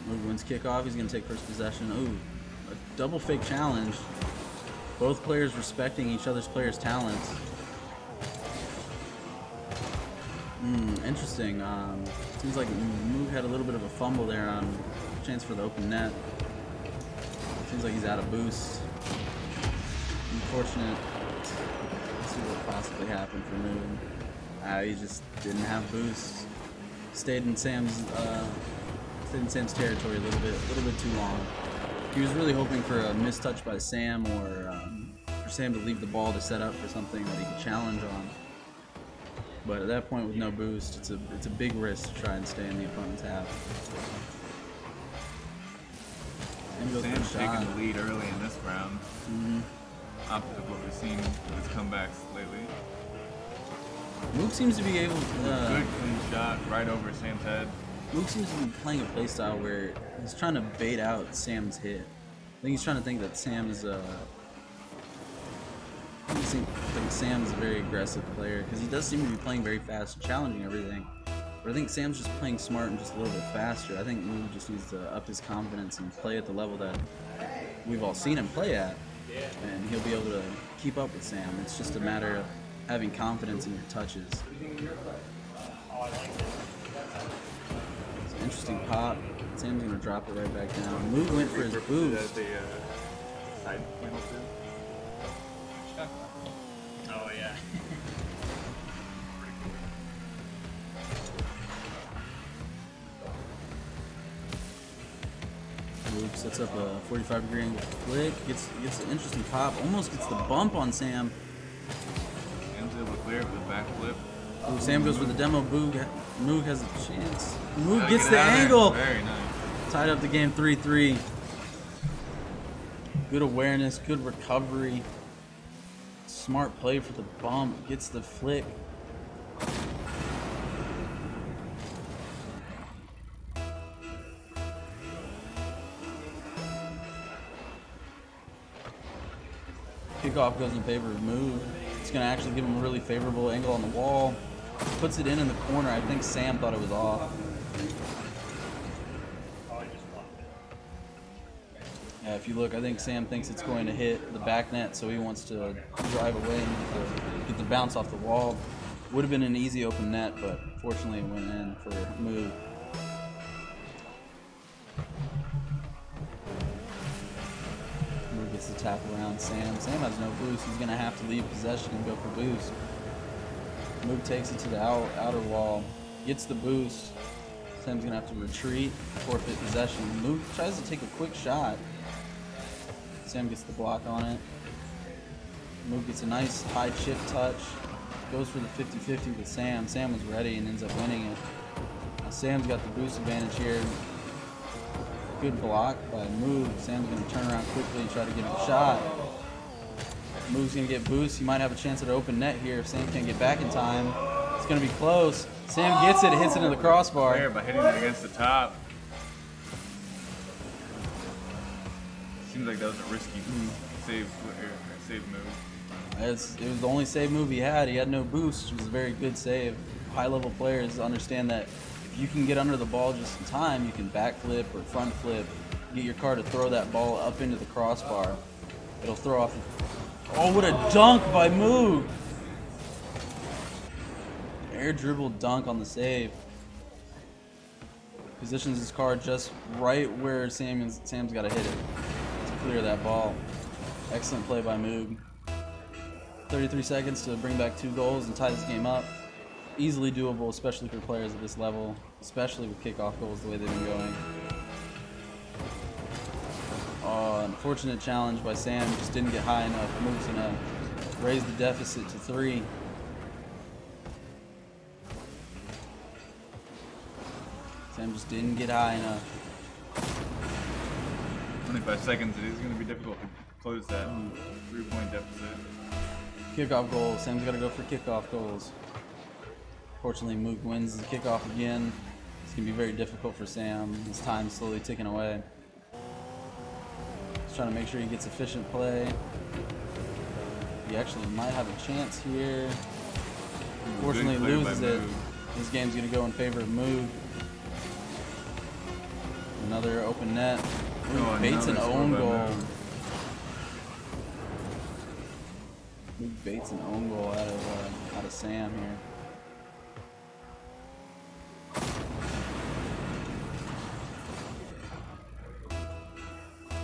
Moog wins kickoff. He's going to take first possession. Ooh, a double fake challenge. Both players respecting each other's players' talents. Interesting. Seems like Moog had a little bit of a fumble there on chance for the open net. Seems like he's out of boost. Unfortunate. Let's see what possibly happened for Moog. He just didn't have boost. Stayed in Sam's territory a little bit too long. He was really hoping for a mistouch by Sam or for Sam to leave the ball to set up for something that he could challenge on. But at that point, with no boost, it's a big risk to try and stay in the opponent's half. Sam's taking the lead early in this round. Opposite of what we've seen with his comebacks lately. Moog seems to be able to... good clean shot right over Sam's head. Moog seems to be playing a playstyle where he's trying to bait out Sam's hit. I think he's trying to think that Sam is I think Sam's a very aggressive player because he does seem to be playing very fast and challenging everything. But I think Sam's just playing smart and just a little bit faster. I think Moog just needs to up his confidence and play at the level that we've all seen him play at. And he'll be able to keep up with Sam. It's just a matter of having confidence in your touches. It's an interesting pop. Sam's going to drop it right back down. Moog went for his boost. Oh yeah. Moog sets up a 45-degree angle flick. Gets an interesting pop. Almost gets the bump on Sam. with the backflip. Ooh, Sam goes for the demo. Moog has a chance. Moog Gotta gets get the out of there. angle. Very nice. Tied up the game 3-3. Good awareness, good recovery. Smart play for the bump. Gets the flick. Kickoff goes in favor of Moog. It's going to actually give him a really favorable angle on the wall. Puts it in the corner. I think Sam thought it was off. Yeah, if you look, I think Sam thinks it's going to hit the back net, so he wants to drive away and get the bounce off the wall. Would have been an easy open net, but fortunately it went in for Moog. Moog gets the tap around Sam. Sam has no boost. He's going to have to leave possession and go for boost. Moog takes it to the outer wall, gets the boost. Sam's going to have to retreat, forfeit possession. Moog tries to take a quick shot. Sam gets the block on it. Moog gets a nice high chip touch. Goes for the 50-50 with Sam. Sam was ready and ends up winning it. Now Sam's got the boost advantage here. Good block by Moog. Sam's going to turn around quickly and try to get a shot. Moog's going to get boost. He might have a chance at an open net here if Sam can't get back in time. It's going to be close. Sam gets it, hits it into the crossbar. There by hitting it against the top. Seems like that was a risky save move. It was the only save move he had. He had no boost, which was a very good save. High-level players understand that if you can get under the ball just in time, you can backflip or front flip, get your car to throw that ball up into the crossbar. It'll throw off. Oh, what a dunk by Moog! Air dribble dunk on the save. Positions his car just right where Sam's got to hit it to clear that ball. Excellent play by Moog. 33 seconds to bring back 2 goals and tie this game up. Easily doable, especially for players at this level, especially with kickoff goals the way they've been going. Unfortunate challenge by Sam, just didn't get high enough. Moog's gonna raise the deficit to 3. Sam just didn't get high enough. 25 seconds, it is going to be difficult to close that 3-point deficit. Kickoff goal. Sam's got to go for kickoff goals. Fortunately, Moog wins the kickoff again. It's going to be very difficult for Sam. His time's slowly ticking away. He's trying to make sure he gets efficient play. He actually might have a chance here. Unfortunately, loses it. This game's going to go in favor of Moog. Another open net. Moog baits an own goal. Moog baits an own goal out of Sam here.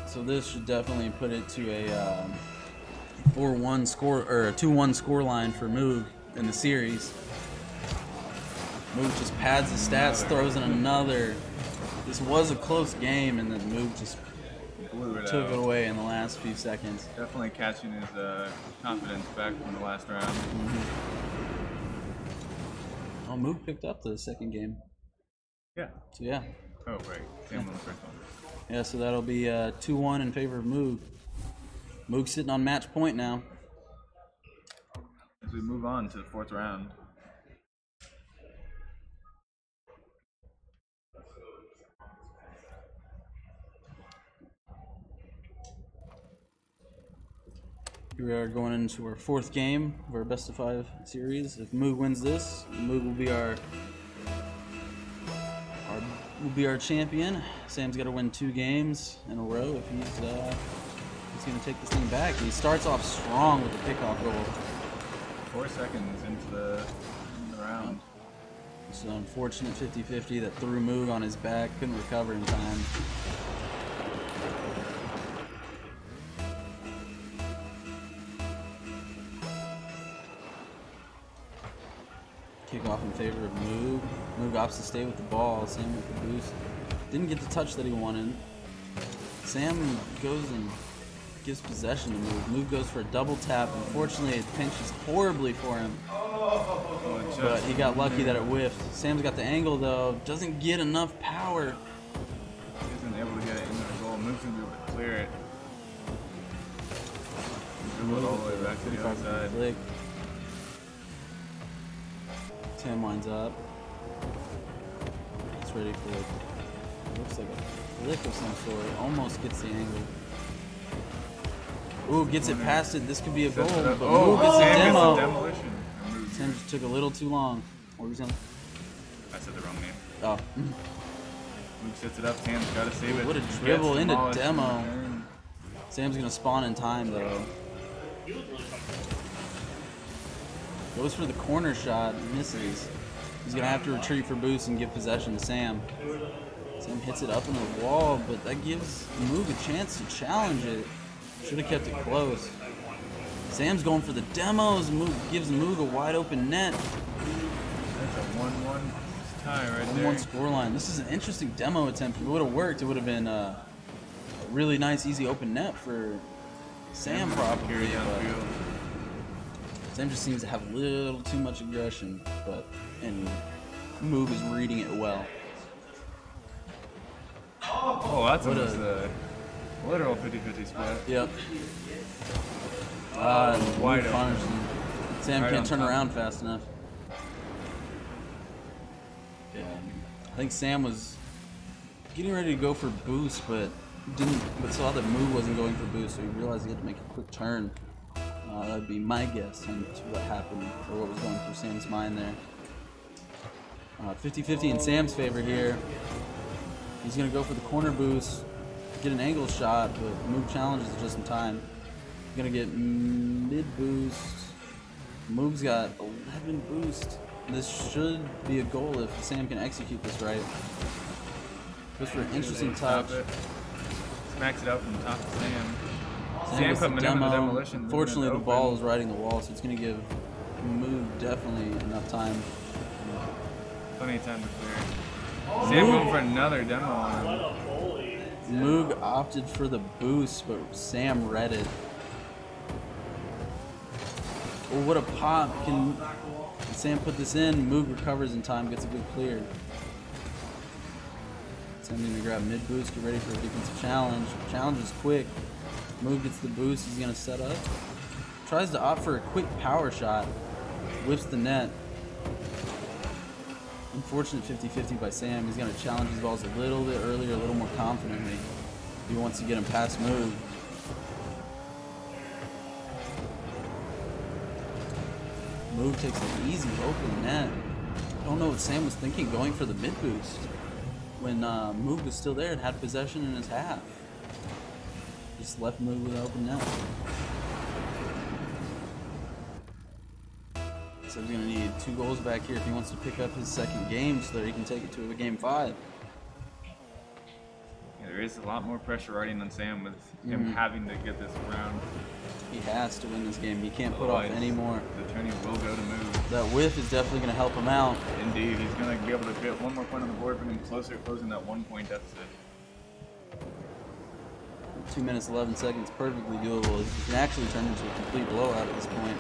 So this should definitely put it to a 4-1 score or a 2-1 score line for Moog in the series. Moog just pads the stats, throws in another. This was a close game, and then Moog just took it away in the last few seconds. Definitely catching his confidence back from the last round. Oh, Moog picked up the second game. Yeah. So yeah. Oh, right. Sam won the first one. Yeah, so that'll be 2-1 in favor of Moog. Moog's sitting on match point now. As we move on to the 4th round. We are going into our 4th game of our best of 5 series. If Moog wins this, Moog will be our champion. Sam's got to win 2 games in a row if he's going to take this thing back. He starts off strong with the kickoff goal. 4 seconds into the round. It's an unfortunate 50-50 that threw Moog on his back. Couldn't recover in time. Kickoff in favor of Moog. Moog opts to stay with the ball. Sam with the boost. Didn't get the touch that he wanted. Sam goes and gives possession to Moog. Moog goes for a double tap. Unfortunately, it pinches horribly for him. Oh, But he got lucky that it whiffed. Sam's got the angle though. Doesn't get enough power. He isn't able to get it into the goal. Move's gonna be able to clear it. Dribble it all the way back to the outside. Flick. Sam lines up. It's ready for, looks like a flick of some sort. Almost gets the angle. Ooh, gets it past it. This could be a goal, but Moog is a Sam demo. gets the demolition. Sam just took a little too long. What were you saying? I said the wrong name. Oh. Moog sets it up. Sam's got to save it. What a Gets dribble into demolished demo. in return. Sam's gonna spawn in time though. Goes for the corner shot, misses. He's gonna have to retreat for boost and give possession to Sam. Sam hits it up into the wall, but that gives Moog a chance to challenge it. Should have kept it close. Sam's going for the demos. Gives Moog a wide open net. That's a 1-1 tie right 1-1 there. scoreline. This is an interesting demo attempt. If it would have worked, it would have been a really nice, easy open net for Sam probably. Carry But downfield. Sam just seems to have a little too much aggression, and Moog is reading it well. Oh, that's What almost a literal 50-50 split. Yep. Wide Moog punished open. him. Sam Right can't on turn top. around fast enough. Yeah. I think Sam was getting ready to go for boost, but saw that Moog wasn't going for boost, so he realized he had to make a quick turn. That'd be my guess into what happened or what was going through Sam's mind there. 50-50 in Sam's favor here. He's gonna go for the corner boost, get an angle shot, but Moog challenges just in time. He's gonna get mid boost. Moog's got 11 boost. This should be a goal if Sam can execute this right. Goes for an interesting touch. Top it. Smacks it out from the top of Sam. Sam Sam gets put the him in the demo. demolition. Unfortunately, the open. ball is riding the wall, so it's gonna give Moog definitely enough time. Plenty of time to clear. Sam going for another demo on him. Moog opted for the boost, but Sam read it. Oh, what a pop. Can Sam put this in? Moog recovers in time, gets a good clear. Sam's gonna grab mid boost, get ready for a defensive challenge. Challenge is quick. Moog gets the boost, he's gonna set up. Tries to opt for a quick power shot. Whips the net. Unfortunate 50-50 by Sam. He's gonna challenge his balls a little bit earlier, a little more confidently. He wants to get him past Moog. Moog takes an easy open net. I don't know what Sam was thinking going for the mid boost when Moog was still there and had possession in his half. Just left Moog with an open net. So he's gonna need 2 goals back here if he wants to pick up his second game so that he can take it to a game 5. Yeah, there is a lot more pressure riding on Sam with him having to get this round. He has to win this game. He can't put off Otherwise, any more. The tourney will go to Moog. That whiff is definitely gonna help him out. Indeed, he's going to be able to get one more point on the board, bring him closer, closing that 1-point deficit. 2 minutes 11 seconds, perfectly doable. It can actually turn into a complete blowout at this point,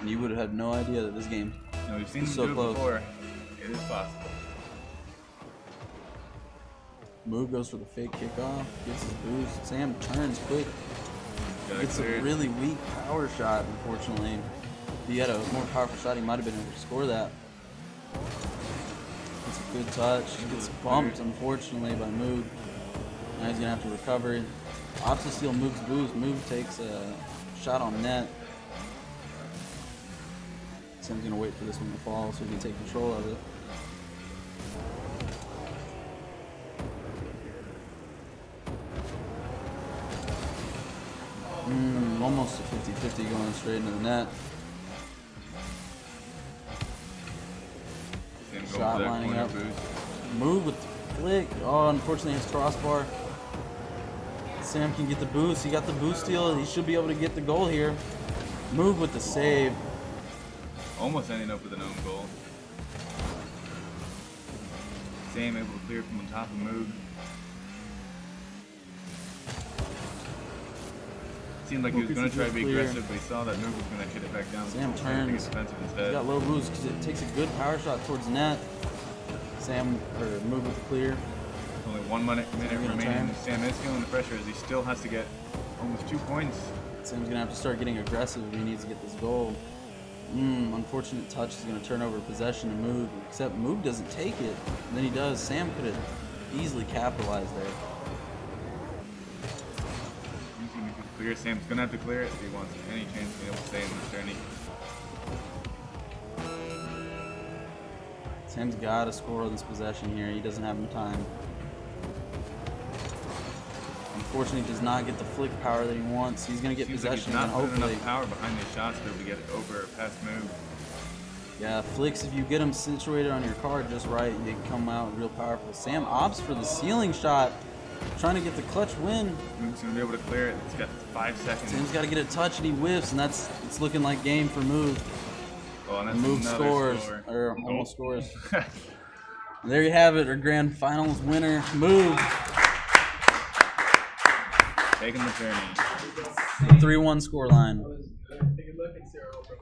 and you would have had no idea that this game You know, we've seen was him so do it close. before. It is possible. Moog goes for the fake kickoff, gets his boost. Sam turns quick. Got it It's a cleared. really weak power shot, unfortunately. If he had a more powerful shot, he might have been able to score that. It's a good touch. He gets bumped, unfortunately, by Moog. Now he's gonna have to recover it. Opts to steal Moog's boost. Moog takes a shot on net. Sam's gonna wait for this one to fall so he can take control of it. Almost a 50-50 going straight into the net. Sam going Shot for that lining corner up. boost. Move with the flick. Oh, unfortunately, his crossbar. Sam can get the boost. He got the boost steal. He should be able to get the goal here. Move with the save. Almost ending up with an own goal. Sam able to clear from on top of Moog. seemed like he was going to try to be Clear. aggressive, but he saw that move was going to hit it back down. Sam So I think it's turns. defensive He's instead. got low moves because it takes a good power shot towards net. Sam, or move with the clear. Only 1 minute gonna remaining. turn. Sam is feeling the pressure as he still has to get almost 2 points. Sam's gonna have to start getting aggressive if he needs to get this goal. Unfortunate touch is gonna turn over possession to Move, except Move doesn't take it. And then he does. Sam could have easily capitalized there. Clear. Sam's going to have to clear it if he wants any chance to be able to stay in this journey. Sam's gotta score on this possession here. He doesn't have enough time. Unfortunately, he does not get the flick power that he wants. He's gonna get Seems like possession he's and not putting hopefully. enough power behind these shots to be able to get it over past Move. Yeah, flicks, if you get them situated on your card just right, they come out real powerful. Sam opts for the ceiling shot, trying to get the clutch win. Move's going to be able to clear it. It's got 5 seconds. Sam's got to get a touch and he whiffs, and it's looking like game for Move. Oh, and that's Move another scores, score. or Oh. almost scores. And there you have it, our grand finals winner, Move. Taking the journey. 3-1 scoreline. That was good. Good luck in Sarah, bro.